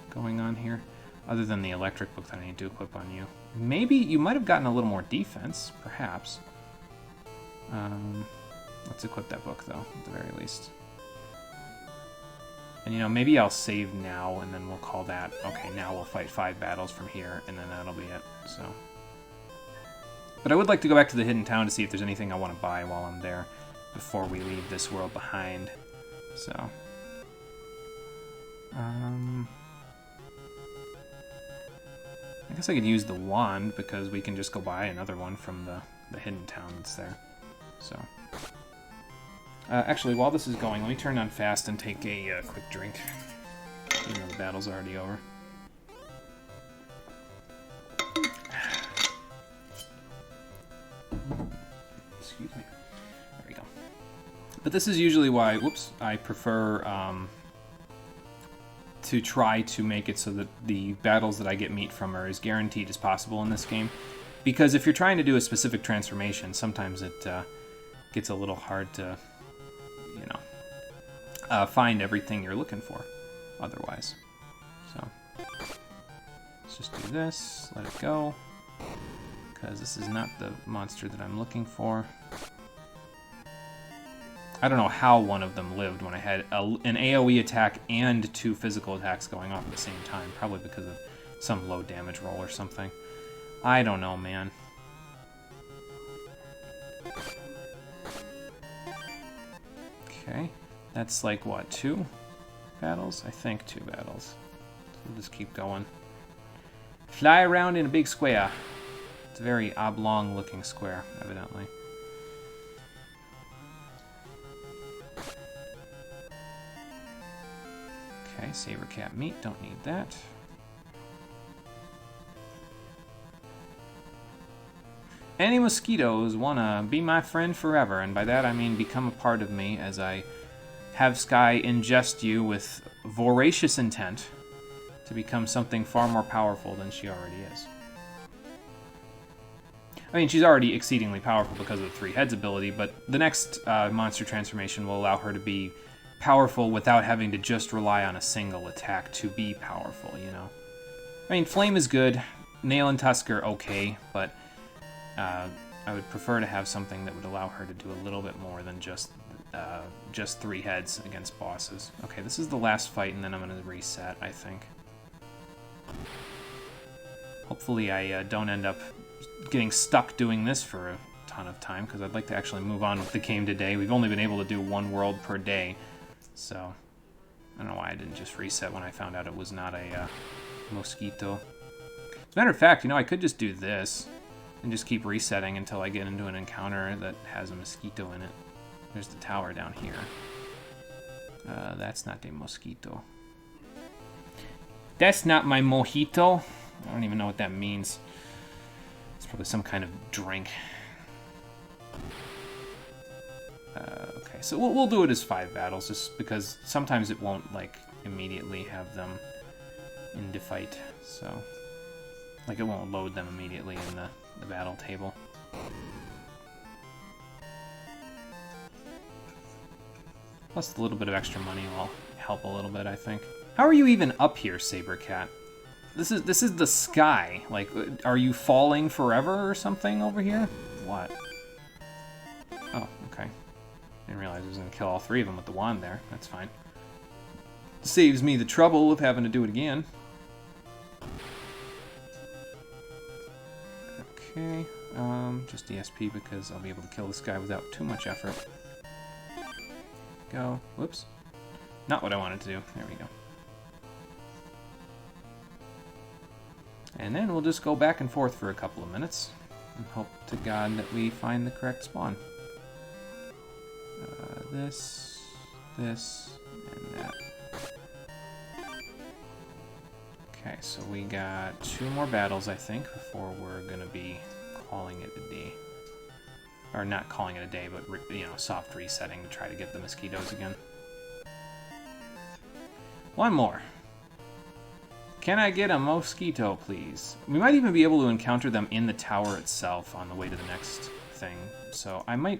going on here other than the electric book that I need to equip on you? Maybe you might have gotten a little more defense, perhaps. Let's equip that book, though, at the very least. And, you know, maybe I'll save now, and then we'll call that... Okay, now we'll fight 5 battles from here, and then that'll be it, so... But I would like to go back to the Hidden Town to see if there's anything I want to buy while I'm there before we leave this world behind. So... I guess I could use the wand, because we can just go buy another one from the Hidden Town that's there. So... actually, while this is going, let me turn on fast and take a quick drink. Even though the battle's already over. Excuse me. There we go. But this is usually why, whoops, I prefer to try to make it so that the battles that I get meat from are as guaranteed as possible in this game. Because if you're trying to do a specific transformation, sometimes it gets a little hard to... you know, find everything you're looking for otherwise. So, let's just do this, let it go, because this is not the monster that I'm looking for. I don't know how one of them lived when I had an AoE attack and 2 physical attacks going off at the same time, probably because of some low damage roll or something. I don't know, man. Okay, that's like, what, 2 battles? I think 2 battles. So we'll just keep going. Fly around in a big square. It's a very oblong-looking square, evidently. Okay, saber cat meat, don't need that. Any mosquitoes wanna be my friend forever, and by that I mean become a part of me as I have Sky ingest you with voracious intent to become something far more powerful than she already is. I mean, she's already exceedingly powerful because of the Three Heads ability, but the next monster transformation will allow her to be powerful without having to just rely on a single attack to be powerful, you know? I mean, Flame is good, Nail and Tusk are okay, but I would prefer to have something that would allow her to do a little bit more than just 3 heads against bosses. Okay, this is the last fight, and then I'm going to reset, I think. Hopefully I don't end up getting stuck doing this for a ton of time, because I'd like to actually move on with the game today. We've only been able to do 1 world per day, so I don't know why I didn't just reset when I found out it was not a mosquito. As a matter of fact, you know, I could just do this and just keep resetting until I get into an encounter that has a mosquito in it. There's the tower down here. That's not a mosquito. That's not my mojito. I don't even know what that means. It's probably some kind of drink. Okay, so we'll do it as 5 battles, just because sometimes it won't, like, immediately have them into fight, so... Like, it won't load them immediately in the battle table. Plus, a little bit of extra money will help a little bit, I think. How are you even up here, Sabercat? This is the sky. Like, are you falling forever or something over here? What? Oh, okay. Didn't realize I was going to kill all 3 of them with the wand there. That's fine. Saves me the trouble of having to do it again. Okay, just ESP because I'll be able to kill this guy without too much effort. Go. Whoops. Not what I wanted to do. There we go. And then we'll just go back and forth for a couple of minutes and hope to God that we find the correct spawn. This, and that. Okay, so we got 2 more battles, I think, before we're going to be calling it a day. Or not calling it a day, but, you know, soft resetting to try to get the mosquitoes again. 1 more. Can I get a mosquito, please? We might even be able to encounter them in the tower itself on the way to the next thing. So I might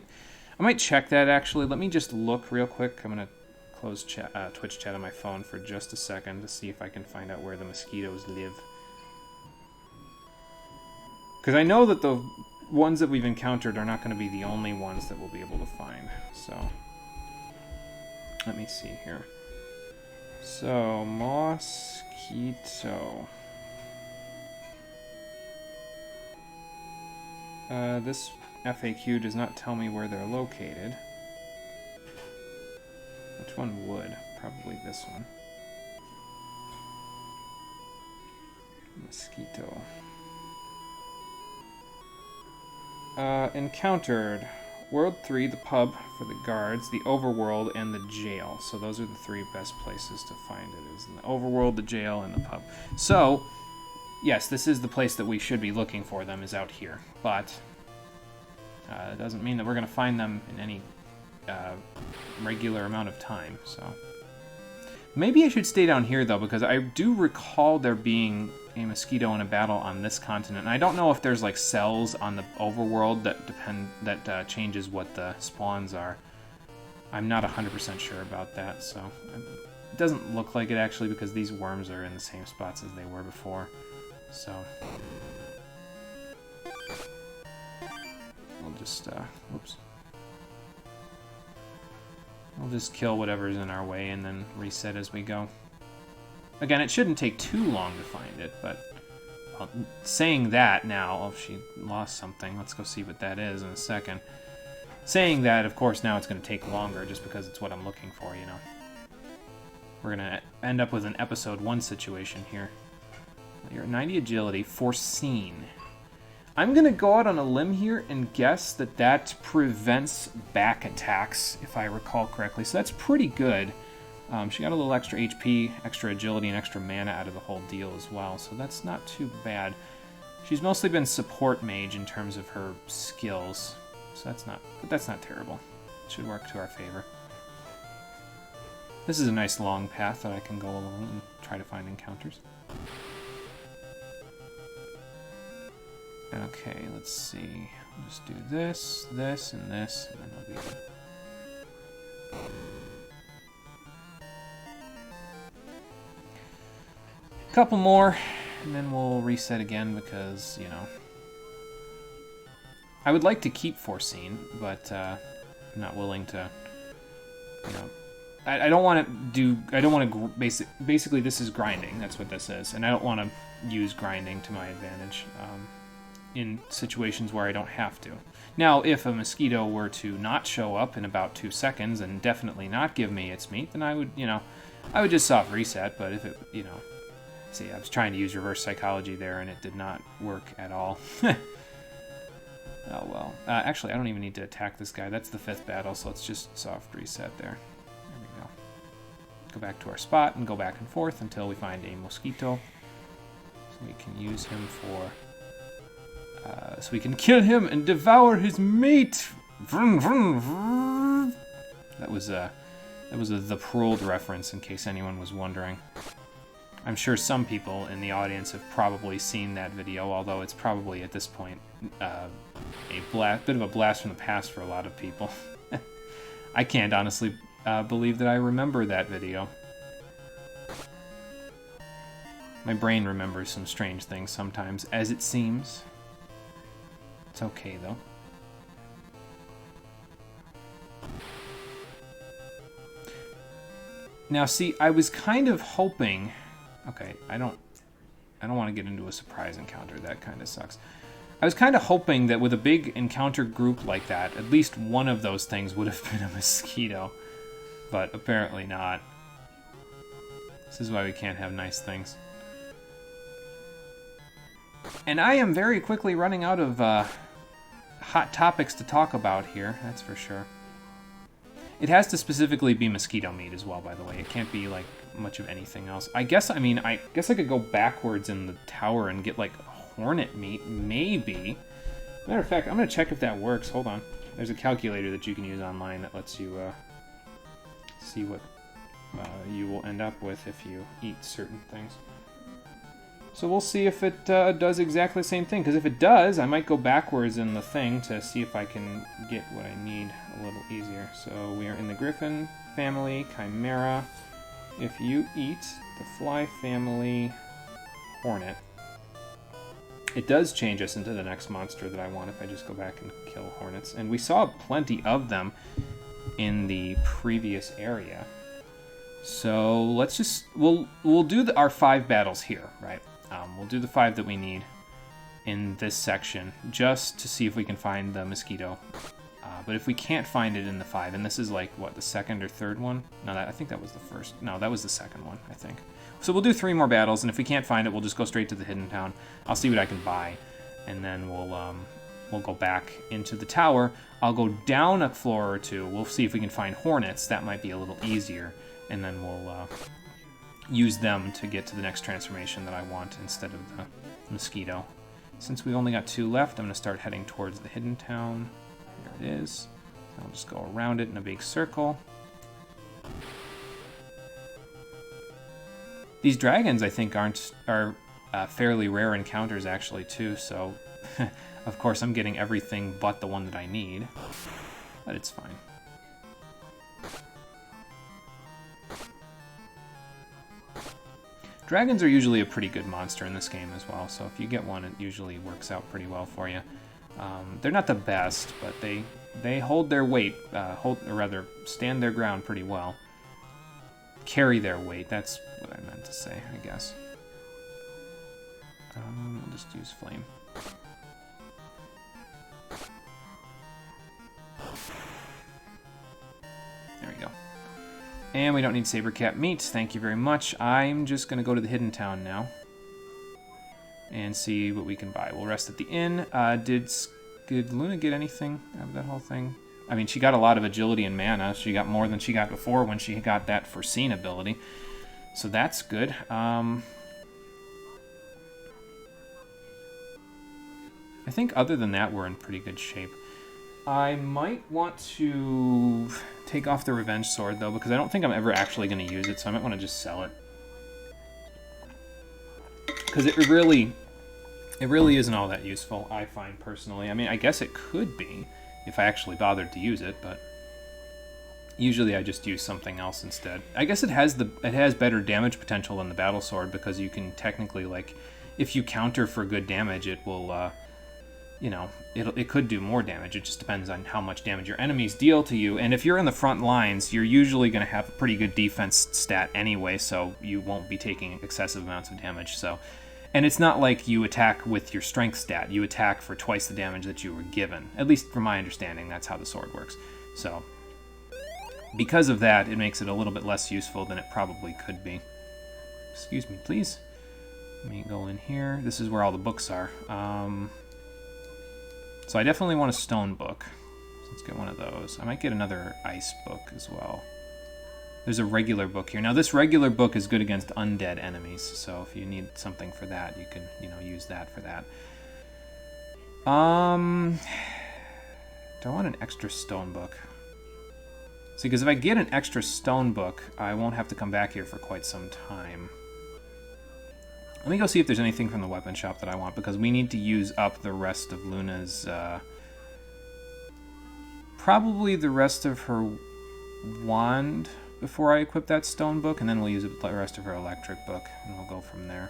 check that, actually. Let me just look real quick. I'm going to close Twitch chat on my phone for just a second to see if I can find out where the mosquitoes live. Because I know that the ones that we've encountered are not going to be the only ones that we'll be able to find. So, let me see here. So, mosquito. This FAQ does not tell me where they're located. Which one would? Probably this one. Mosquito. Encountered. World 3, the pub for the guards, the overworld, and the jail. So those are the 3 best places to find it, is in the overworld, the jail, and the pub. So, yes, this is the place that we should be looking for them, is out here. But, it doesn't mean that we're going to find them in any regular amount of time, so... Maybe I should stay down here, though, because I do recall there being a mosquito in a battle on this continent. And I don't know if there's, like, cells on the overworld that changes what the spawns are. I'm not 100% sure about that, so... It doesn't look like it, actually, because these worms are in the same spots as they were before. So... We'll just, whoops. We'll just kill whatever's in our way and then reset as we go. Again, it shouldn't take too long to find it, but... Well, saying that now... Oh, she lost something. Let's go see what that is in a second. Saying that, of course, now it's going to take longer just because it's what I'm looking for, you know. We're going to end up with an episode 1 situation here. You're at 90 agility, foreseen. I'm going to go out on a limb here and guess that that prevents back attacks, if I recall correctly. So that's pretty good. She got a little extra HP, extra agility, and extra mana out of the whole deal as well, so that's not too bad. She's mostly been support mage in terms of her skills, so that's not terrible. It should work to our favor. This is a nice long path that I can go along and try to find encounters. Okay, let's see. We'll just do this, this, and this, and then we'll be good. Couple more, and then we'll reset again because, you know, I would like to keep Foreseen, but I'm not willing to, you know, I don't want to do, I don't want to, basically this is grinding, that's what this is, and I don't want to use grinding to my advantage in situations where I don't have to. Now, if a mosquito were to not show up in about 2 seconds and definitely not give me its meat, then I would, you know, I would just soft reset, but if it, you know, see, I was trying to use reverse psychology there, and it did not work at all. Oh, well. Actually, I don't even need to attack this guy. That's the 5th battle, so let's just soft reset there. There we go. Go back to our spot and go back and forth until we find a mosquito. So we can use him for... so we can kill him and devour his mate! Vroom, vroom, vroom. That was a The Pruld reference, in case anyone was wondering. I'm sure some people in the audience have probably seen that video, although it's probably at this point a bit of a blast from the past for a lot of people. I can't honestly believe that I remember that video. My brain remembers some strange things sometimes, as it seems. It's okay, though. Now, see, I was kind of hoping... Okay, I don't want to get into a surprise encounter. That kind of sucks. I was kind of hoping that with a big encounter group like that, at least one of those things would have been a mosquito. But apparently not. This is why we can't have nice things. And I am very quickly running out of hot topics to talk about here, that's for sure. It has to specifically be mosquito meat as well, by the way. It can't be, like, much of anything else. I guess I could go backwards in the tower and get, like, hornet meat, maybe. Matter of fact, I'm going to check if that works. Hold on. There's a calculator that you can use online that lets you see what you will end up with if you eat certain things. So we'll see if it does exactly the same thing, because if it does, I might go backwards in the thing to see if I can get what I need a little easier. So we are in the Griffin family, Chimera. If you eat the Fly family Hornet, it does change us into the next monster that I want if I just go back and kill Hornets. And we saw plenty of them in the previous area. So let's just, we'll do our 5 battles here, right? We'll do the 5 that we need in this section just to see if we can find the mosquito. But if we can't find it in the 5, and this is like, what, the 2nd or 3rd one? No, I think that was the first. No, that was the 2nd one, I think. So we'll do 3 more battles, and if we can't find it, we'll just go straight to the Hidden Town. I'll see what I can buy, and then we'll go back into the tower. I'll go down a floor or 2. We'll see if we can find hornets. That might be a little easier, and then we'll use them to get to the next transformation that I want instead of the mosquito. Since we only got 2 left, I'm going to start heading towards the Hidden Town. There it is. I'll just go around it in a big circle. These dragons, I think, are fairly rare encounters, actually, too, so of course I'm getting everything but the one that I need, but it's fine. Dragons are usually a pretty good monster in this game as well, so if you get one, it usually works out pretty well for you. They're not the best, but they hold their weight, or rather, stand their ground pretty well. Carry their weight, that's what I meant to say, I guess. We'll just use flame. There we go. And we don't need Sabercat meat, thank you very much. I'm just going to go to the Hidden Town now. and see what we can buy. We'll rest at the inn. Did Luna get anything out of that whole thing? I mean, she got a lot of agility and mana. She got more than she got before when she got that foreseen ability. So that's good. I think other than that, we're in pretty good shape. I might want to take off the Revenge Sword, though, because I don't think I'm ever actually going to use it, so I might want to just sell it. Because it really isn't all that useful, I find, personally. I mean, I guess it could be if I actually bothered to use it, but usually I just use something else instead. I guess it has better damage potential than the Battle Sword, because you can technically, like, if you counter for good damage, it will, you know, it could do more damage. It just depends on how much damage your enemies deal to you. And if you're in the front lines, you're usually going to have a pretty good defense stat anyway, so you won't be taking excessive amounts of damage. So, and it's not like you attack with your strength stat. You attack for twice the damage that you were given. At least from my understanding, that's how the sword works. So, because of that, it makes it a little bit less useful than it probably could be. Excuse me, please. Let me go in here. This is where all the books are. So I definitely want a stone book. So let's get one of those. I might get another ice book as well. There's a regular book here. Now this regular book is good against undead enemies, so if you need something for that, you can, you know, use that for that. Do I want an extra stone book? See, because if I get an extra stone book, I won't have to come back here for quite some time. Let me go see if there's anything from the weapon shop that I want, because we need to use up the rest of Luna's, probably the rest of her wand before I equip that stone book, and then we'll use the rest of her electric book, and we'll go from there.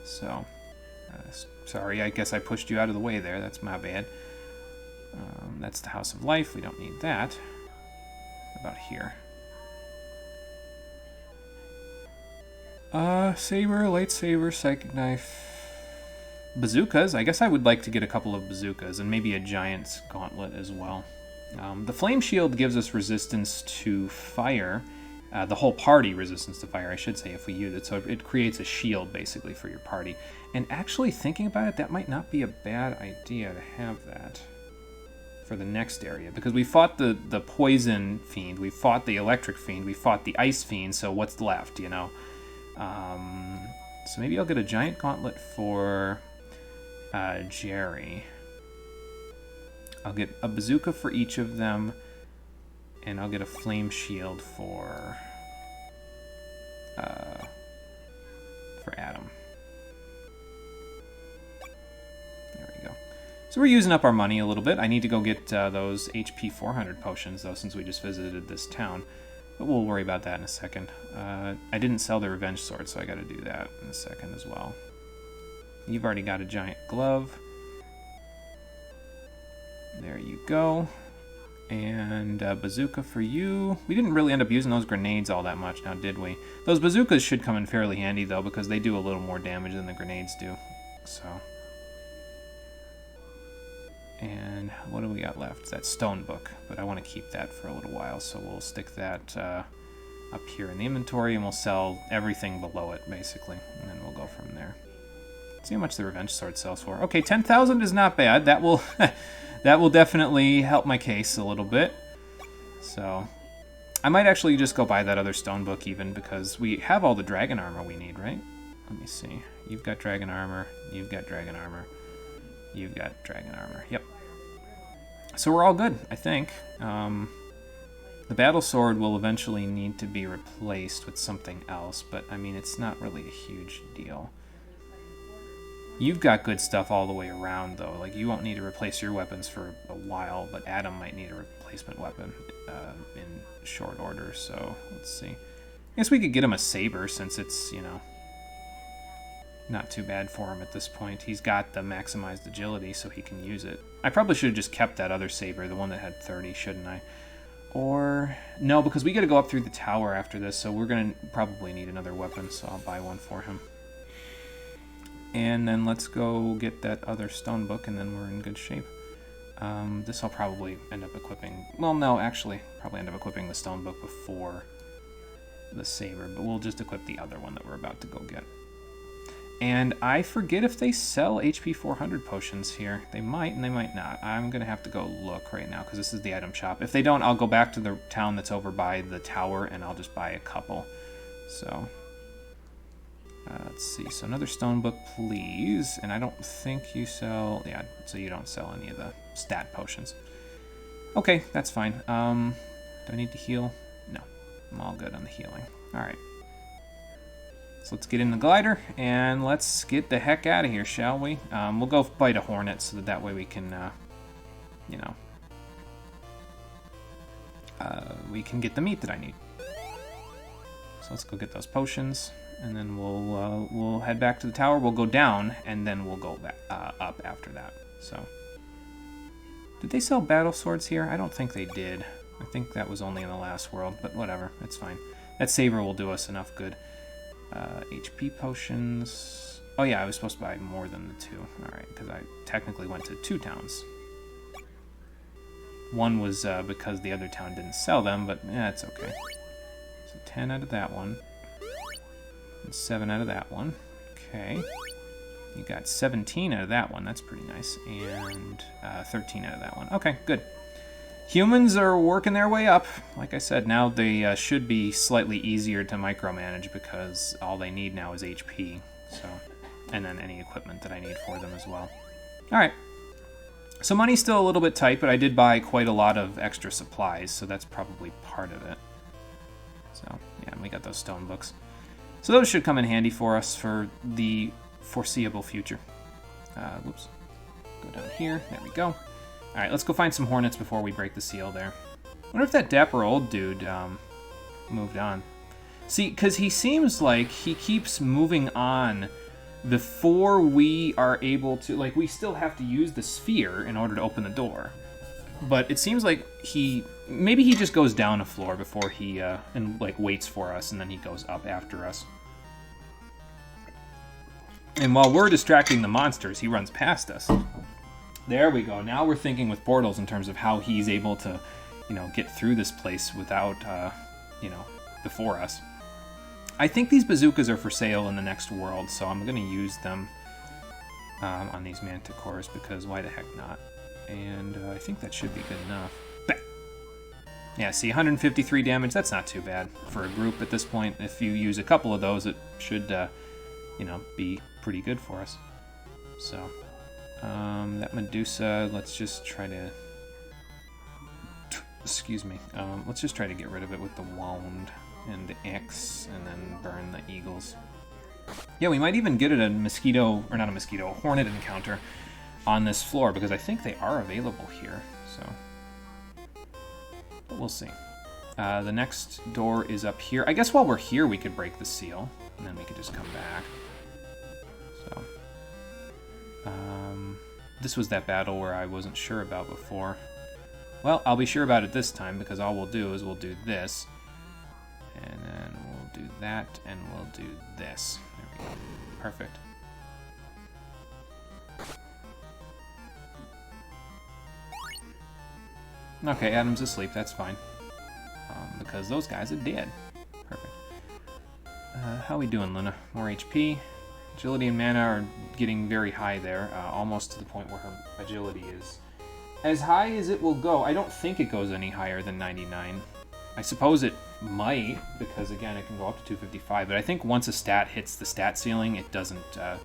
So, sorry, I guess I pushed you out of the way there. That's my bad. That's the House of Life. We don't need that. What about here? Saber, lightsaber, psychic knife, bazookas. I guess I would like to get a couple of bazookas and maybe a giant's gauntlet as well. The flame shield gives us resistance to fire, the whole party resistance to fire, I should say, if we use it. So it creates a shield basically for your party. And actually thinking about it, that might not be a bad idea to have that for the next area, because we fought the poison fiend, we fought the electric fiend, we fought the ice fiend. So what's left, you know? So maybe I'll get a giant gauntlet for Jerry. I'll get a bazooka for each of them, and I'll get a flame shield for Adam. There we go. So we're using up our money a little bit. I need to go get those HP 400 potions, though, since we just visited this town. But we'll worry about that in a second. I didn't sell the Revenge Sword, so I gotta do that in a second as well. You've already got a giant glove. There you go. And bazooka for you. We didn't really end up using those grenades all that much now, did we? Those bazookas should come in fairly handy, though, because they do a little more damage than the grenades do. So. And what do we got left? It's that stone book, but I want to keep that for a little while, so we'll stick that up here in the inventory, and we'll sell everything below it, basically, and then we'll go from there. See how much the Revenge Sword sells for. Okay, 10,000 is not bad. That will that will definitely help my case a little bit. So I might actually just go buy that other stone book even, because we have all the dragon armor we need, right? Let me see. You've got dragon armor. You've got dragon armor. You've got dragon armor. Yep. So we're all good, I think. The battle sword will eventually need to be replaced with something else, but I mean, it's not really a huge deal. You've got good stuff all the way around, though. Like, you won't need to replace your weapons for a while, but Adam might need a replacement weapon in short order, so let's see. I guess we could get him a saber, since it's, you know, not too bad for him at this point. He's got the maximized agility, so he can use it. I probably should have just kept that other saber, the one that had 30, shouldn't I? Or, no, because we got to go up through the tower after this, so we're going to probably need another weapon, so I'll buy one for him. And then let's go get that other stone book, and then we're in good shape. This I'll probably end up equipping. Well, no, actually, probably end up equipping the stone book before the saber, but we'll just equip the other one that we're about to go get. And I forget if they sell HP 400 potions here. They might and they might not. I'm going to have to go look right now because this is the item shop. If they don't, I'll go back to the town that's over by the tower and I'll just buy a couple. So, let's see. So another stone book, please. And I don't think you sell... Yeah, so you don't sell any of the stat potions. Okay, that's fine. Do I need to heal? No. I'm all good on the healing. All right. So let's get in the glider, and let's get the heck out of here, shall we? We'll go fight a hornet, so that way we can, you know, we can get the meat that I need. So let's go get those potions, and then we'll head back to the tower. We'll go down, and then we'll go back up after that. So, did they sell battle swords here? I don't think they did. I think that was only in the last world, but whatever, it's fine. That saber will do us enough good. HP potions. Oh yeah, I was supposed to buy more than the 2. Alright, because I technically went to 2 towns. One was because the other town didn't sell them, but it's okay. So 10 out of that one. And 7 out of that one. Okay. You got 17 out of that one. That's pretty nice. And 13 out of that one. Okay, good. Humans are working their way up. Like I said, now they should be slightly easier to micromanage because all they need now is HP. So, and then any equipment that I need for them as well. All right. So money's still a little bit tight, but I did buy quite a lot of extra supplies, so that's probably part of it. So, yeah, we got those stone books. So those should come in handy for us for the foreseeable future. Whoops. Go down here. There we go. All right, let's go find some hornets before we break the seal there. I wonder if that dapper old dude moved on. See, because he seems like he keeps moving on before we are able to... Like, we still have to use the sphere in order to open the door. But it seems like he... Maybe he just goes down a floor before he... and, like, waits for us, and then he goes up after us. And while we're distracting the monsters, he runs past us. There we go. Now we're thinking with portals in terms of how he's able to, you know, get through this place without, you know, before us. I think these bazookas are for sale in the next world, so I'm going to use them on these manticores because why the heck not? And I think that should be good enough. Bah! Yeah, see, 153 damage. That's not too bad for a group at this point. If you use a couple of those, it should, you know, be pretty good for us. So... that Medusa, let's just try to... Excuse me. Let's just try to get rid of it with the wand and the X, and then burn the eagles. Yeah, we might even get it a mosquito, or not a mosquito, a hornet encounter on this floor, because I think they are available here, so... But we'll see. The next door is up here. I guess while we're here, we could break the seal, and then we could just come back. So... this was that battle where I wasn't sure about before. Well, I'll be sure about it this time, because all we'll do is we'll do this. And then we'll do that, and we'll do this. There we go. Perfect. Okay, Adam's asleep, that's fine. Because those guys are dead. Perfect. How we doing, Luna? More HP? Agility and mana are getting very high there, almost to the point where her agility is as high as it will go. I don't think it goes any higher than 99. I suppose it might, because again, it can go up to 255, but I think once a stat hits the stat ceiling, it doesn't have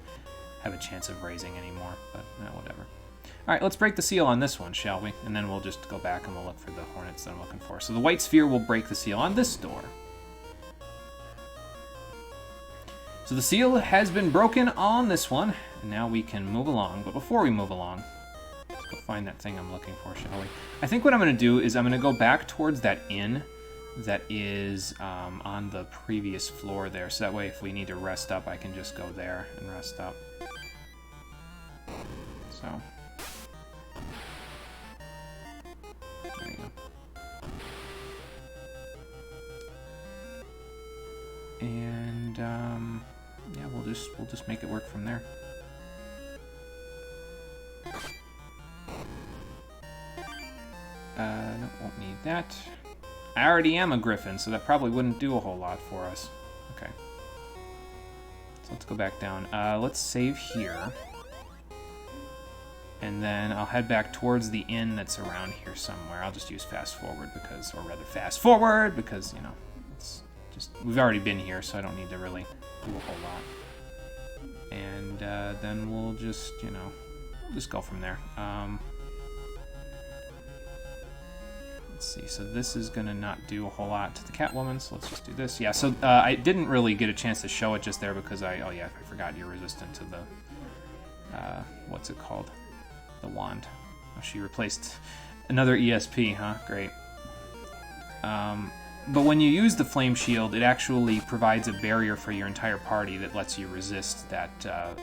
a chance of raising anymore, but whatever. All right, let's break the seal on this one, shall we? And then we'll just go back and we'll look for the hornets that I'm looking for. So the white sphere will break the seal on this door. So the seal has been broken on this one, and now we can move along. But before we move along, let's go find that thing I'm looking for, shall we? I think what I'm going to do is I'm going to go back towards that inn that is on the previous floor there. So that way if we need to rest up, I can just go there and rest up. So... there you go. And, yeah, we'll just make it work from there. No, won't need that. I already am a griffin, so that probably wouldn't do a whole lot for us. Okay. So let's go back down. Let's save here. And then I'll head back towards the inn that's around here somewhere. I'll just use fast forward because, or rather fast forward because, you know, it's just, we've already been here, so I don't need to really do a whole lot. And then we'll just, you know, we'll just go from there. Let's see, so this is gonna not do a whole lot to the Catwoman, so let's just do this. Yeah, so I didn't really get a chance to show it just there because oh yeah, I forgot you're resistant to the, what's it called? The wand. Oh, she replaced another ESP, huh? Great. But when you use the flame shield, it actually provides a barrier for your entire party that lets you resist that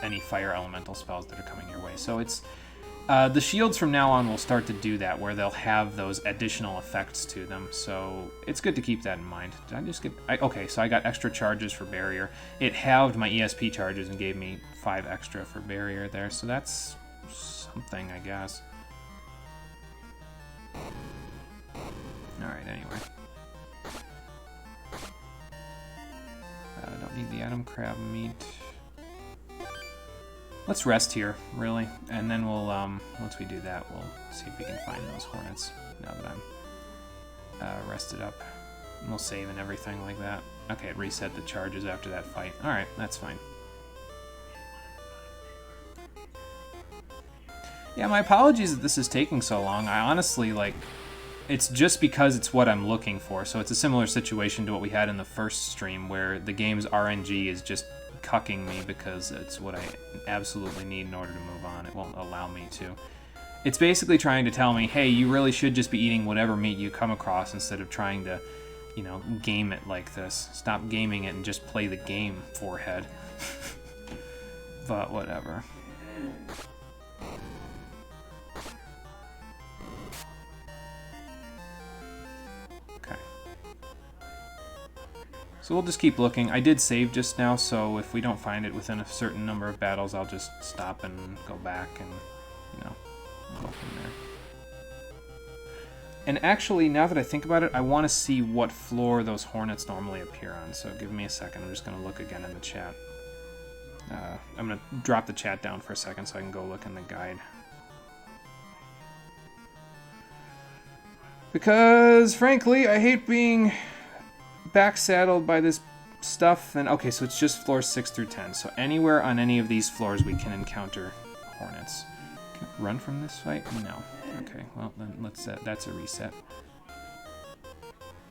any fire elemental spells that are coming your way. So it's the shields from now on will start to do that, where they'll have those additional effects to them. So it's good to keep that in mind. Did I just get? Okay, so I got extra charges for barrier. It halved my ESP charges and gave me 5 extra for barrier there. So that's something, I guess. Alright, anyway. Don't need the Adam Crab meat. Let's rest here, really. And then we'll, once we do that, we'll see if we can find those hornets now that I'm rested up. And we'll save and everything like that. Okay, it reset the charges after that fight. Alright, that's fine. Yeah, my apologies that this is taking so long. I honestly, like, it's just because it's what I'm looking for. So it's a similar situation to what we had in the first stream where the game's RNG is just cucking me because it's what I absolutely need in order to move on. It won't allow me to. It's basically trying to tell me, hey, you really should just be eating whatever meat you come across instead of trying to, you know, game it like this. Stop gaming it and just play the game, forehead. But whatever. So we'll just keep looking. I did save just now, so if we don't find it within a certain number of battles, I'll just stop and go back and, you know, go from there. And actually, now that I think about it, I want to see what floor those hornets normally appear on. So give me a second. I'm just going to look again in the chat. I'm going to drop the chat down for a second so I can go look in the guide. Because, frankly, I hate being back-saddled by this stuff. And okay, so it's just floors 6 through 10. So anywhere on any of these floors we can encounter hornets. Can I run from this fight? No. Okay, well then let's that's a reset.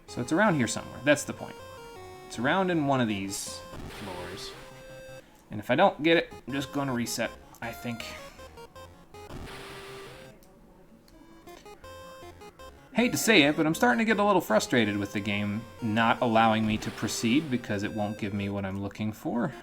So it's around here somewhere. That's the point. It's around in one of these floors. And if I don't get it, I'm just going to reset, I think. Hate to say it, but I'm starting to get a little frustrated with the game not allowing me to proceed because it won't give me what I'm looking for.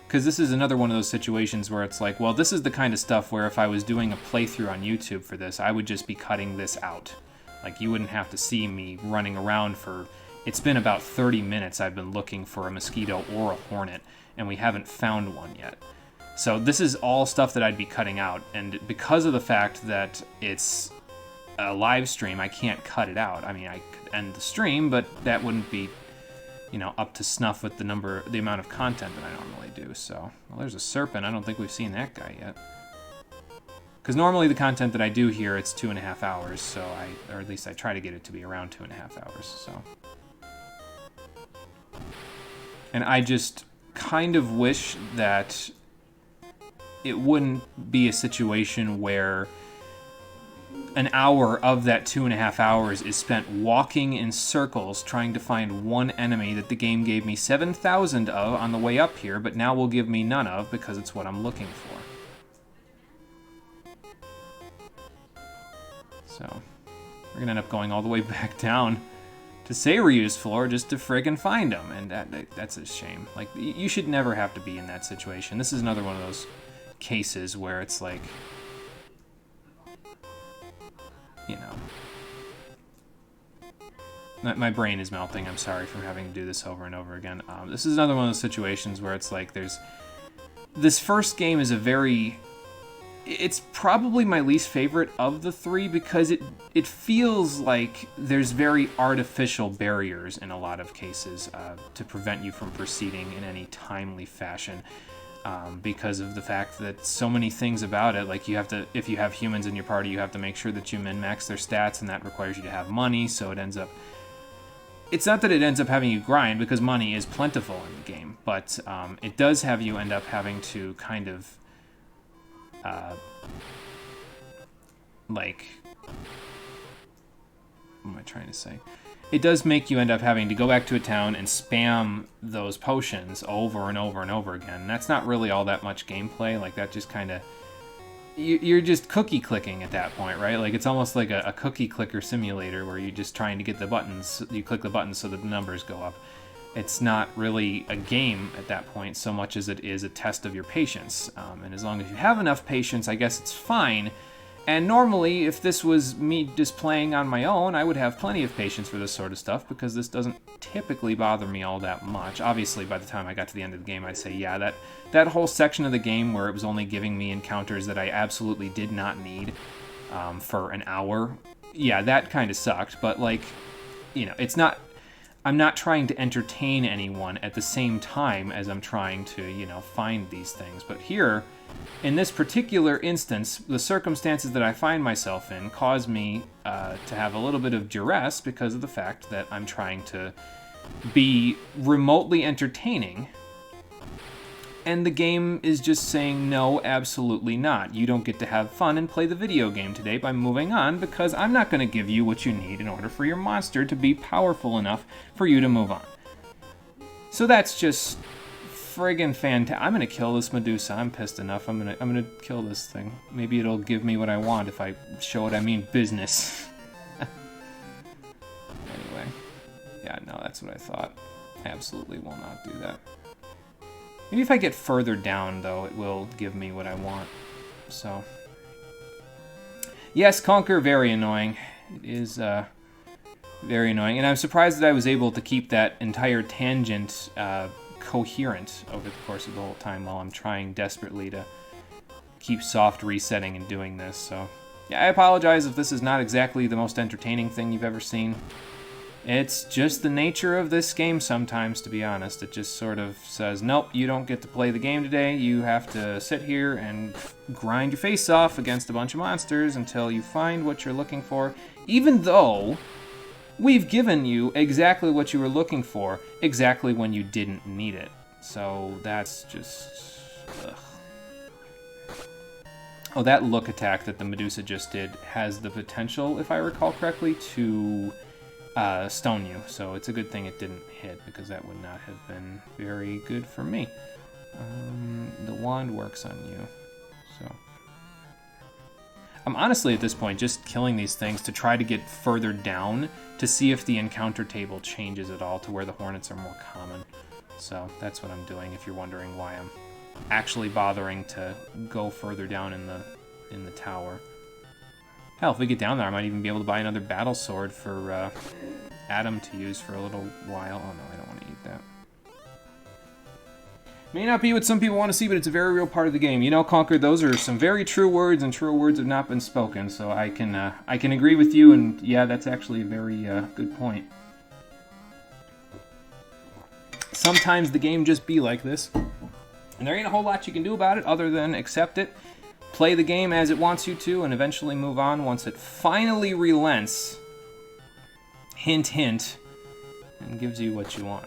Because this is another one of those situations where it's like, well, this is the kind of stuff where if I was doing a playthrough on YouTube for this, I would just be cutting this out. Like, you wouldn't have to see me running around for... It's been about 30 minutes I've been looking for a mosquito or a hornet, and we haven't found one yet. So this is all stuff that I'd be cutting out, and because of the fact that it's a live stream, I can't cut it out. I mean, I could end the stream, but that wouldn't be, you know, up to snuff with the amount of content that I normally do. So, well, there's a serpent. I don't think we've seen that guy yet. Because normally the content that I do here, it's 2.5 hours, so or at least I try to get it to be around 2.5 hours, so. And I just kind of wish that it wouldn't be a situation where an hour of that 2.5 hours is spent walking in circles trying to find one enemy that the game gave me 7,000 of on the way up here, but now will give me none of because it's what I'm looking for. So, we're gonna end up going all the way back down to Seiryu's floor just to friggin' find him, and that's a shame. Like, you should never have to be in that situation. This is another one of those cases where it's like, you know, my brain is melting. I'm sorry for having to do this over and over again. This is another one of those situations where it's like this first game is a very it's probably my least favorite of the three because it feels like there's very artificial barriers in a lot of cases to prevent you from proceeding in any timely fashion. Because of the fact that so many things about it, like you have to, if you have humans in your party, you have to make sure that you min-max their stats, and that requires you to have money, so it ends up... It's not that it ends up having you grind, because money is plentiful in the game, but it does have you end up having to kind of, like... What am I trying to say? It does make you end up having to go back to a town and spam those potions over and over and over again. And that's not really all that much gameplay. Like, that just kind of... You're just cookie clicking at that point, right? Like, it's almost like a cookie clicker simulator where you're just trying to get the buttons. You click the buttons so that the numbers go up. It's not really a game at that point so much as it is a test of your patience. And as long as you have enough patience, I guess it's fine. And normally, if this was me just playing on my own, I would have plenty of patience for this sort of stuff, because this doesn't typically bother me all that much. Obviously, by the time I got to the end of the game, I'd say, yeah, that whole section of the game where it was only giving me encounters that I absolutely did not need for an hour, yeah, that kind of sucked. But, like, you know, it's not... I'm not trying to entertain anyone at the same time as I'm trying to, you know, find these things. But here... In this particular instance, the circumstances that I find myself in cause me to have a little bit of duress because of the fact that I'm trying to be remotely entertaining, and the game is just saying, no, absolutely not. You don't get to have fun and play the video game today by moving on, because I'm not going to give you what you need in order for your monster to be powerful enough for you to move on. So that's just... friggin' fantastic. I'm gonna kill this Medusa. I'm pissed enough. I'm gonna kill this thing. Maybe it'll give me what I want if I show it I mean business. Anyway. Yeah, no, that's what I thought. I absolutely will not do that. Maybe if I get further down, though, it will give me what I want. So. Yes, Conquer, very annoying. It is, very annoying. And I'm surprised that I was able to keep that entire tangent, coherent over the course of the whole time while I'm trying desperately to keep soft resetting and doing this. So yeah, I apologize if this is not exactly the most entertaining thing you've ever seen. It's just the nature of this game sometimes, to be honest. It just sort of says, nope, you don't get to play the game today. You have to sit here and grind your face off against a bunch of monsters until you find what you're looking for, even though we've given you exactly what you were looking for, exactly when you didn't need it. So that's just... ugh. Oh, that look attack that the Medusa just did has the potential, if I recall correctly, to stone you. So it's a good thing it didn't hit, because that would not have been very good for me. The wand works on you, so... I'm honestly, at this point, just killing these things to try to get further down to see if the encounter table changes at all to where the hornets are more common. So that's what I'm doing, if you're wondering why I'm actually bothering to go further down in the tower. Hell, if we get down there, I might even be able to buy another battle sword for Adam to use for a little while. Oh no, I don't want to eat that. May not be what some people want to see, but it's a very real part of the game. You know, Conquer, those are some very true words, and true words have not been spoken, so I can agree with you, and yeah, that's actually a very good point. Sometimes the game just be like this, and there ain't a whole lot you can do about it other than accept it, play the game as it wants you to, and eventually move on once it finally relents, hint hint, and gives you what you want.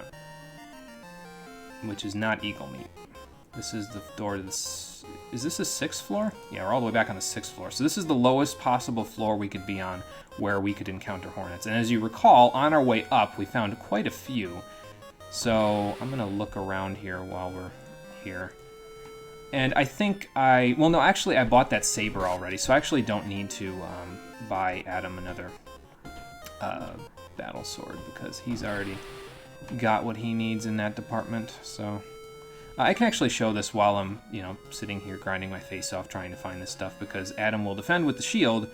Which is not eagle meat. This is the door to this. Is this a 6th floor? Yeah, we're all the way back on the 6th floor. So this is the lowest possible floor we could be on where we could encounter hornets. And as you recall, on our way up, we found quite a few. So I'm going to look around here while we're here. And I think well, no, actually, I bought that saber already. So I actually don't need to buy Adam another battle sword, because he's already got what he needs in that department. So I can actually show this while I'm, you know, sitting here grinding my face off trying to find this stuff, because Adam will defend with the shield,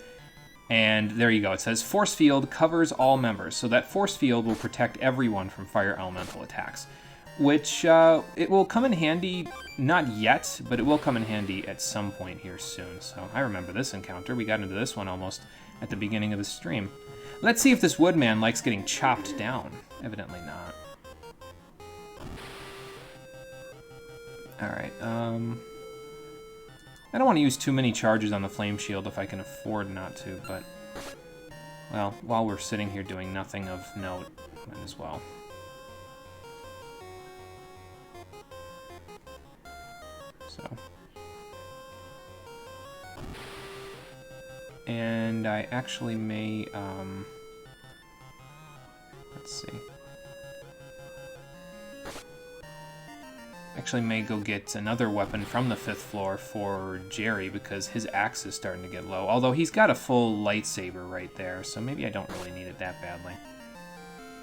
and there you go. It says force field covers all members, so that force field will protect everyone from fire elemental attacks. which it will come in handy, not yet, but it will come in handy at some point here soon. So I remember this encounter. We got into this one almost at the beginning of the stream. Let's see if this woodman likes getting chopped down. Evidently not. Alright, I don't want to use too many charges on the flame shield if I can afford not to, but, well, while we're sitting here doing nothing of note, might as well. So. And I actually may, let's see. Actually may go get another weapon from the 5th floor for Jerry because his axe is starting to get low. Although he's got a full lightsaber right there, so maybe I don't really need it that badly.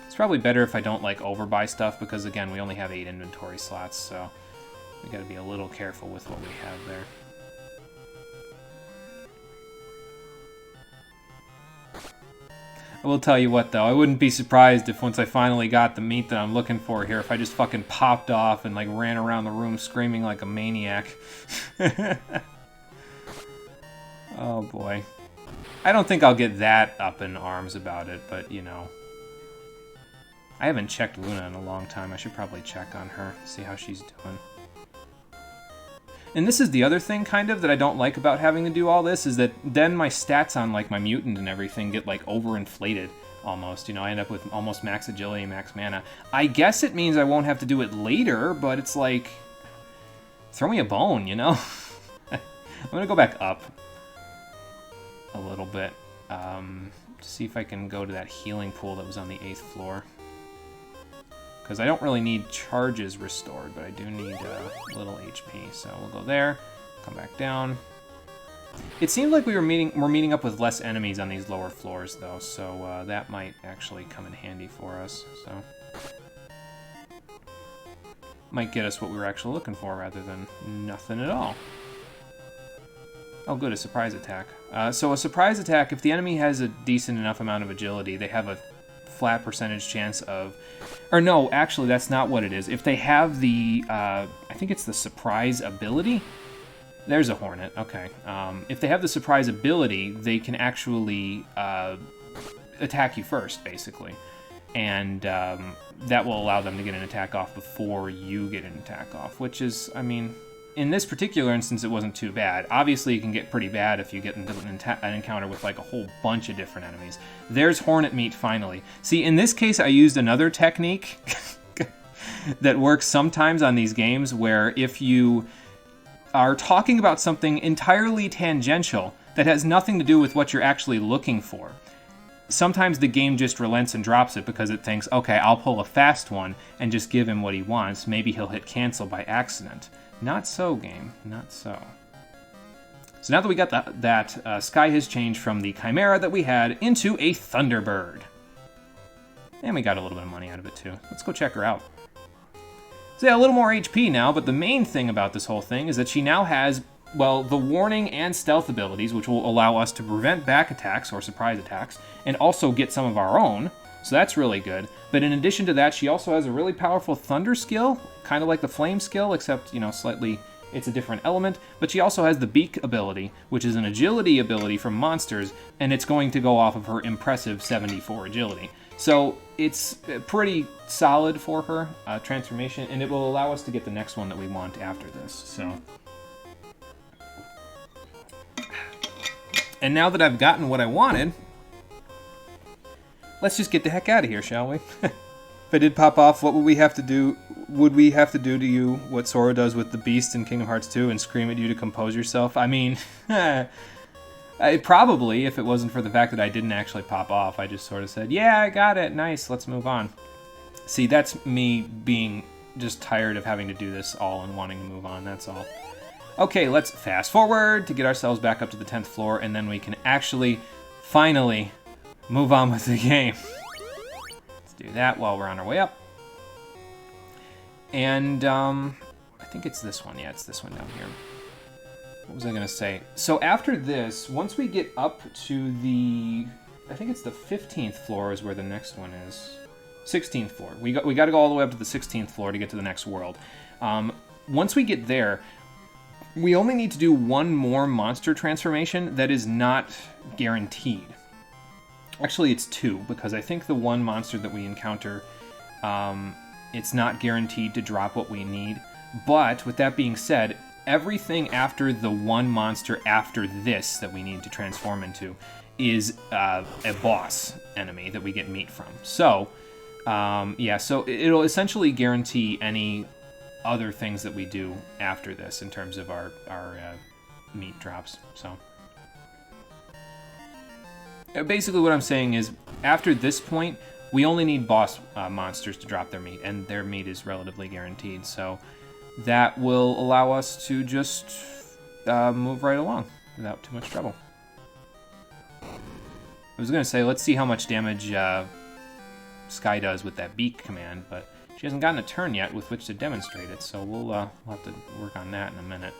It's probably better if I don't like overbuy stuff because again, we only have 8 inventory slots, so we gotta be a little careful with what we have there. I will tell you what, though, I wouldn't be surprised if once I finally got the meat that I'm looking for here, if I just fucking popped off and, like, ran around the room screaming like a maniac. Oh, boy. I don't think I'll get that up in arms about it, but, you know. I haven't checked Luna in a long time. I should probably check on her, see how she's doing. And this is the other thing, kind of, that I don't like about having to do all this, is that then my stats on, like, my mutant and everything get, like, overinflated, almost. You know, I end up with almost max agility, max mana. I guess it means I won't have to do it later, but it's like, throw me a bone, you know? I'm gonna go back up a little bit, to see if I can go to that healing pool that was on the 8th floor. Because I don't really need charges restored, but I do need a little HP. So we'll go there, come back down. It seemed like we're meeting up with less enemies on these lower floors, though, so that might actually come in handy for us. So might get us what we were actually looking for, rather than nothing at all. Oh, good, a surprise attack. So a surprise attack, if the enemy has a decent enough amount of agility, they have a flat percentage chance of... Or no, actually, that's not what it is. If they have the, I think it's the surprise ability. There's a hornet, okay. If they have the surprise ability, they can actually attack you first, basically. And that will allow them to get an attack off before you get an attack off, which is, I mean... In this particular instance, it wasn't too bad. Obviously, it can get pretty bad if you get into an encounter with like a whole bunch of different enemies. There's hornet meat, finally. See, in this case, I used another technique that works sometimes on these games where if you are talking about something entirely tangential that has nothing to do with what you're actually looking for, sometimes the game just relents and drops it because it thinks, okay, I'll pull a fast one and just give him what he wants. Maybe he'll hit cancel by accident. Not so, game. Not so. So now that we got that, Sky has changed from the Chimera that we had into a Thunderbird. And we got a little bit of money out of it, too. Let's go check her out. So yeah, a little more HP now, but the main thing about this whole thing is that she now has, well, the warning and stealth abilities, which will allow us to prevent back attacks or surprise attacks, and also get some of our own. So that's really good. But in addition to that, she also has a really powerful thunder skill, kind of like the flame skill, except, you know, slightly, it's a different element. But she also has the beak ability, which is an agility ability from monsters, and it's going to go off of her impressive 74 agility. So it's pretty solid for her transformation, and it will allow us to get the next one that we want after this. So. And now that I've gotten what I wanted, let's just get the heck out of here, shall we? If I did pop off, what would we have to do? Would we have to do to you what Sora does with the Beast in Kingdom Hearts 2 and scream at you to compose yourself? I mean, probably, if it wasn't for the fact that I didn't actually pop off. I just sort of said, yeah, I got it, nice, let's move on. See, that's me being just tired of having to do this all and wanting to move on, that's all. Okay, let's fast forward to get ourselves back up to the 10th floor, and then we can actually, finally, move on with the game. Let's do that while we're on our way up. And, I think it's this one. Yeah, it's this one down here. What was I going to say? So after this, once we get up to the... I think it's the 15th floor is where the next one is. 16th floor. We got to go all the way up to the 16th floor to get to the next world. Once we get there, we only need to do one more monster transformation that is not guaranteed. Actually, it's two, because I think the one monster that we encounter, it's not guaranteed to drop what we need. But with that being said, everything after the one monster after this that we need to transform into is a boss enemy that we get meat from. So, yeah, so it'll essentially guarantee any other things that we do after this in terms of our meat drops. So basically what I'm saying is after this point, we only need boss monsters to drop their meat, and their meat is relatively guaranteed. So that will allow us to just move right along without too much trouble. I was going to say, let's see how much damage Sky does with that beak command, but she hasn't gotten a turn yet with which to demonstrate it, so we'll have to work on that in a minute.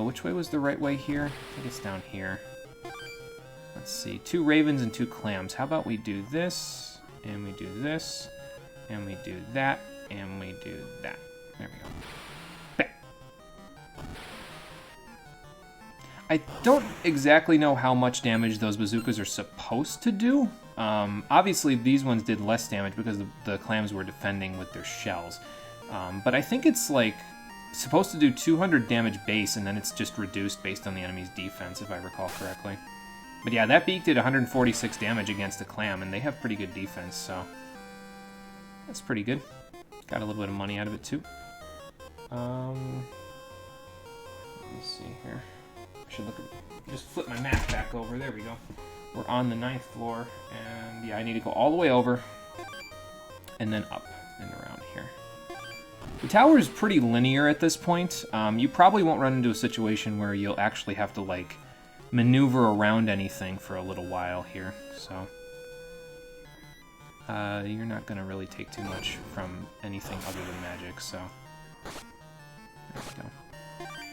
Which way was the right way here? I think it's down here. Let's see, 2 ravens and 2 clams. How about we do this, and we do this, and we do that, and we do that. There we go. Bam. I don't exactly know how much damage those bazookas are supposed to do. Obviously, these ones did less damage because the clams were defending with their shells. But I think it's like supposed to do 200 damage base, and then it's just reduced based on the enemy's defense, if I recall correctly. But yeah, that beak did 146 damage against the clam, and they have pretty good defense, so that's pretty good. Got a little bit of money out of it too. Let me see here. I should look at, just flip my map back over. There we go. We're on the 9th floor, and yeah, I need to go all the way over and then up and around here. The tower is pretty linear at this point. You probably won't run into a situation where you'll actually have to like maneuver around anything for a little while here, so you're not going to really take too much from anything other than magic, so there we go.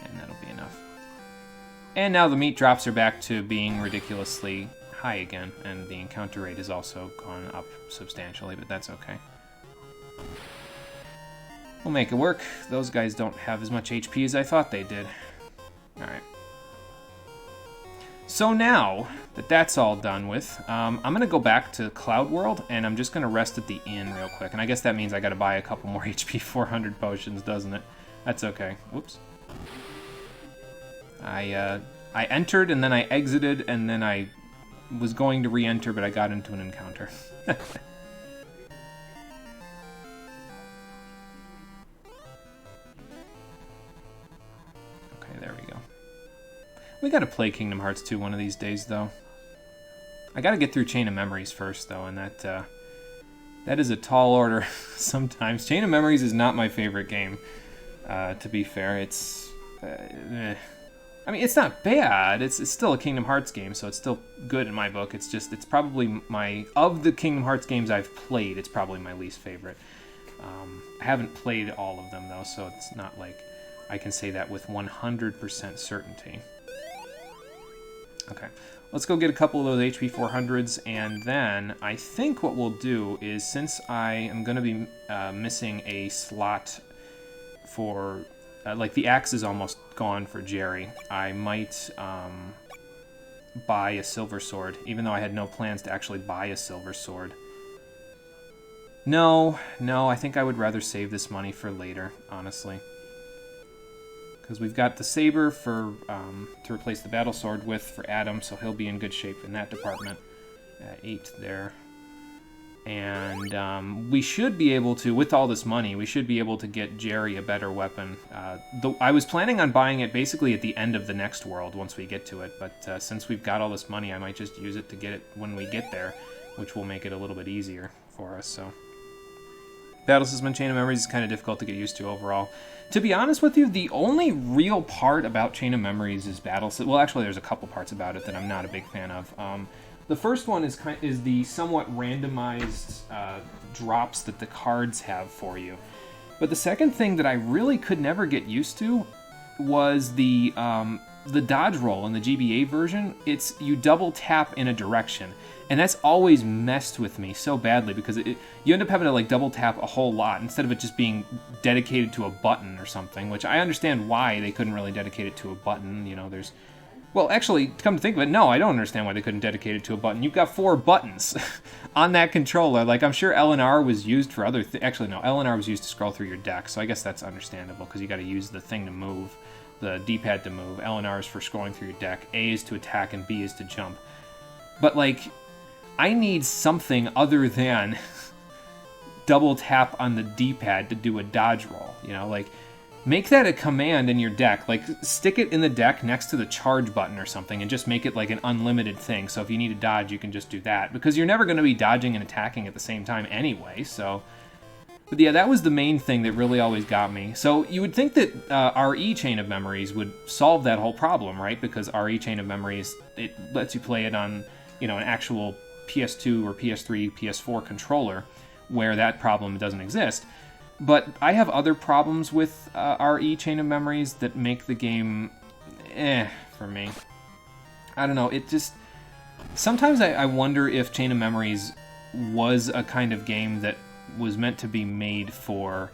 And that'll be enough. And now the meat drops are back to being ridiculously high again, and the encounter rate has also gone up substantially, but that's okay. We'll make it work. Those guys don't have as much HP as I thought they did. Alright. So now that that's all done with, I'm going to go back to Cloud World, and I'm just going to rest at the inn real quick. And I guess that means I got to buy a couple more HP 400 potions, doesn't it? That's okay. Whoops. I entered, and then I exited, and then I was going to re-enter, but I got into an encounter. Okay, there we go. We gotta play Kingdom Hearts 2 one of these days, though. I gotta get through Chain of Memories first, though, and that is a tall order sometimes. Chain of Memories is not my favorite game, to be fair. It's... I mean, it's not bad. It's still a Kingdom Hearts game, so it's still good in my book. It's just, it's probably my... Of the Kingdom Hearts games I've played, it's probably my least favorite. I haven't played all of them, though, so it's not like I can say that with 100% certainty. Okay, let's go get a couple of those HP 400s, and then I think what we'll do is, since I am going to be missing a slot for... like, the axe is almost gone for Jerry. I might buy a silver sword, even though I had no plans to actually buy a silver sword. No, I think I would rather save this money for later, honestly. Because we've got the saber for to replace the battle sword with for Adam, so he'll be in good shape in that department. 8 there. And we should be able to, with all this money, we should be able to get Jerry a better weapon. I was planning on buying it basically at the end of the next world once we get to it, but since we've got all this money, I might just use it to get it when we get there, which will make it a little bit easier for us, so... Battle System Chain of Memories is kind of difficult to get used to overall. To be honest with you, the only real part about Chain of Memories is Battle System... Well, actually, there's a couple parts about it that I'm not a big fan of. The first one is the somewhat randomized drops that the cards have for you. But the second thing that I really could never get used to was the the dodge roll in the GBA version, it's you double tap in a direction. And that's always messed with me so badly because you end up having to like double tap a whole lot instead of it just being dedicated to a button or something, which I understand why they couldn't really dedicate it to a button. You know, there's... Well, actually, come to think of it, no, I don't understand why they couldn't dedicate it to a button. You've got 4 buttons on that controller. Like, I'm sure L&R was used for other... Actually, no, L&R was used to scroll through your deck, so I guess that's understandable because you got to use the thing to move, the D-pad to move. L&R is for scrolling through your deck. A is to attack, and B is to jump. But, like... I need something other than double tap on the D-pad to do a dodge roll, you know, like make that a command in your deck, like stick it in the deck next to the charge button or something and just make it like an unlimited thing. So if you need to dodge, you can just do that because you're never going to be dodging and attacking at the same time anyway. So, but yeah, that was the main thing that really always got me. So you would think that RE Chain of Memories would solve that whole problem, right? Because RE Chain of Memories, it lets you play it on, you know, an actual PS2 or PS3, PS4 controller where that problem doesn't exist. But I have other problems with RE Chain of Memories that make the game for me. I don't know, it just... Sometimes I wonder if Chain of Memories was a kind of game that was meant to be made for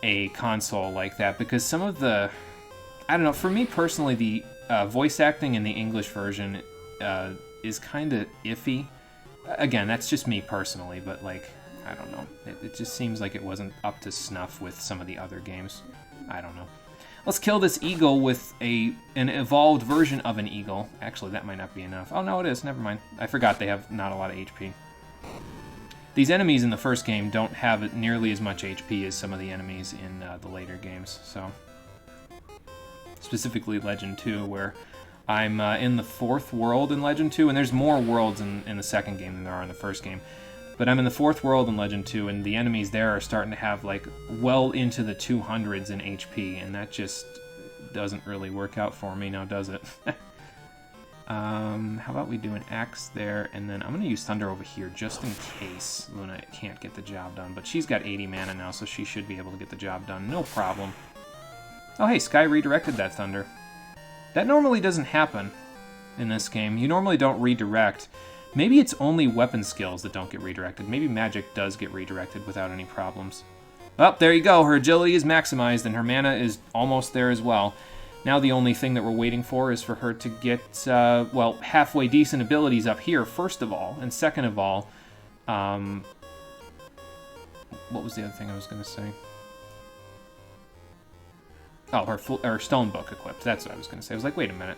a console like that, because some of the... I don't know, for me personally, the voice acting in the English version is kind of iffy. Again, that's just me personally, but like, I don't know. It just seems like it wasn't up to snuff with some of the other games. I don't know. Let's kill this eagle with an evolved version of an eagle. Actually, that might not be enough. Oh, no, it is. Never mind. I forgot they have not a lot of HP. These enemies in the first game don't have nearly as much HP as some of the enemies in the later games, so... Specifically Legend 2, where... I'm in the 4th world in Legend 2, and there's more worlds in the second game than there are in the first game. But I'm in the 4th world in Legend 2, and the enemies there are starting to have, like, well into the 200s in HP, and that just doesn't really work out for me now, does it? How about we do an axe there, and then I'm going to use Thunder over here just in case Luna can't get the job done. But she's got 80 mana now, so she should be able to get the job done. No problem. Oh, hey, Sky redirected that Thunder. That normally doesn't happen in this game. You normally don't redirect. Maybe it's only weapon skills that don't get redirected. Maybe magic does get redirected without any problems. Oh, there you go. Her agility is maximized, and her mana is almost there as well. Now the only thing that we're waiting for is for her to get, well, halfway decent abilities up here, first of all. And second of all, what was the other thing I was going to say? Oh, her stone book equipped. That's what I was going to say. I was like, wait a minute.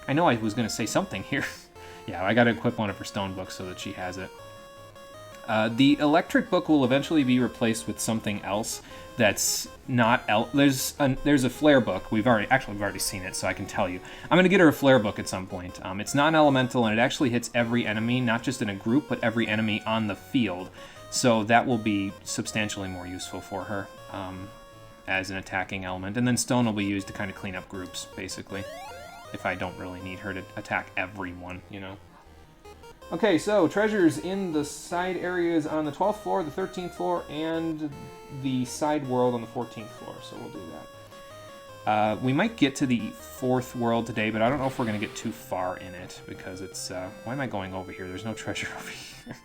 I know I was going to say something here. Yeah, I got to equip one of her stone books so that she has it. The electric book will eventually be replaced with something else that's not... There's a flare book. We've already seen it, so I can tell you. I'm going to get her a flare book at some point. It's non-elemental, and it actually hits every enemy, not just in a group, but every enemy on the field. So that will be substantially more useful for her. As an attacking element, and then stone will be used to kind of clean up groups, basically, if I don't really need her to attack everyone, you know. Okay, so treasures in the side areas on the 12th floor, the 13th floor, and the side world on the 14th floor, so we'll do that. We might get to the 4th world today, but I don't know if we're going to get too far in it, because it's, why am I going over here? There's no treasure over here.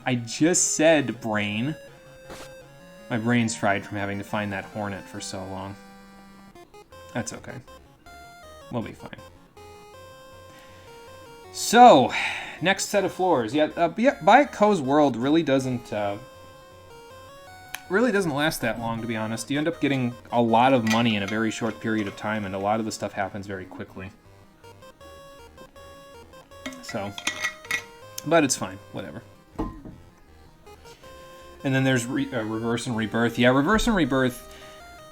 I just said brain. My brain's fried from having to find that hornet for so long. That's okay. We'll be fine. So, next set of floors. Yeah, Bayek Ko's world really doesn't last that long, to be honest. You end up getting a lot of money in a very short period of time, and a lot of the stuff happens very quickly. So, but it's fine. Whatever. And then there's Reverse and Rebirth. Yeah, Reverse and Rebirth...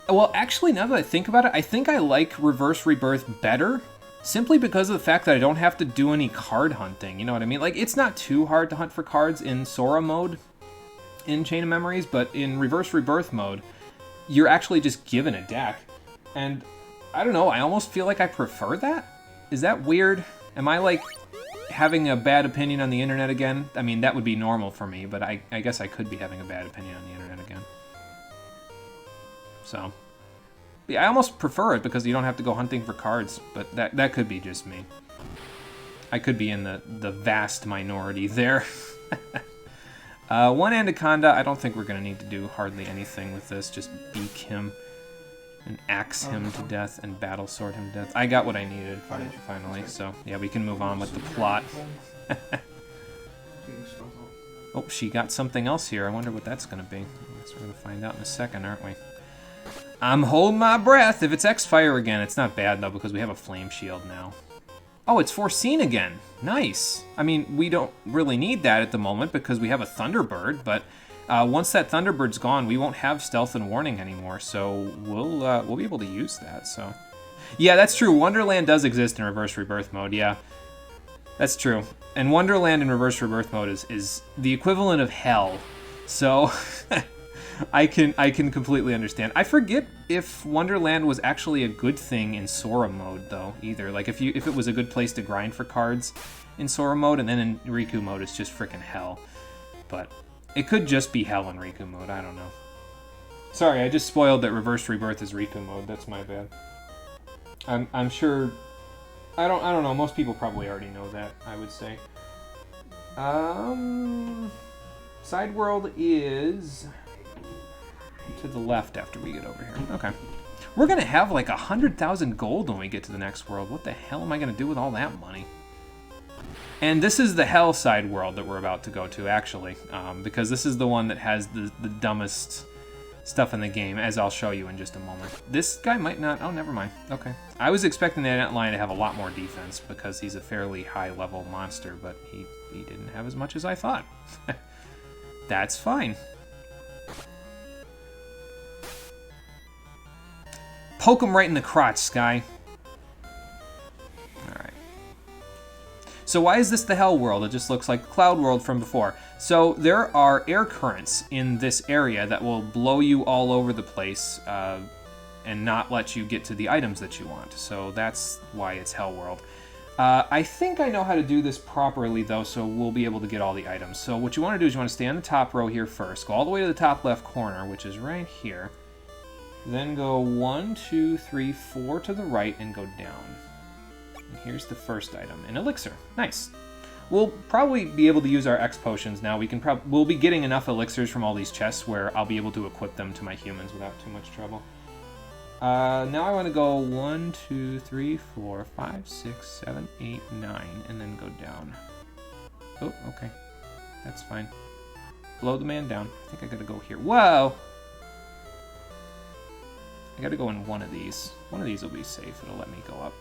Well, actually, now that I think about it, I think I like Reverse Rebirth better, simply because of the fact that I don't have to do any card hunting, you know what I mean? Like, it's not too hard to hunt for cards in Sora mode, in Chain of Memories, but in Reverse Rebirth mode, you're actually just given a deck. And, I don't know, I almost feel like I prefer that? Is that weird? Am I, like... having a bad opinion on the internet again? I mean, that would be normal for me, but I guess I could be having a bad opinion on the internet again. So, Yeah, I almost prefer it because you don't have to go hunting for cards, but that could be just me. I could be in the vast minority there. One Anaconda, I don't think we're going to need to do hardly anything with this. Just beak him and axe him to death and battle sword him to death. I got what I needed finally, so yeah, we can move on with the plot. Oh, she got something else here. I wonder what that's going to be. I guess we're going to find out in a second, aren't we? I'm holding my breath. If it's X-Fire again, it's not bad, though, because we have a Flame Shield now. Oh, it's Foreseen again. Nice. I mean, we don't really need that at the moment because we have a Thunderbird, but once that Thunderbird's gone, we won't have Stealth and Warning anymore, so we'll be able to use that, so... Yeah, that's true. Wonderland does exist in Reverse Rebirth mode, yeah. That's true. And Wonderland in Reverse Rebirth mode is the equivalent of hell, so... I can completely understand. I forget if Wonderland was actually a good thing in Sora mode though, either. Like if it was a good place to grind for cards in Sora mode, and then in Riku mode it's just freaking hell. But it could just be hell in Riku mode, I don't know. Sorry, I just spoiled that Reverse Rebirth is Riku mode, that's my bad. I'm sure I don't know, most people probably already know that, I would say. Side world is to the left after we get over here. Okay. We're going to have like 100,000 gold when we get to the next world. What the hell am I going to do with all that money? And this is the hell side world that we're about to go to, actually. Because this is the one that has the dumbest stuff in the game, as I'll show you in just a moment. This guy might not... Oh, never mind. Okay. I was expecting the Antlion to have a lot more defense because he's a fairly high-level monster, but he didn't have as much as I thought. That's fine. Poke him right in the crotch, Sky. Alright. So why is this the Hell World? It just looks like the Cloud World from before. So there are air currents in this area that will blow you all over the place and not let you get to the items that you want. So that's why it's Hell World. I think I know how to do this properly, though, so we'll be able to get all the items. So what you want to do is you want to stay on the top row here first. Go all the way to the top left corner, which is right here. Then go 1, 2, 3, 4 to the right and go down. And here's the first item, an elixir. Nice. We'll probably be able to use our X potions now. We'll be getting enough elixirs from all these chests where I'll be able to equip them to my humans without too much trouble. Now I want to go 1, 2, 3, 4, 5, 6, 7, 8, 9, and then go down. Oh, okay. That's fine. Blow the man down. I think I gotta go here. Whoa! I gotta go in one of these. One of these will be safe. It'll let me go up.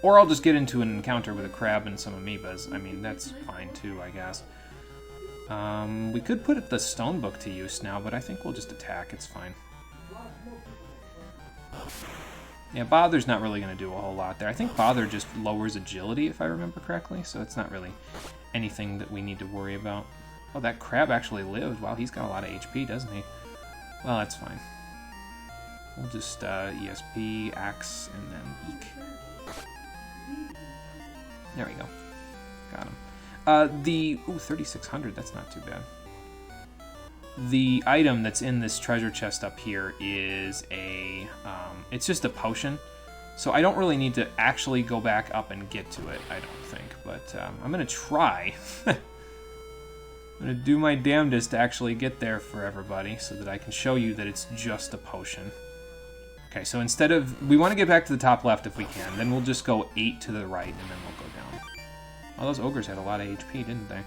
Or I'll just get into an encounter with a crab and some amoebas. I mean, that's fine too, I guess. We could put the stone book to use now, but I think we'll just attack. It's fine. Yeah, Bother's not really going to do a whole lot there. I think Bother just lowers agility, if I remember correctly, so it's not really anything that we need to worry about. Oh, that crab actually lived. Wow, he's got a lot of HP, doesn't he? Well, that's fine. We'll just ESP, Axe, and then Eek. There we go. Got him. Ooh, 3,600, that's not too bad. The item that's in this treasure chest up here is it's just a potion. So I don't really need to actually go back up and get to it, I don't think. But I'm going to try. I'm going to do my damnedest to actually get there for everybody so that I can show you that it's just a potion. Okay, so instead of... We want to get back to the top left if we can. Then we'll just go 8 to the right, and then we'll go down. Oh, those ogres had a lot of HP, didn't they?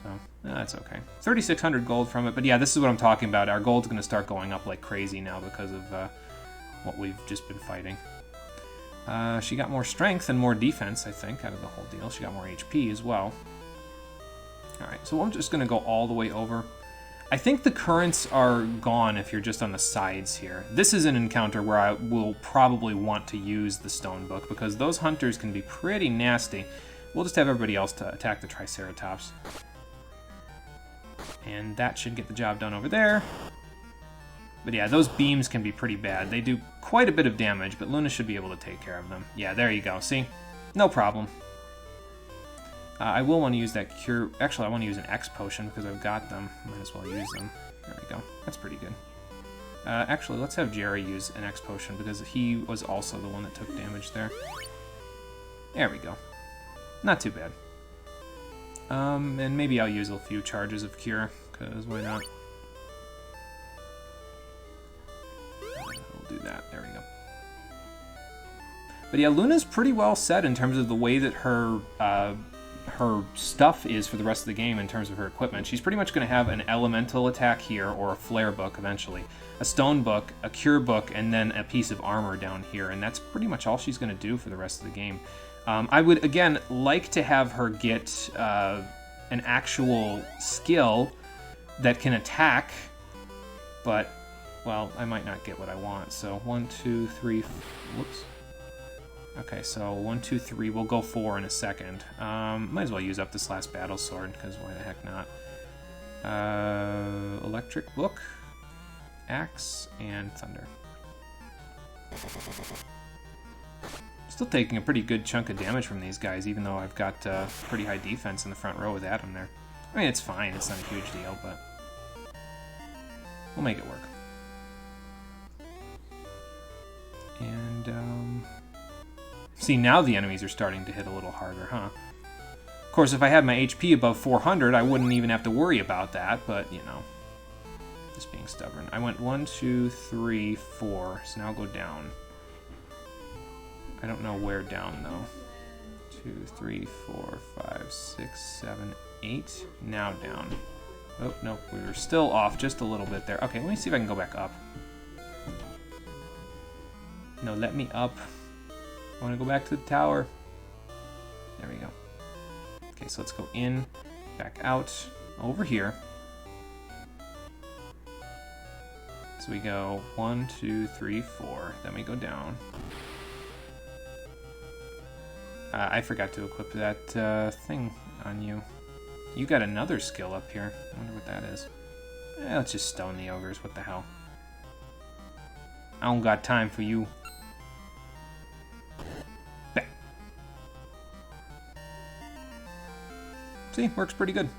So, that's okay. 3,600 gold from it. But yeah, this is what I'm talking about. Our gold's going to start going up like crazy now because of what we've just been fighting. She got more strength and more defense, I think, out of the whole deal. She got more HP as well. Alright, so I'm just going to go all the way over. I think the currents are gone if you're just on the sides here. This is an encounter where I will probably want to use the stone book because those hunters can be pretty nasty. We'll just have everybody else to attack the Triceratops. And that should get the job done over there. But yeah, those beams can be pretty bad. They do quite a bit of damage, but Luna should be able to take care of them. Yeah, there you go. See? No problem. I will want to use that cure... Actually, I want to use an X potion because I've got them. Might as well use them. There we go. That's pretty good. Actually, let's have Jerry use an X potion because he was also the one that took damage there. There we go. Not too bad. And maybe I'll use a few charges of Cure, because why not? We'll do that. There we go. But yeah, Luna's pretty well set in terms of the way that her stuff is for the rest of the game in terms of her equipment. She's pretty much going to have an elemental attack here, or a flare book eventually, a stone book, a cure book, and then a piece of armor down here, and that's pretty much all she's going to do for the rest of the game. I would, again, like to have her get an actual skill that can attack, but, well, I might not get what I want. So 1, 2, 3, whoops. Okay, so 1, 2, 3. We'll go 4 in a second. Might as well use up this last battle sword, because why the heck not? Electric book, axe, and thunder. Still taking a pretty good chunk of damage from these guys, even though I've got pretty high defense in the front row with Adam there. I mean, it's fine. It's not a huge deal, but we'll make it work. And, see, now the enemies are starting to hit a little harder, huh? Of course, if I had my HP above 400, I wouldn't even have to worry about that, but, you know, just being stubborn. I went 1, 2, 3, 4, so now I'll go down. I don't know where down, though. 2, 3, 4, 5, 6, 7, 8. Now down. Oh, nope, we were still off just a little bit there. Okay, let me see if I can go back up. No, let me up. I want to go back to the tower. There we go. Okay, so let's go in, back out, over here. So we go 1, 2, 3, 4. Then we go down. I forgot to equip that thing on you. You got another skill up here. I wonder what that is. Let's just stone the ogres. What the hell? I don't got time for you. Back. See, works pretty good.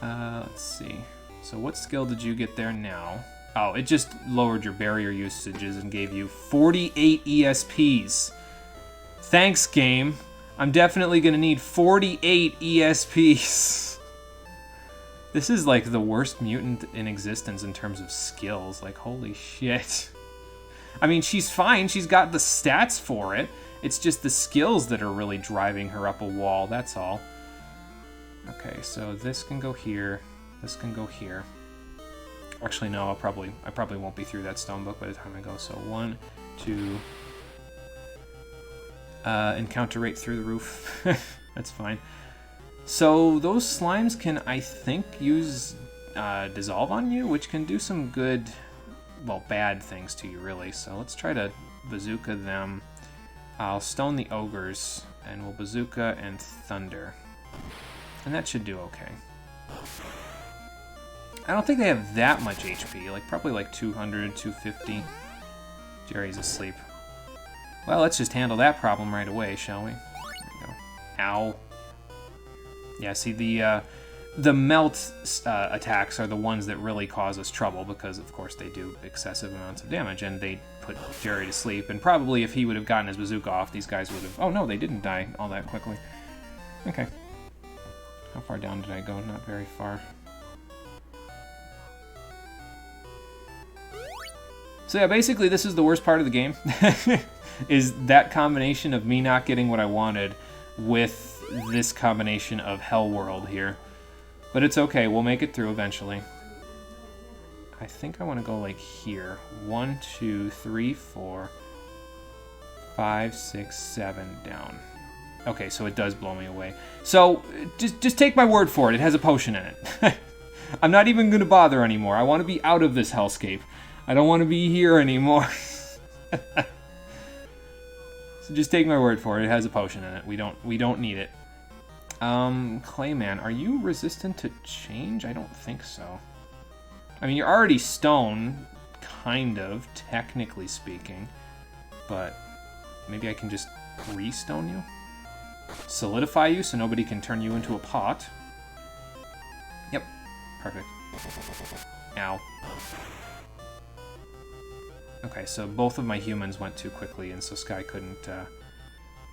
Let's see. So what skill did you get there now? Oh, it just lowered your barrier usages and gave you 48 ESPs. Thanks, game. I'm definitely gonna need 48 ESPs. This is like the worst mutant in existence in terms of skills. Like, holy shit. I mean, she's fine. She's got the stats for it. It's just the skills that are really driving her up a wall. That's all. Okay, so this can go here. This can go here. Actually, no. I probably won't be through that stone book by the time I go. So 1, 2. Encounter rate through the roof. That's fine. So those slimes can, I think, use dissolve on you, which can do some good, well, bad things to you, really. So let's try to bazooka them. I'll stone the ogres, and we'll bazooka and thunder. And that should do okay. I don't think they have that much HP, like probably like 200, 250. Jerry's asleep. Well, let's just handle that problem right away, shall we? There we go. Ow. Yeah, see, the melt attacks are the ones that really cause us trouble because, of course, they do excessive amounts of damage, and they put Jerry to sleep. And probably if he would have gotten his bazooka off, these guys would have... Oh, no, they didn't die all that quickly. Okay. How far down did I go? Not very far. So yeah, basically this is the worst part of the game, is that combination of me not getting what I wanted with this combination of Hell World here. But it's okay, we'll make it through eventually. I think I want to go like here. 1, 2, 3, 4, 5, 6, 7, down. Okay, so it does blow me away. So, just take my word for it, it has a potion in it. I'm not even going to bother anymore. I want to be out of this hellscape. I don't want to be here anymore. So just take my word for it. It has a potion in it. We don't need it. Clayman, are you resistant to change? I don't think so. I mean, you're already stone, kind of, technically speaking. But maybe I can just re-stone you? Solidify you so nobody can turn you into a pot. Yep, perfect. Ow. Okay, so both of my humans went too quickly, and so Sky couldn't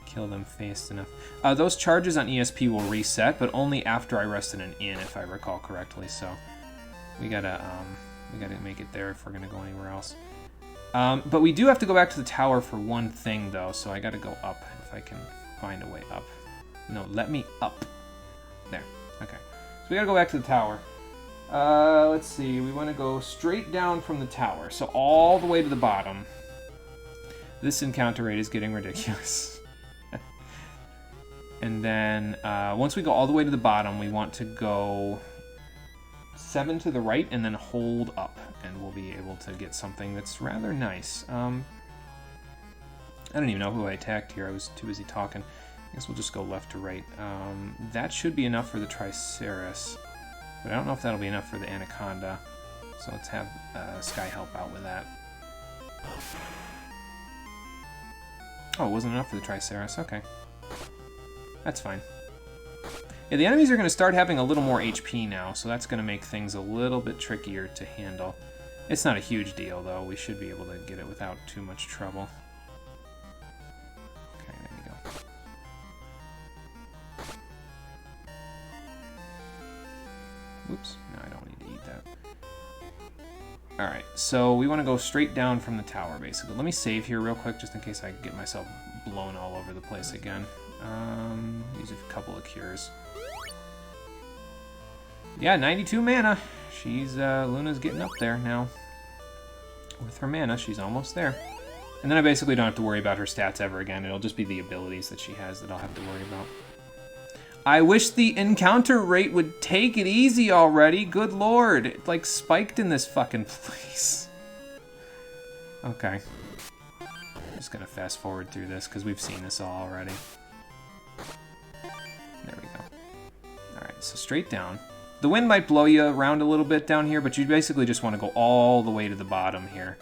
kill them fast enough. Those charges on ESP will reset, but only after I rest in an inn, if I recall correctly. So we gotta make it there if we're gonna go anywhere else. But we do have to go back to the tower for one thing, though. So I gotta go up if I can find a way up. No, let me up. There. Okay. So we gotta go back to the tower. Let's see. We want to go straight down from the tower, so all the way to the bottom. This encounter rate is getting ridiculous. And then once we go all the way to the bottom, we want to go 7 to the right and then hold up, and we'll be able to get something that's rather nice. I don't even know who I attacked here. I was too busy talking. I guess we'll just go left to right. That should be enough for the Triceratops, but I don't know if that'll be enough for the Anaconda. So let's have Sky help out with that. Oh, it wasn't enough for the Triceratops. Okay. That's fine. Yeah, the enemies are going to start having a little more HP now, so that's going to make things a little bit trickier to handle. It's not a huge deal, though. We should be able to get it without too much trouble. Okay, there we go. Whoops. No, I don't need to eat that. Alright, so we want to go straight down from the tower, basically. Let me save here real quick, just in case I get myself blown all over the place again. Use a couple of cures. Yeah, 92 mana. She's, Luna's getting up there now. With her mana, she's almost there. And then I basically don't have to worry about her stats ever again. It'll just be the abilities that she has that I'll have to worry about. I wish the encounter rate would take it easy already. Good lord. It, like, spiked in this fucking place. Okay. I'm just gonna fast forward through this, because we've seen this all already. There we go. Alright, so straight down. The wind might blow you around a little bit down here, but you basically just want to go all the way to the bottom here,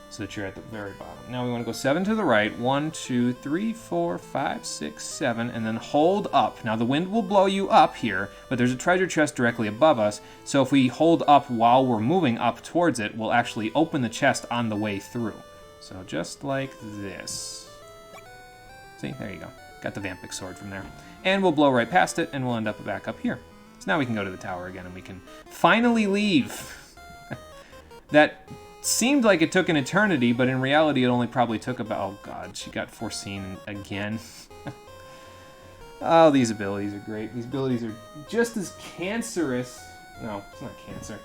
so that you're at the very bottom. Now we want to go 7 to the right. 1, 2, 3, 4, 5, 6, 7, and then hold up. Now the wind will blow you up here, but there's a treasure chest directly above us, so if we hold up while we're moving up towards it, we'll actually open the chest on the way through. So just like this. See, there you go. Got the Vampix sword from there. And we'll blow right past it, and we'll end up back up here. So now we can go to the tower again, and we can finally leave. That seemed like it took an eternity, but in reality it only probably took about... Oh god, she got foreseen again. Oh, these abilities are great. These abilities are just as cancerous... No, it's not cancer.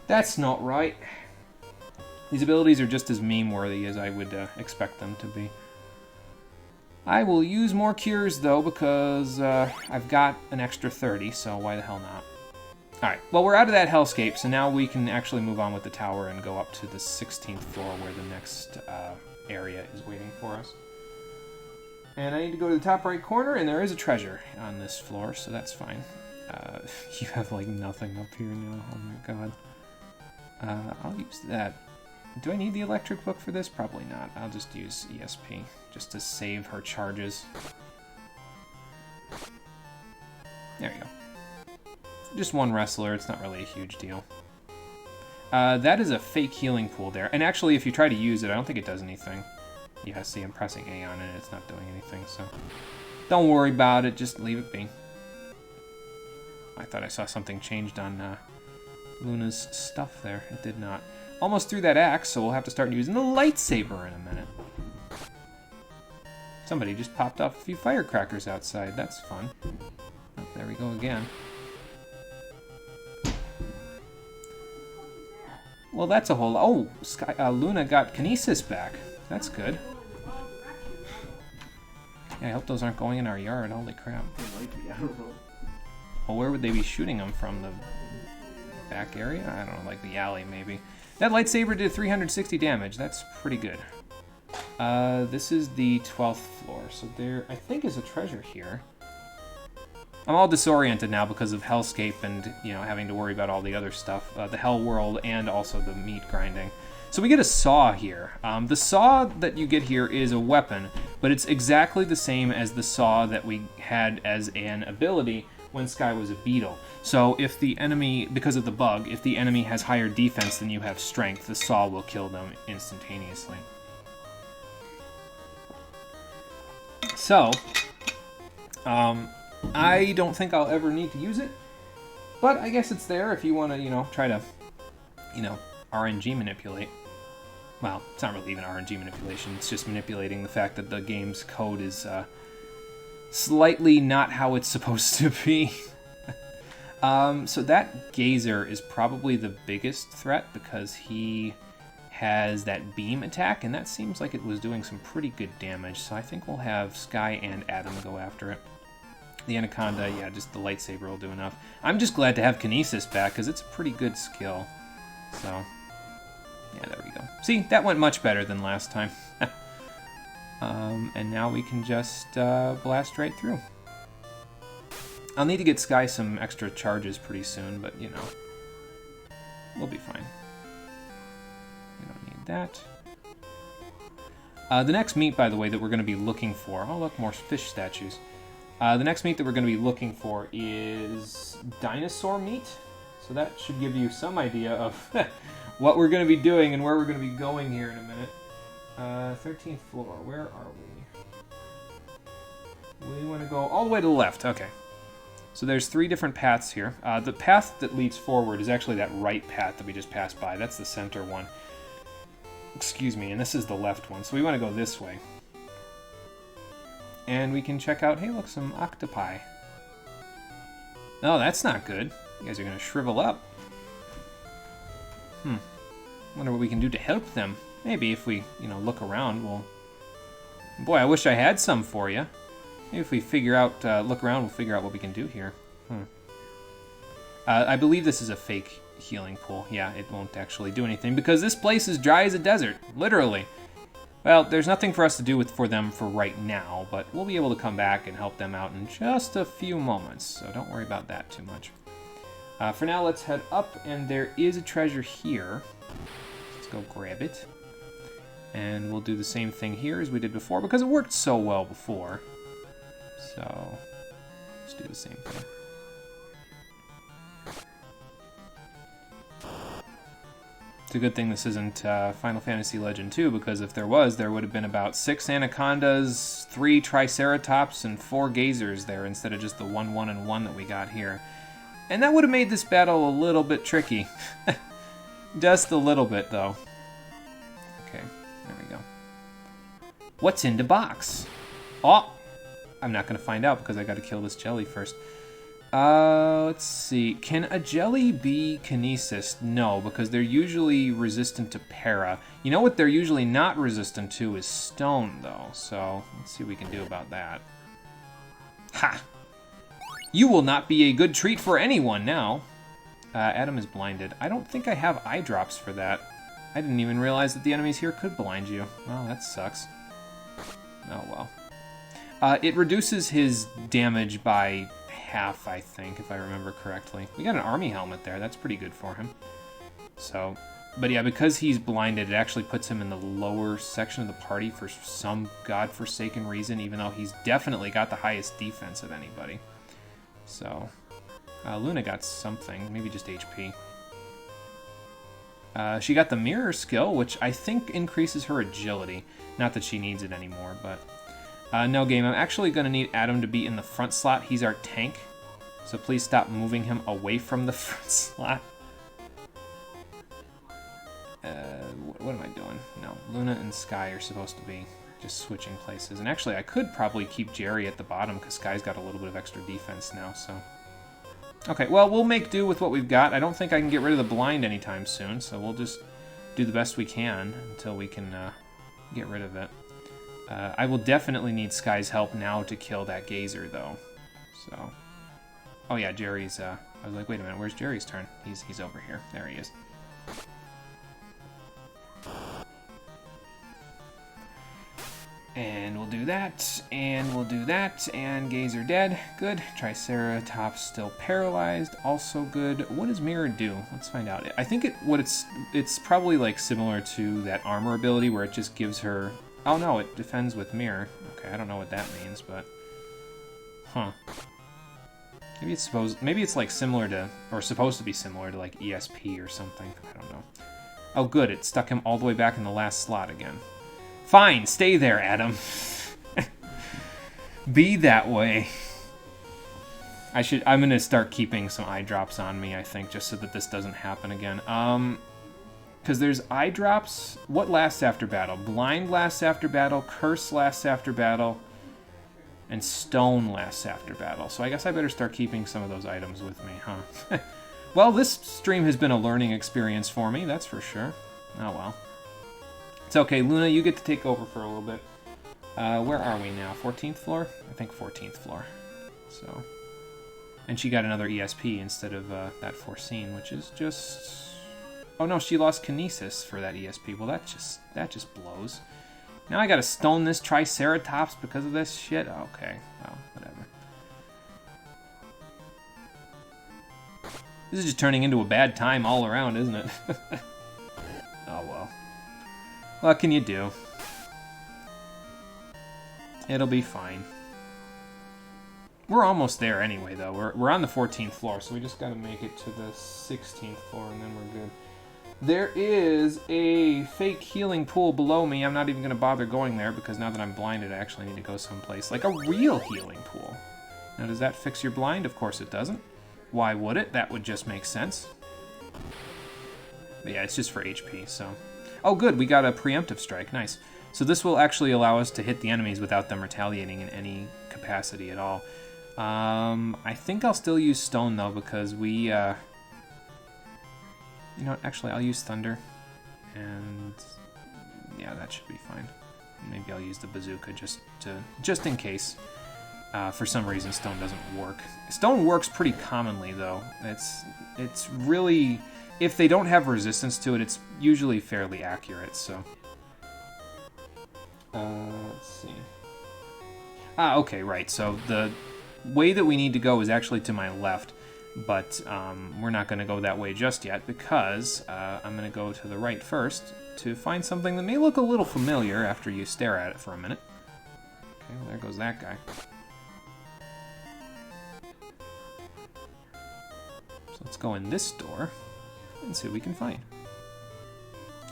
That's not right. These abilities are just as meme-worthy as I would expect them to be. I will use more cures, though, because I've got an extra 30, so why the hell not? Alright, well, we're out of that hellscape, so now we can actually move on with the tower and go up to the 16th floor where the next area is waiting for us. And I need to go to the top right corner, and there is a treasure on this floor, so that's fine. You have, like, nothing up here now. Oh, my god. I'll use that. Do I need the electric book for this? Probably not. I'll just use ESP, just to save her charges. There you go. Just one wrestler, it's not really a huge deal. That is a fake healing pool there. And actually, if you try to use it, I don't think it does anything. Yeah, see, I'm pressing A on it, it's not doing anything, so... Don't worry about it, just leave it be. I thought I saw something changed on Luna's stuff there. It did not. Almost threw that axe, so we'll have to start using the lightsaber in a minute. Somebody just popped off a few firecrackers outside. That's fun. Oh, there we go again. Well, that's a whole... Oh, Luna got Kinesis back. That's good. Yeah, I hope those aren't going in our yard. Holy crap. They might be, I don't know. Well, where would they be shooting them from? The back area? I don't know, like the alley, maybe. That lightsaber did 360 damage. That's pretty good. This is the 12th floor, so there, I think, is a treasure here. I'm all disoriented now because of Hellscape and, you know, having to worry about all the other stuff. The Hell World and also the meat grinding. So we get a saw here. The saw that you get here is a weapon, but it's exactly the same as the saw that we had as an ability when Sky was a beetle. So if the enemy, because of the bug, if the enemy has higher defense than you have strength, the saw will kill them instantaneously. So, I don't think I'll ever need to use it, but I guess it's there if you want to, try to, RNG manipulate. Well, it's not really even RNG manipulation, it's just manipulating the fact that the game's code is slightly not how it's supposed to be. So that Gazer is probably the biggest threat because he has that beam attack, and that seems like it was doing some pretty good damage, so I think we'll have Sky and Adam go after it. The Anaconda, yeah, just the lightsaber will do enough. I'm just glad to have Kinesis back, because it's a pretty good skill. So, yeah, there we go. See, that went much better than last time. And now we can just blast right through. I'll need to get Sky some extra charges pretty soon, but, we'll be fine. We don't need that. The next meat, by the way, that we're going to be looking for... Oh, look, more fish statues. The next meat that we're going to be looking for is dinosaur meat. So that should give you some idea of what we're going to be doing and where we're going to be going here in a minute. 13th floor, where are we? We want to go all the way to the left, okay. So there's 3 different paths here. The path that leads forward is actually that right path that we just passed by. That's the center one. Excuse me, and this is the left one. So we want to go this way. And we can check out, hey look, some octopi. Oh, that's not good. You guys are going to shrivel up. Wonder what we can do to help them. Maybe if we, look around, we'll... Boy, I wish I had some for you. Maybe if we look around, we'll figure out what we can do here. I believe this is a fake healing pool. Yeah, it won't actually do anything because this place is dry as a desert, literally. Well, there's nothing for us to do for them for right now, but we'll be able to come back and help them out in just a few moments, so don't worry about that too much. For now, let's head up, and there is a treasure here. Let's go grab it. And we'll do the same thing here as we did before, because it worked so well before. So, let's do the same thing. It's a good thing this isn't Final Fantasy Legend 2, because if there was, there would have been about 6 Anacondas, 3 Triceratops, and 4 Gazers there, instead of just the 1, 1, and 1 that we got here. And that would have made this battle a little bit tricky. Just a little bit, though. Okay, there we go. What's in the box? Oh! I'm not going to find out because I got to kill this jelly first. Let's see. Can a jelly be Kinesis? No, because they're usually resistant to para. You know what they're usually not resistant to is stone, though. So, let's see what we can do about that. Ha! You will not be a good treat for anyone now. Adam is blinded. I don't think I have eye drops for that. I didn't even realize that the enemies here could blind you. Well, that sucks. Oh, well. It reduces his damage by half, I think, if I remember correctly. We got an army helmet there. That's pretty good for him. So, but yeah, because he's blinded, it actually puts him in the lower section of the party for some godforsaken reason, even though he's definitely got the highest defense of anybody. So, Luna got something, maybe just HP. She got the mirror skill, which I think increases her agility. Not that she needs it anymore, but... no game, I'm actually going to need Adam to be in the front slot. He's our tank, so please stop moving him away from the front slot. What am I doing? No, Luna and Sky are supposed to be just switching places. And actually, I could probably keep Jerry at the bottom, because Sky's got a little bit of extra defense now, so... Okay, well, we'll make do with what we've got. I don't think I can get rid of the blind anytime soon, so we'll just do the best we can until we can get rid of it. I will definitely need Sky's help now to kill that Gazer, though. So, oh yeah, Jerry's. I was like, wait a minute, where's Jerry's turn? He's over here. There he is. And we'll do that, and we'll do that, and Gazer dead. Good. Triceratops still paralyzed. Also good. What does Mirror do? Let's find out. I think it's probably like similar to that armor ability where it just gives her. Oh no, it defends with Mirror. Okay, I don't know what that means, but... Huh. Maybe it's like similar to, or supposed to be similar to like ESP or something. I don't know. Oh, good. It stuck him all the way back in the last slot again. Fine, stay there, Adam. Be that way. I'm gonna start keeping some eye drops on me, I think, just so that this doesn't happen again. Because there's eye drops. What lasts after battle? Blind lasts after battle, Curse lasts after battle, and Stone lasts after battle. So I guess I better start keeping some of those items with me, huh? Well, this stream has been a learning experience for me, that's for sure. Oh well. It's okay, Luna, you get to take over for a little bit. Where are we now? 14th floor? I think 14th floor. So, and she got another ESP instead of that foreseen, which is just... Oh no, she lost Kinesis for that ESP. Well, that just blows. Now I gotta stone this Triceratops because of this shit? Okay, well, whatever. This is just turning into a bad time all around, isn't it? Oh well. What can you do? It'll be fine. We're almost there anyway, though. We're on the 14th floor, so we just gotta make it to the 16th floor, and then we're good. There is a fake healing pool below me. I'm not even gonna bother going there, because now that I'm blinded, I actually need to go someplace. Like a real healing pool. Now, does that fix your blind? Of course it doesn't. Why would it? That would just make sense. But yeah, it's just for HP, so... Oh, good, we got a preemptive strike. Nice. So this will actually allow us to hit the enemies without them retaliating in any capacity at all. I think I'll still use Stone, though, because we... You know what? Actually, I'll use Thunder. And... yeah, that should be fine. Maybe I'll use the Bazooka just in case. For some reason, Stone doesn't work. Stone works pretty commonly, though. It's really... If they don't have resistance to it, it's usually fairly accurate, so... let's see. Ah, okay, right. So the way that we need to go is actually to my left, but we're not going to go that way just yet because I'm going to go to the right first to find something that may look a little familiar after you stare at it for a minute. Okay, well, there goes that guy. So let's go in this door and see what we can find.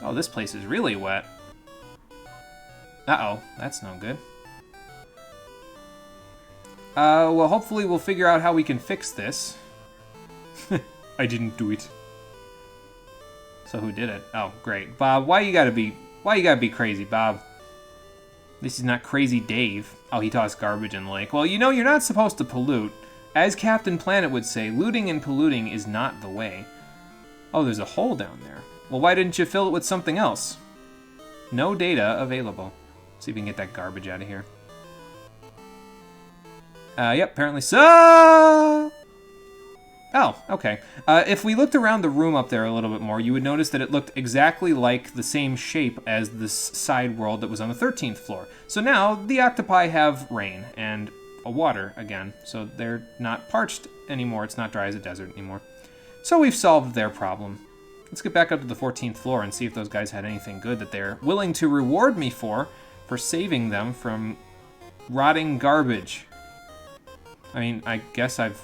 Oh, this place is really wet. Uh-oh, that's no good. Well, hopefully we'll figure out how we can fix this. I didn't do it. So who did it? Oh, great. Bob, why you gotta be crazy, Bob? This is not Crazy Dave. Oh, he tossed garbage in the lake. Well, you know, you're not supposed to pollute. As Captain Planet would say, looting and polluting is not the way. Oh, there's a hole down there. Well, why didn't you fill it with something else? No data available. See if we can get that garbage out of here. Yep, apparently so. Oh, okay. If we looked around the room up there a little bit more, you would notice that it looked exactly like the same shape as this side world that was on the 13th floor. So now the octopi have rain and a water again, so they're not parched anymore. It's not dry as a desert anymore. So we've solved their problem. Let's get back up to the 14th floor and see if those guys had anything good that they're willing to reward me for saving them from rotting garbage. I mean, I guess I've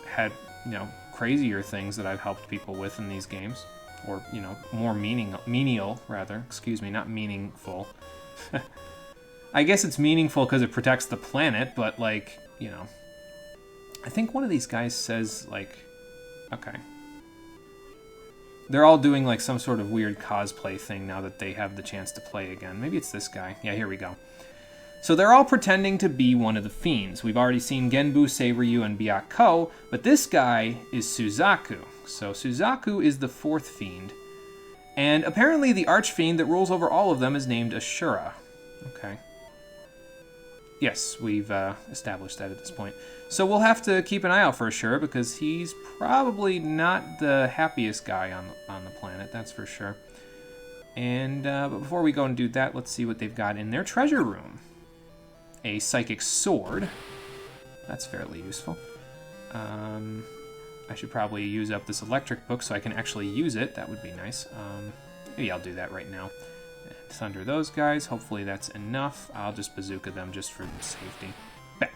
had, you know, crazier things that I've helped people with in these games. Or, you know, more menial, rather. Excuse me, not meaningful. I guess it's meaningful because it protects the planet, but, like, you know. I think one of these guys says, like... Okay. They're all doing, like, some sort of weird cosplay thing now that they have the chance to play again. Maybe it's this guy. Yeah, here we go. So they're all pretending to be one of the fiends. We've already seen Genbu, Saberyu, and Byakko, but this guy is Suzaku. So Suzaku is the fourth fiend. And apparently the archfiend that rules over all of them is named Ashura. Okay. Yes, we've established that at this point. So we'll have to keep an eye out for Ashura because he's probably not the happiest guy on the planet, that's for sure. And but before we go and do that, let's see what they've got in their treasure room. A psychic sword. That's fairly useful. I should probably use up this electric book so I can actually use it. That would be nice. Maybe I'll do that right now. Thunder those guys. Hopefully that's enough. I'll just bazooka them just for safety. Bam.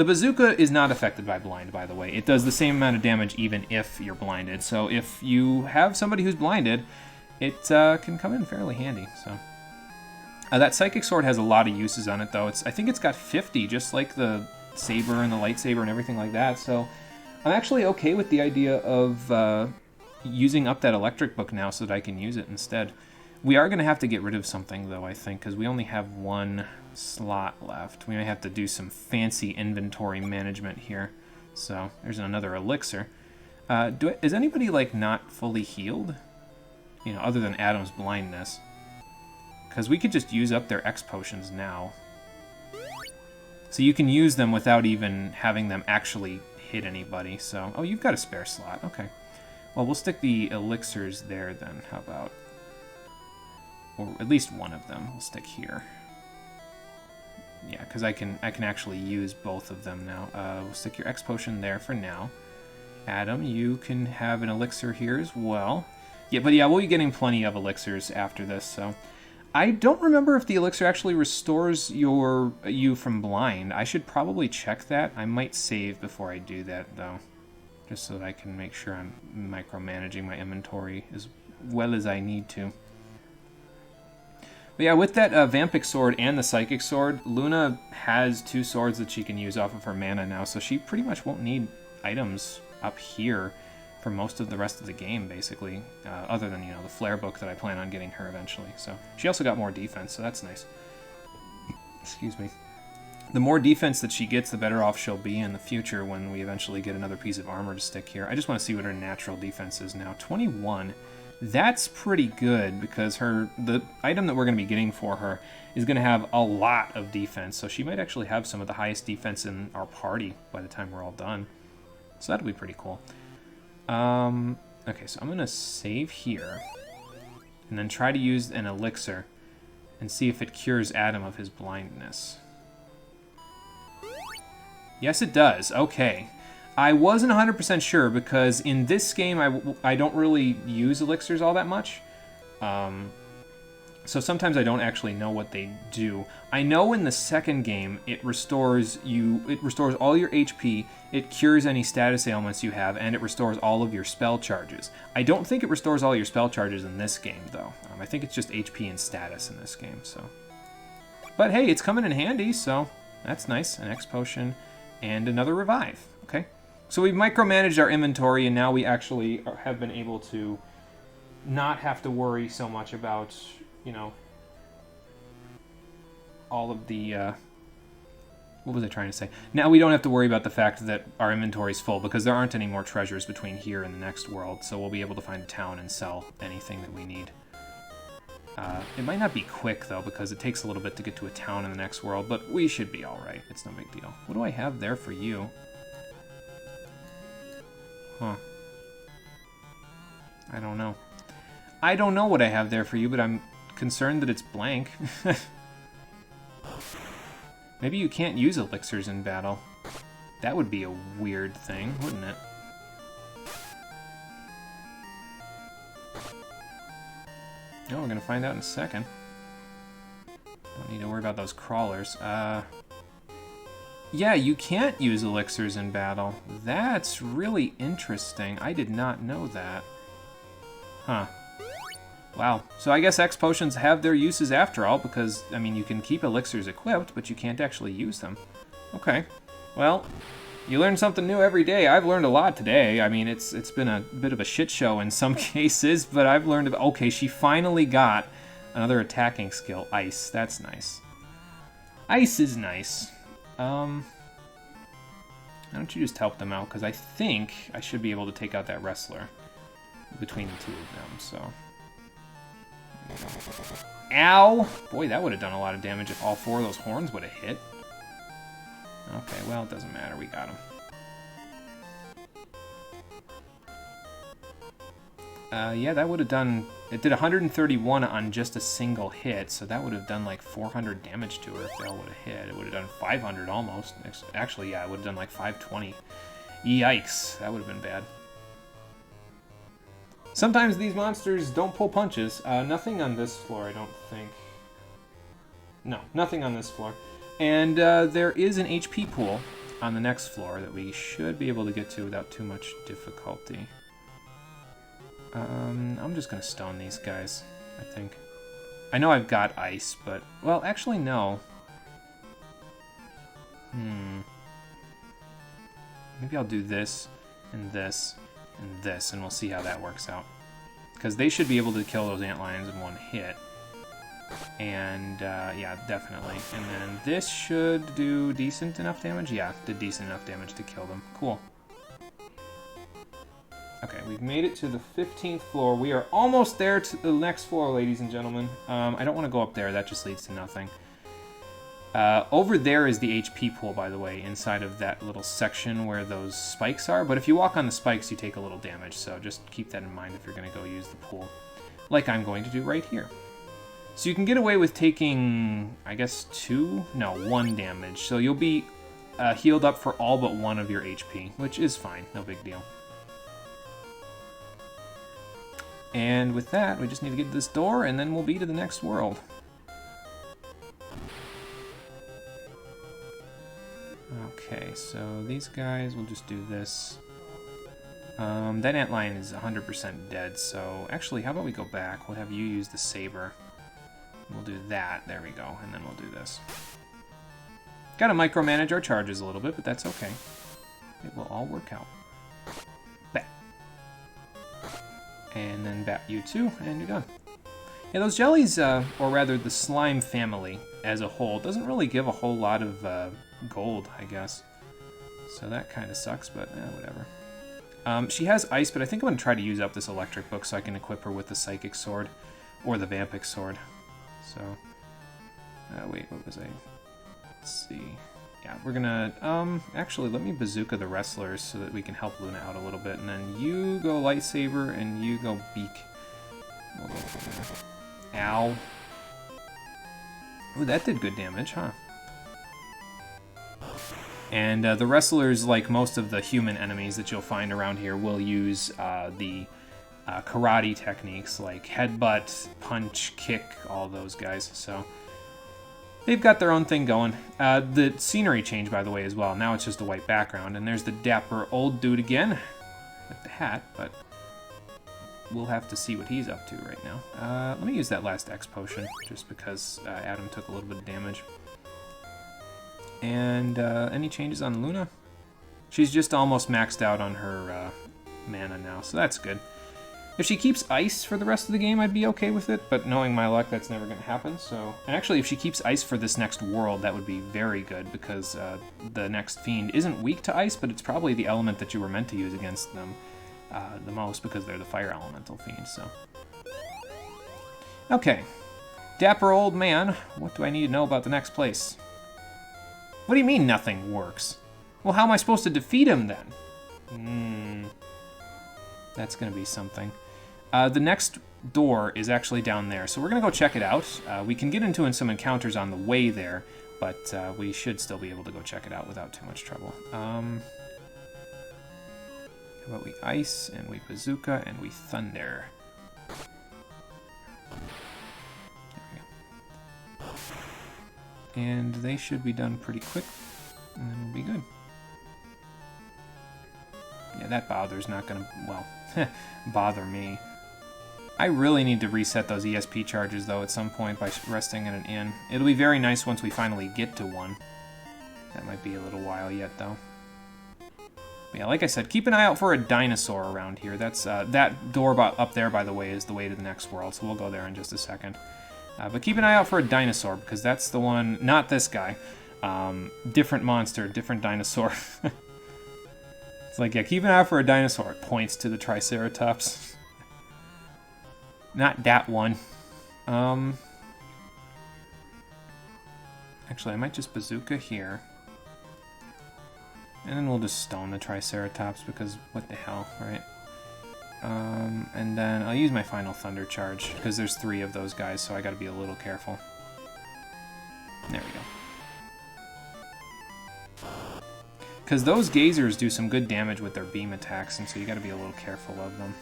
The bazooka is not affected by blind, by the way. It does the same amount of damage even if you're blinded. So if you have somebody who's blinded, it can come in fairly handy. So that psychic sword has a lot of uses on it, though. I think it's got 50, just like the saber and the lightsaber and everything like that. So I'm actually okay with the idea of using up that electric book now so that I can use it instead. We are going to have to get rid of something, though, I think, because we only have one slot left. We may have to do some fancy inventory management here. So there's another elixir. Is anybody, like, not fully healed? You know, other than Adam's blindness. Because we could just use up their X potions now. So you can use them without even having them actually hit anybody. So, oh, you've got a spare slot. Okay. Well, we'll stick the elixirs there then. How about? Or at least one of them. We'll stick here. Yeah, because I can actually use both of them now. We'll stick your X potion there for now. Adam, you can have an elixir here as well. Yeah, but yeah, we'll be getting plenty of elixirs after this, so. I don't remember if the elixir actually restores you from blind. I should probably check that. I might save before I do that, though. Just so that I can make sure I'm micromanaging my inventory as well as I need to. But yeah, with that Vampic sword and the Psychic sword, Luna has 2 swords that she can use off of her mana now, so she pretty much won't need items up here for most of the rest of the game, basically, other than, you know, the flare book that I plan on getting her eventually. So she also got more defense, so that's nice. Excuse me. The more defense that she gets, the better off she'll be in the future when we eventually get another piece of armor to stick here. I just want to see what her natural defense is now. 21. That's pretty good, because the item that we're going to be getting for her is going to have a lot of defense, so she might actually have some of the highest defense in our party by the time we're all done. So that'll be pretty cool. Okay, so I'm going to save here, and then try to use an elixir, and see if it cures Adam of his blindness. Yes, it does. Okay. I wasn't 100% sure, because in this game I don't really use elixirs all that much. So sometimes I don't actually know what they do. I know in the second game it restores all your HP, it cures any status ailments you have, and it restores all of your spell charges. I don't think it restores all your spell charges in this game, though. I think it's just HP and status in this game, so. But hey, it's coming in handy, so that's nice. An X potion and another revive. Okay. So we've micromanaged our inventory, and now we actually have been able to not have to worry so much about, you know, all of the, what was I trying to say? Now we don't have to worry about the fact that our inventory is full, because there aren't any more treasures between here and the next world, so we'll be able to find a town and sell anything that we need. It might not be quick, though, because it takes a little bit to get to a town in the next world, but we should be alright. It's no big deal. What do I have there for you? Huh. I don't know. I don't know what I have there for you, but I'm concerned that it's blank. Maybe you can't use elixirs in battle. That would be a weird thing, wouldn't it? No, we're gonna find out in a second. Don't need to worry about those crawlers. Yeah, you can't use elixirs in battle. That's really interesting. I did not know that. Huh. Wow. So I guess X potions have their uses after all, because, I mean, you can keep elixirs equipped, but you can't actually use them. Okay. Well, you learn something new every day. I've learned a lot today. I mean, it's been a bit of a shit show in some cases, but I've learned about... Okay, she finally got another attacking skill. Ice. That's nice. Ice is nice. Why don't you just help them out? Because I think I should be able to take out that wrestler between the two of them, so... Ow! Boy, that would have done a lot of damage if all 4 of those horns would have hit. Okay, well, it doesn't matter. We got him. Yeah, that would have done... It did 131 on just a single hit, so that would have done like 400 damage to her if they all would have hit. It would have done 500 almost. Actually, yeah, it would have done like 520. Yikes, that would have been bad. Sometimes these monsters don't pull punches. Nothing on this floor, I don't think. No, nothing on this floor. And there is an HP pool. on the next floor that we should be able to get to without too much difficulty. I'm just gonna stone these guys, I think. I know I've got ice, but... Well, actually, no. Maybe I'll do this, and this, and this, and we'll see how that works out. Because they should be able to kill those antlions in one hit. And, yeah, definitely. And then this should do decent enough damage? Yeah, did decent enough damage to kill them. Cool. Okay, we've made it to the 15th floor. We are almost there to the next floor, ladies and gentlemen. I don't want to go up there. That just leads to nothing. Over there is the HP pool, by the way, inside of that little section where those spikes are. But if you walk on the spikes, you take a little damage. So just keep that in mind if you're going to go use the pool. Like I'm going to do right here. So you can get away with taking, I guess, 1 damage. So you'll be healed up for all but 1 of your HP, which is fine. No big deal. And with that, we just need to get to this door, and then we'll be to the next world. Okay, so these guys, we'll just do this. That antlion is 100% dead, so actually, how about we go back? We'll have you use the saber. We'll do that. There we go, and then we'll do this. Gotta micromanage our charges a little bit, but that's okay. It will all work out. Bat. And then bat you too, and you're done. Yeah, those jellies, or rather the slime family as a whole, doesn't really give a whole lot of gold, I guess. So that kind of sucks, but whatever. She has ice, but I think I'm going to try to use up this electric book so I can equip her with the psychic sword, or the vampic sword. So, wait, what was I? Let's see. Yeah, we're gonna, actually, let me bazooka the wrestlers so that we can help Luna out a little bit, and then you go lightsaber, and you go beak. We'll go from there. Ow. Ooh, that did good damage, huh? And the wrestlers, like most of the human enemies that you'll find around here, will use the karate techniques like headbutt, punch, kick, all those guys. So they've got their own thing going. The scenery changed, by the way, as well. Now it's just a white background, and there's the dapper old dude again with the hat, but we'll have to see what he's up to right now. Let me use that last X potion, just because Adam took a little bit of damage. And any changes on Luna? She's just almost maxed out on her mana now, so that's good. If she keeps ice for the rest of the game, I'd be okay with it, but knowing my luck, that's never going to happen. So, and actually, if she keeps ice for this next world, that would be very good, because the next fiend isn't weak to ice, but it's probably the element that you were meant to use against them the most, because they're the fire elemental fiends, so. Okay. Dapper old man, what do I need to know about the next place? What do you mean nothing works? Well, how am I supposed to defeat him then? That's going to be something. The next door is actually down there, so we're going to go check it out. We can get into some encounters on the way there, but we should still be able to go check it out without too much trouble. How about we ice, and we bazooka, and we thunder. There we go. And they should be done pretty quick, and then we'll be good. Yeah, that bother's not gonna, well, bother me. I really need to reset those ESP charges, though, at some point by resting in an inn. It'll be very nice once we finally get to one. That might be a little while yet, though. But yeah, like I said, keep an eye out for a dinosaur around here. That's that door up there, by the way, is the way to the next world, so we'll go there in just a second. But keep an eye out for a dinosaur, because that's the one, not this guy. Different monster, different dinosaur. It's like, yeah, keep an eye out for a dinosaur. It points to the Triceratops. Not that one. Actually, I might just bazooka here. And then we'll just stone the Triceratops, because what the hell, right? And then I'll use my final Thunder Charge, because there's 3 of those guys, so I gotta be a little careful. There we go. Because those gazers do some good damage with their beam attacks, and so you gotta be a little careful of them.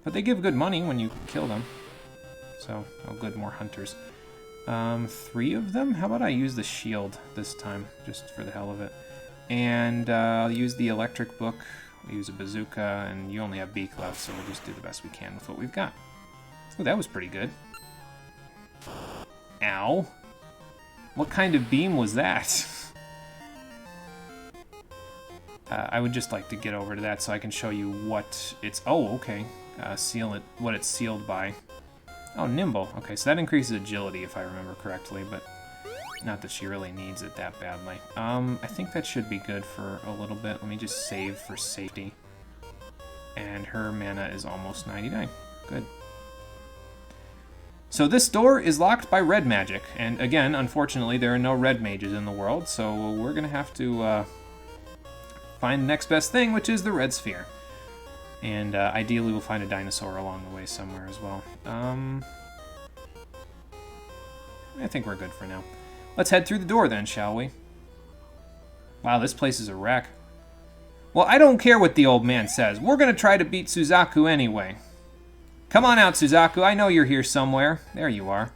But they give good money when you kill them. So, oh good, more hunters. 3 of them? How about I use the shield this time, just for the hell of it. And I'll use the electric book, I'll use a bazooka, and you only have beak left, so we'll just do the best we can with what we've got. Oh, that was pretty good. Ow. What kind of beam was that? I would just like to get over to that so I can show you what it's... Oh, okay. Seal it, what it's sealed by. Oh, nimble. Okay, so that increases agility if I remember correctly, but not that she really needs it that badly. I think that should be good for a little bit. Let me just save for safety. And her mana is almost 99. Good. So this door is locked by red magic, and again, unfortunately, there are no red mages in the world, so we're gonna have to find the next best thing, which is the red sphere. And ideally we'll find a dinosaur along the way somewhere as well. I think we're good for now. Let's head through the door then, shall we? Wow, this place is a wreck. Well, I don't care what the old man says. We're gonna try to beat Suzaku anyway. Come on out, Suzaku. I know you're here somewhere. There you are.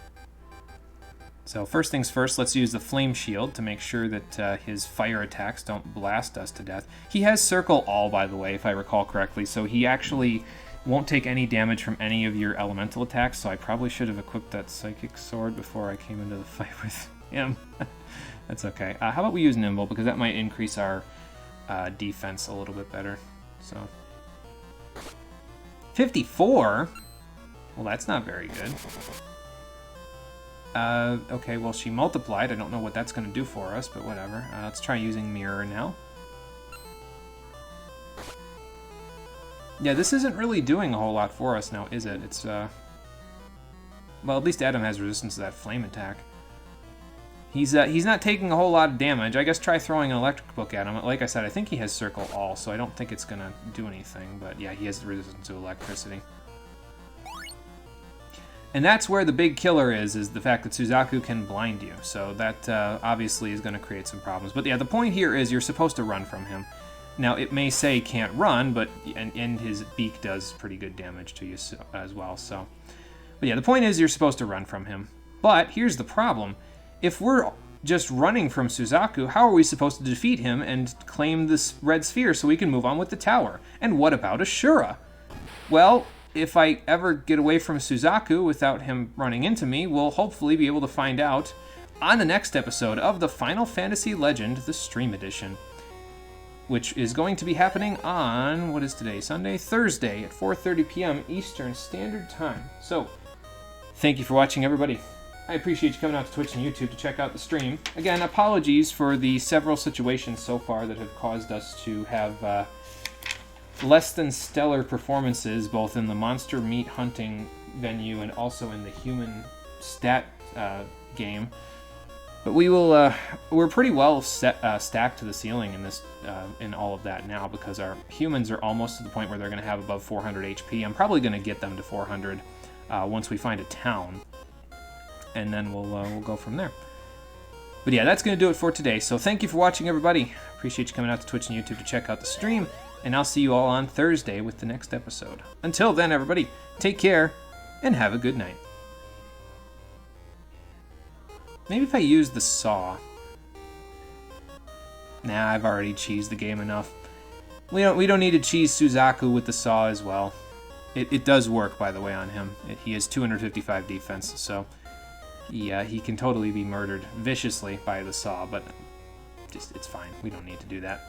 So first things first, let's use the flame shield to make sure that his fire attacks don't blast us to death. He has circle all, by the way, if I recall correctly, so he actually won't take any damage from any of your elemental attacks, so I probably should have equipped that psychic sword before I came into the fight with him. That's okay. How about we use nimble, because that might increase our defense a little bit better. So 54? Well, that's not very good. Okay, well, she multiplied. I don't know what that's going to do for us, but whatever. Let's try using Mirror now. Yeah, this isn't really doing a whole lot for us now, is it? It's, well, at least Adam has resistance to that flame attack. He's not taking a whole lot of damage. I guess try throwing an electric book at him. Like I said, I think he has circle all, so I don't think it's going to do anything. But yeah, he has resistance to electricity. And that's where the big killer is the fact that Suzaku can blind you. So that obviously is going to create some problems. But yeah, the point here is you're supposed to run from him. Now, it may say can't run, but and his beak does pretty good damage to you as well. So, but yeah, the point is you're supposed to run from him. But here's the problem. If we're just running from Suzaku, how are we supposed to defeat him and claim this red sphere so we can move on with the tower? And what about Ashura? Well, if I ever get away from Suzaku without him running into me, we'll hopefully be able to find out on the next episode of the Final Fantasy Legend, the Stream Edition, which is going to be happening on, what is today, Sunday? Thursday at 4:30 p.m. Eastern Standard Time. So, thank you for watching, everybody. I appreciate you coming out to Twitch and YouTube to check out the stream. Again, apologies for the several situations so far that have caused us to have less than stellar performances, both in the monster meat hunting venue and also in the human stat game. But we will. We're pretty well stacked to the ceiling in this, in all of that now, because our humans are almost to the point where they're going to have above 400 HP. I'm probably going to get them to 400 once we find a town, and then we'll go from there. But yeah, that's going to do it for today. So thank you for watching, everybody. Appreciate you coming out to Twitch and YouTube to check out the stream. And I'll see you all on Thursday with the next episode. Until then, everybody, take care and have a good night. Maybe if I use the saw. Nah, I've already cheesed the game enough. We don't need to cheese Suzaku with the saw as well. It does work, by the way, on him. He has 255 defense, so yeah, he can totally be murdered viciously by the saw, but just it's fine. We don't need to do that.